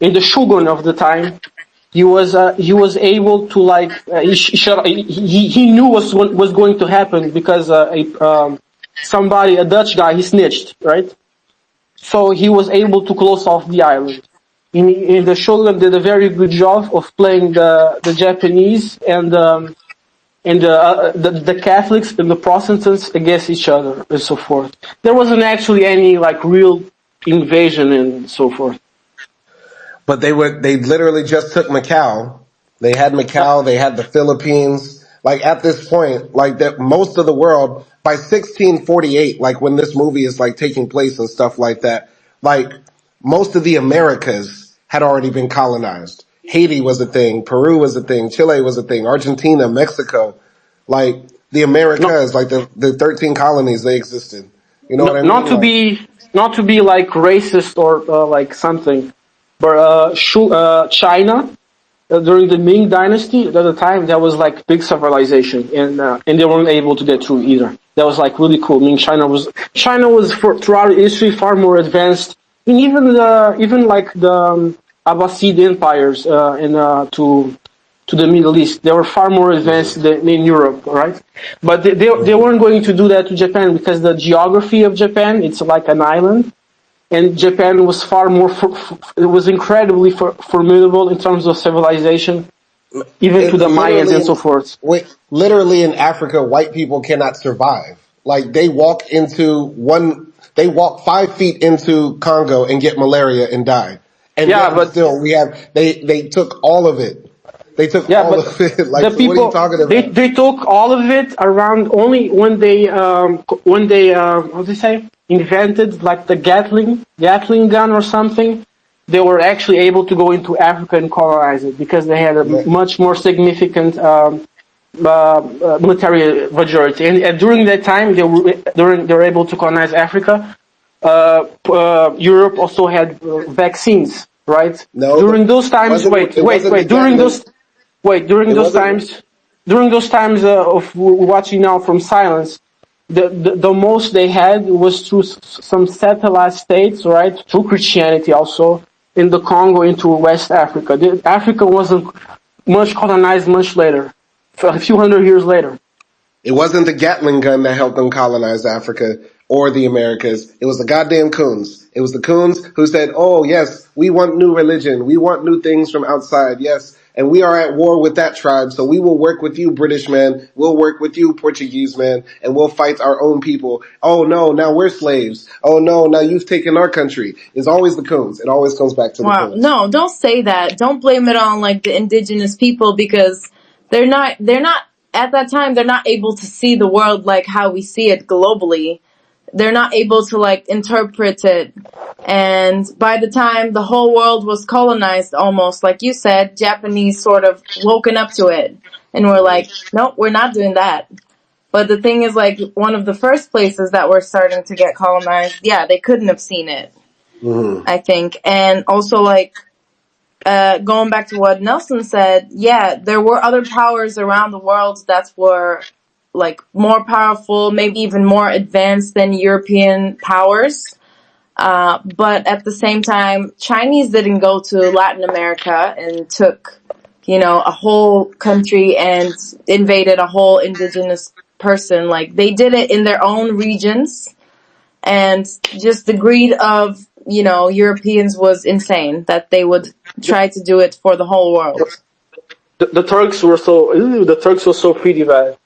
In the shogun of the time, he was able to, like, he knew what was going to happen because a Dutch guy, he snitched, right? So he was able to close off the island. In the shogun did a very good job of playing the Japanese and the Catholics and the Protestants against each other and so forth. There wasn't actually any, like, real invasion and so forth. But they literally just took Macau. They had Macau, they had the Philippines. Like, at this point, like, that most of the world by 1648, like when this movie is like taking place and stuff like that, like most of the Americas had already been colonized. Haiti was a thing, Peru was a thing, Chile was a thing, Argentina, Mexico, like the No, Americas, like the 13 colonies, they existed. You know what no, I mean? Like, not to be like racist or like something, but China during the Ming Dynasty at the time, that was like big civilization, and they weren't able to get through either. That was like really cool. I mean, China was throughout history far more advanced, and even like the Abbasid empires to the Middle East, they were far more advanced than in Europe, right? But they weren't going to do that to Japan because the geography of Japan, it's like an island, and Japan was far more, it was incredibly formidable in terms of civilization, even to it the Mayans literally and so forth. literally in Africa, white people cannot survive. Like they walk 5 feet into Congo and get malaria and die. And Yeah, yet and but still they took all of it. They took yeah, all but of it. Like, the so what are you people talking about? they took all of it around only when they what do they say, invented like the Gatling gun or something. They were actually able to go into Africa and colonize it because they had a much more significant military majority. And during that time, they were able to colonize Africa. Europe also had vaccines, right? No, During those it times, wasn't. It wasn't the Gatling. during It those wasn't. times, of watching now from silence, the most they had was through some satellite states, right? Through Christianity also in the Congo into West Africa. Africa wasn't much colonized much later, a few hundred years later. It wasn't the Gatling gun that helped them colonize Africa or the Americas. It was the goddamn coons. It was the coons who said, "Oh yes, we want new religion. We want new things from outside." Yes, and we are at war with that tribe. So we will work with you, British man. We'll work with you, Portuguese man, and we'll fight our own people. Oh no, now we're slaves. Oh no, now you've taken our country. It's always the coons. It always comes back to the Wow, coons. no, don't say that. Don't blame it on like the indigenous people because they're not at that time they're not able to see the world like how we see it globally. They're not able to like interpret it. And by the time the whole world was colonized almost, like you said, Japanese sort of woken up to it and were like, nope, we're not doing that. But the thing is like one of the first places that were starting to get colonized, yeah, they couldn't have seen it, Mm-hmm. I think. And also like going back to what Nelson said, yeah, there were other powers around the world that were like more powerful, maybe even more advanced than European powers. But at the same time, Chinese didn't go to Latin America and took, a whole country and invaded a whole indigenous person. Like they did it in their own regions, and just the greed of, Europeans was insane that they would try to do it for the whole world. The Turks were so the Turks were so pretty bad.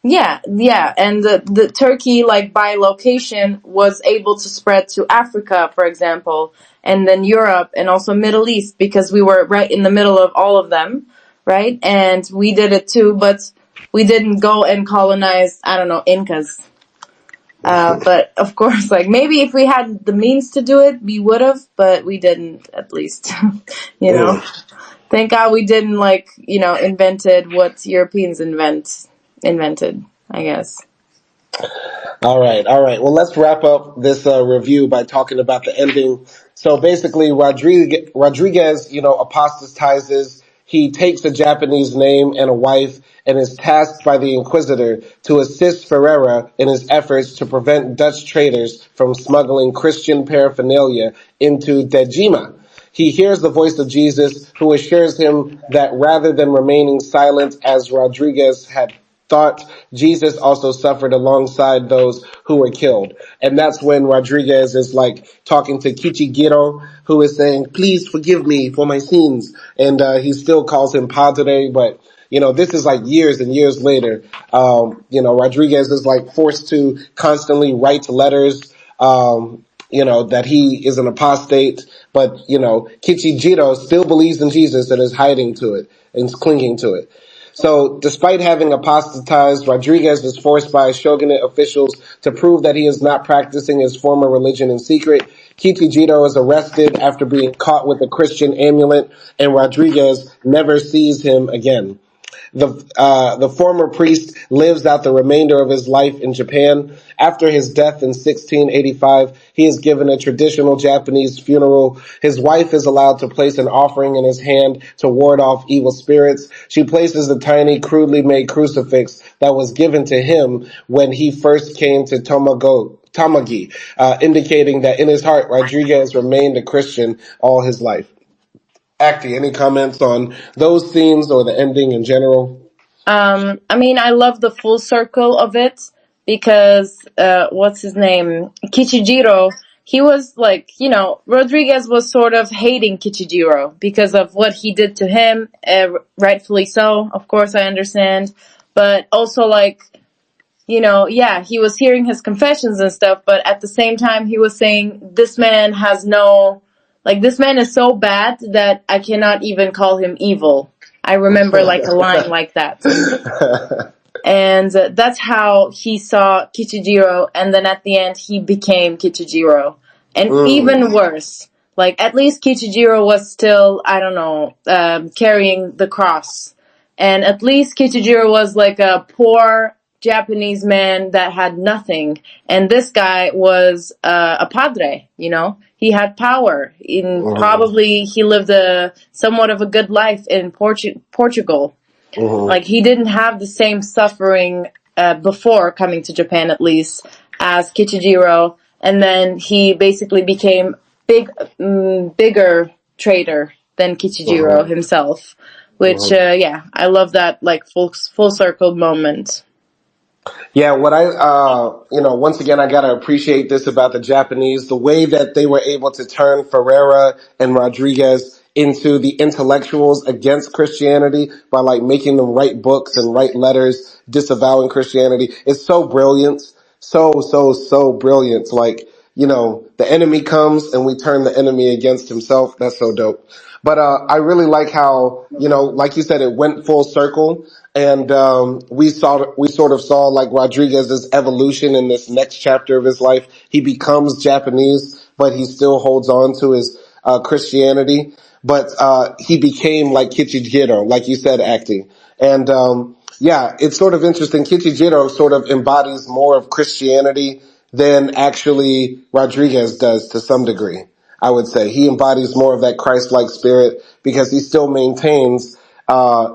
Yeah, yeah, and the Turkey, like by location, was able to spread to Africa, for example, and then Europe, and also Middle East, because we were right in the middle of all of them, right? And we did it too, but we didn't go and colonize, I don't know, Incas. But of course, like maybe if we had the means to do it, we would have, but we didn't, at least, you know. Thank God we didn't invented what Europeans invented, I guess. All right, all right. Well, let's wrap up this review by talking about the ending. So basically, Rodriguez, apostatizes. He takes a Japanese name and a wife and is tasked by the Inquisitor to assist Ferreira in his efforts to prevent Dutch traders from smuggling Christian paraphernalia into Dejima. He hears the voice of Jesus, who assures him that rather than remaining silent as Rodriguez had thought, Jesus also suffered alongside those who were killed. And that's when Rodriguez is like talking to Kichigiro, who is saying, please forgive me for my sins. And he still calls him Padre, but this is like years and years later. Rodriguez is like forced to constantly write letters, that he is an apostate, but, Kichijiro still believes in Jesus and is hiding to it and is clinging to it. So, despite having apostatized, Rodriguez is forced by shogunate officials to prove that he is not practicing his former religion in secret. Kichijiro is arrested after being caught with a Christian amulet, and Rodriguez never sees him again. The former priest lives out the remainder of his life in Japan. After his death in 1685, he is given a traditional Japanese funeral. His wife is allowed to place an offering in his hand to ward off evil spirits. She places a tiny, crudely made crucifix that was given to him when he first came to Tamagi, indicating that in his heart, Rodriguez remained a Christian all his life. Akdi, any comments on those themes or the ending in general? I love the full circle of it because, what's his name? Kichijiro, he was like, Rodriguez was sort of hating Kichijiro because of what he did to him, rightfully so, of course I understand, but also like, yeah, he was hearing his confessions and stuff, but at the same time he was saying, this man is so bad that I cannot even call him evil. I remember like a line like that. And that's how he saw Kichijiro, and then at the end he became Kichijiro. And even worse, like at least Kichijiro was still, I don't know, carrying the cross. And at least Kichijiro was like a poor Japanese man that had nothing. And this guy was a padre, He had power. Probably he lived somewhat of a good life in Portugal. Like he didn't have the same suffering before coming to Japan, at least, as Kichijiro. And then he basically became bigger trader than Kichijiro himself. Which, I love that like full circle moment. Yeah, what once again, I gotta appreciate this about the Japanese, the way that they were able to turn Ferreira and Rodriguez into the intellectuals against Christianity by like making them write books and write letters disavowing Christianity. It's so brilliant. So brilliant. Like, you know, the enemy comes and we turn the enemy against himself. That's so dope. But I really like how, you know, like you said, it went full circle, and we sort of saw like Rodriguez's evolution in this next chapter of his life. He becomes Japanese, but he still holds on to his Christianity. But he became like Kichijiro, like you said, Akdi. And yeah, it's sort of interesting. Kichijiro sort of embodies more of Christianity than actually Rodriguez does to some degree. I would say he embodies more of that Christ-like spirit because he still maintains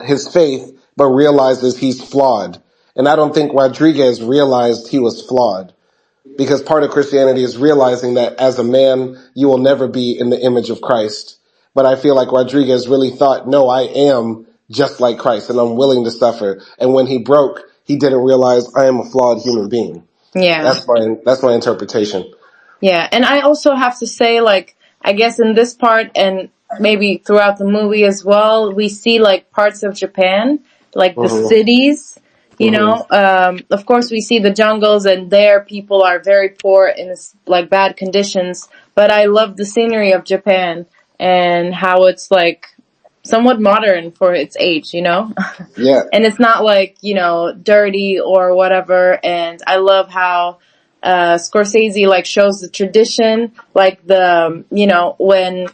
his faith, but realizes he's flawed. And I don't think Rodriguez realized he was flawed, because part of Christianity is realizing that as a man, you will never be in the image of Christ. But I feel like Rodriguez really thought, no, I am just like Christ and I'm willing to suffer. And when he broke, he didn't realize I am a flawed human being. Yeah. That's my interpretation. Yeah, and I also have to say, like, I guess in this part and maybe throughout the movie as well, we see like parts of Japan, like the Mm-hmm. cities, you Mm-hmm. know. Of course, we see the jungles, and there people are very poor in like bad conditions. But I love the scenery of Japan and how it's like somewhat modern for its age, you know. Yeah. And it's not like, you know, dirty or whatever. And I love how Scorsese like shows the tradition, like the, you know, when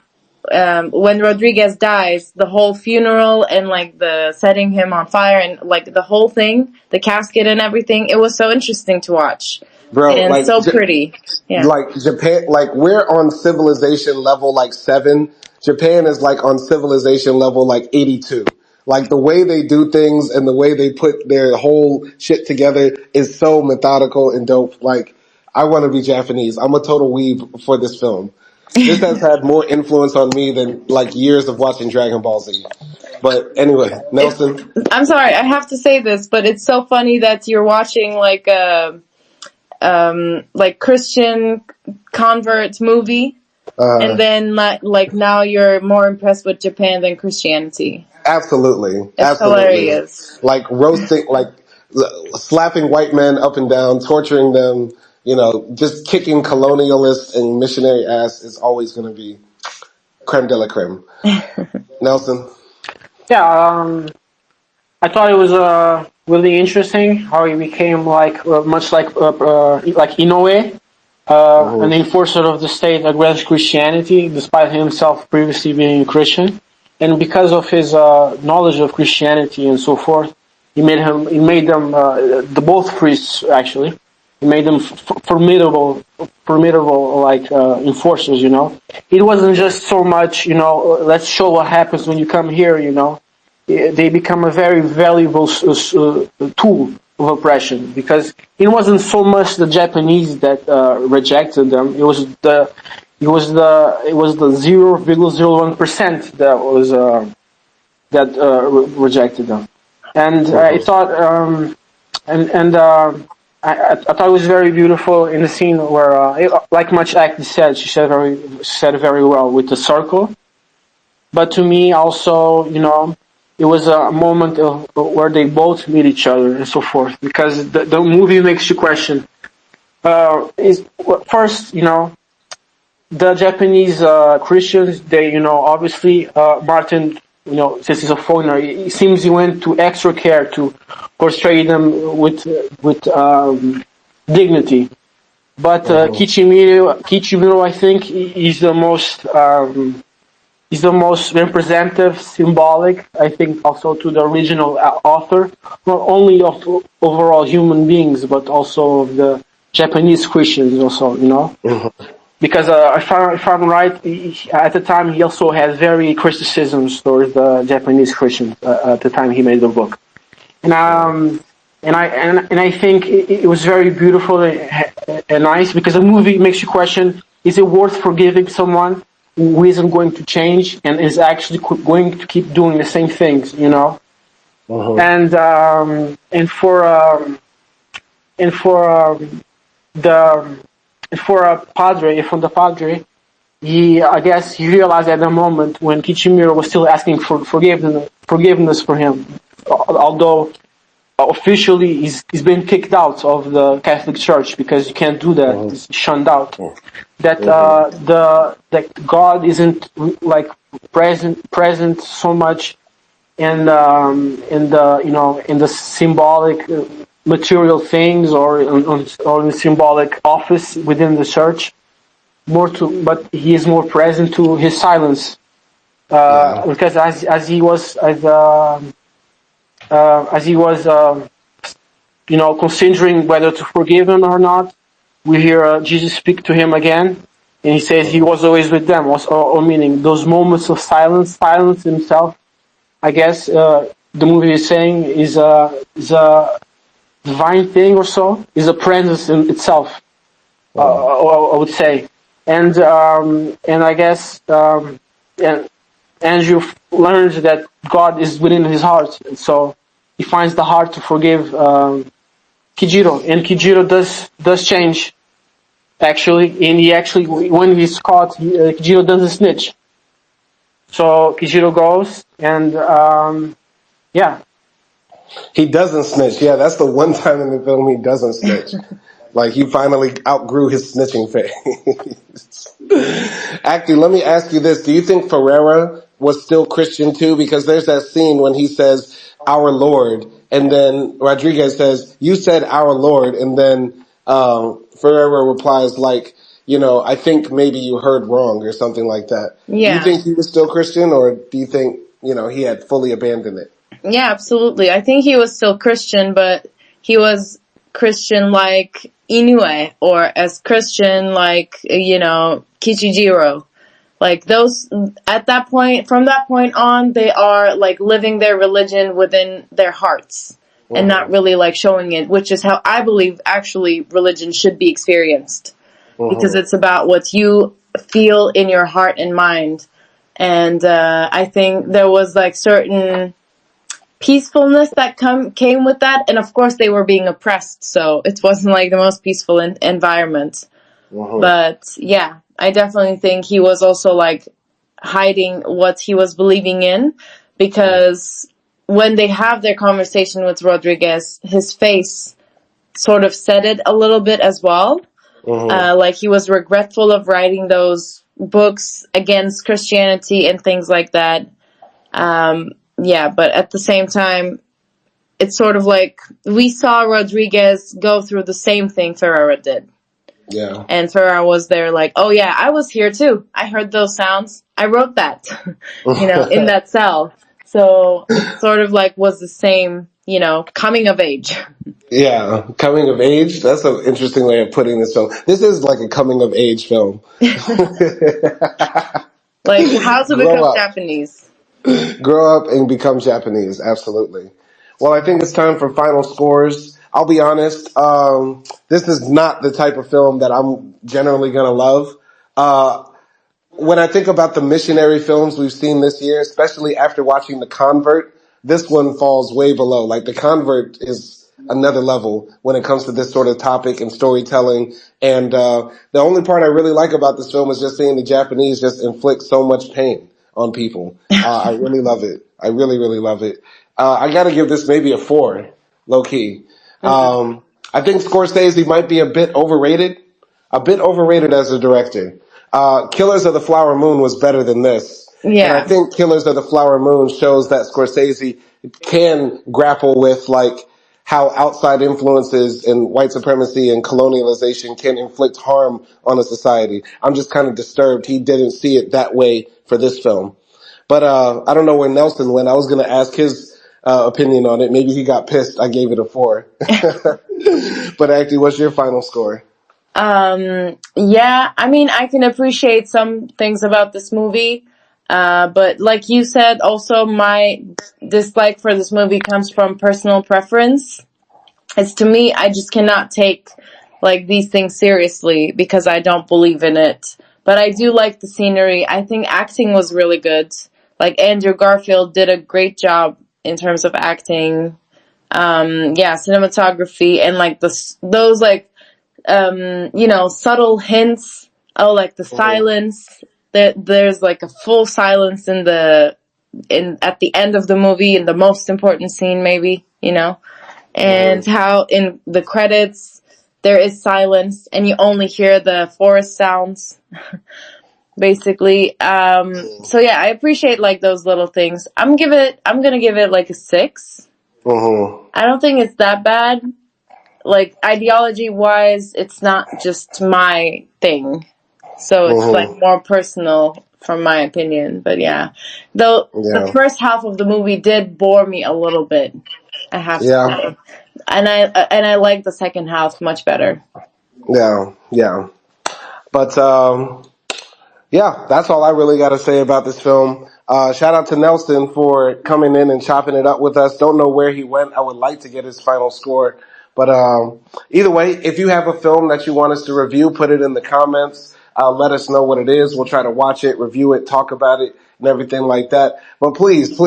Rodriguez dies, the whole funeral and like the setting him on fire and like the whole thing, the casket and everything. It was so interesting to watch Bro, and so pretty. Yeah. like Japan, like we're on civilization level like 7. Japan is like on civilization level like 82. Like the way they do things and the way they put their whole shit together is so methodical and dope. Like, I want to be Japanese. I'm a total weeb for this film. This has had more influence on me than like years of watching Dragon Ball Z. But anyway, Nelson. I'm sorry, I have to say this, but it's so funny that you're watching like Christian convert movie, and then like now you're more impressed with Japan than Christianity. Absolutely. It's Absolutely. hilarious. Like roasting, like slapping white men up and down, torturing them, you know, just kicking colonialist and missionary ass is always going to be creme de la creme. Nelson? Yeah, I thought it was really interesting how he became like much like Inoue, an enforcer of the state against Christianity, despite himself previously being a Christian. And because of his knowledge of Christianity and so forth, he made them the both priests actually. He made them formidable like enforcers. You know, it wasn't just so much, you know, let's show what happens when you come here. You know, they become a very valuable tool of oppression, because it wasn't so much the Japanese that rejected them. It was the 0.01% that rejected them. And I thought I thought it was very beautiful in the scene where like much Akdi said, she said very well with the circle. But to me also, you know, it was a moment of where they both meet each other and so forth, because the movie makes you question is first, you know, the Japanese Christians, they, you know, obviously Martin, you know, since he's a foreigner, it seems he went to extra care to portray them with dignity. But Kichimiro, I think, is the most representative, symbolic, I think, also to the original author, not only of overall human beings, but also of the Japanese Christians also, you know. Because if I'm right, at the time he also had very criticisms towards the Japanese Christians at the time he made the book, and I think it was very beautiful and nice, because the movie makes you question: is it worth forgiving someone who isn't going to change and is actually going to keep doing the same things, you know? And for a padre, from the padre, I guess he realized at the moment when Kichimiro was still asking for forgiveness for him, although officially he's been kicked out of the Catholic Church because you can't do that. Mm-hmm. He's shunned out. That Mm-hmm. that God isn't like present so much in the in the symbolic material things or in the symbolic office within the church. But he is more present to his silence Yeah. because as he was considering whether to forgive him or not, we hear Jesus speak to him again, and he says he was always with them, or meaning those moments of silence himself. I guess the movie is saying is a divine thing or so, is a presence in itself. I would say, and I guess and Andrew learns that God is within his heart, and so he finds the heart to forgive Kijiro, and Kijiro does change actually, and he actually when he's caught, Kijiro doesn't snitch. So Kijiro goes and yeah. He doesn't snitch. Yeah, that's the one time in the film he doesn't snitch. Like he finally outgrew his snitching phase. Actually, let me ask you this. Do you think Ferreira was still Christian too? Because there's that scene when he says, "Our Lord," and then Rodriguez says, "You said our Lord," and then Ferreira replies like, "I think maybe you heard wrong," or something like that. Do you Yeah. think he was still Christian, or do you think, he had fully abandoned it? Yeah, absolutely. I think he was still Christian, but he was Christian like Inoue, or as Christian like, Kichijiro. Like those, at that point, from that point on, they are like living their religion within their hearts and not really like showing it, which is how I believe actually religion should be experienced, because it's about what you feel in your heart and mind. And I think there was like certain peacefulness that came with that, and of course they were being oppressed, so it wasn't like the most peaceful environment. But yeah, I definitely think he was also like hiding what he was believing in, because when they have their conversation with Rodriguez, his face sort of said it a little bit as well. Like he was regretful of writing those books against Christianity and things like that. Yeah, but at the same time, it's sort of like we saw Rodriguez go through the same thing Ferreira did. Yeah. And Ferreira was there like, oh yeah, I was here too. I heard those sounds. I wrote that, in that cell. So it sort of like was the same, coming of age. Yeah, coming of age. That's an interesting way of putting this film. This is like a coming of age film. Like how to Grow become up. Japanese. Grow up and become Japanese. Absolutely. Well, I think it's time for final scores. I'll be honest. This is not the type of film that I'm generally going to love. When I think about the missionary films we've seen this year, especially after watching The Convert, this one falls way below. Like The Convert is another level when it comes to this sort of topic and storytelling. And the only part I really like about this film is just seeing the Japanese just inflict so much pain on people. I really love it. I really, really love it. I got to give this maybe a 4, low key. I think Scorsese might be a bit overrated as a director. Killers of the Flower Moon was better than this. And I Yeah. think Killers of the Flower Moon shows that Scorsese can grapple with like how outside influences and white supremacy and colonialization can inflict harm on a society. I'm just kind of disturbed he didn't see it that way for this film. But I don't know where Nelson went. I was going to ask his opinion on it. Maybe he got pissed I gave it a 4. But actually, what's your final score? Yeah, I mean, I can appreciate some things about this movie. But like you said, also my dislike for this movie comes from personal preference. It's to me, I just cannot take like these things seriously because I don't believe in it. But I do like the scenery. I think acting was really good. Like Andrew Garfield did a great job in terms of acting. Yeah, cinematography and like those like subtle hints. Oh, like the silence there's like a full silence at the end of the movie, in the most important scene, maybe, and how in the credits there is silence and you only hear the forest sounds, basically. So yeah, I appreciate like those little things. I'm gonna give it like a 6. I don't think it's that bad. Like, ideology wise, it's not just my thing. So it's like more personal from my opinion. But yeah. Though the first half of the movie did bore me a little bit, I have to say. And I like the second half much better. Yeah. But yeah, that's all I really got to say about this film. Shout out to Nelson for coming in and chopping it up with us. Don't know where he went. I would like to get his final score. But either way, if you have a film that you want us to review, put it in the comments. Let us know what it is. We'll try to watch it, review it, talk about it, and everything like that. But please,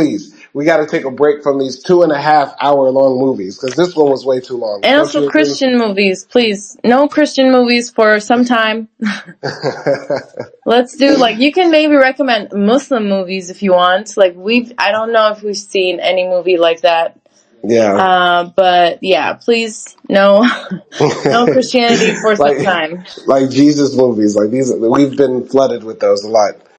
we got to take a break from these 2.5 hour long movies, because this one was way too long. And also Christian movies, please. No Christian movies for some time. Let's do, like, you can maybe recommend Muslim movies if you want. Like, I don't know if we've seen any movie like that. Yeah. But yeah, please, no Christianity for some time. Like Jesus movies, like these, we've been flooded with those a lot.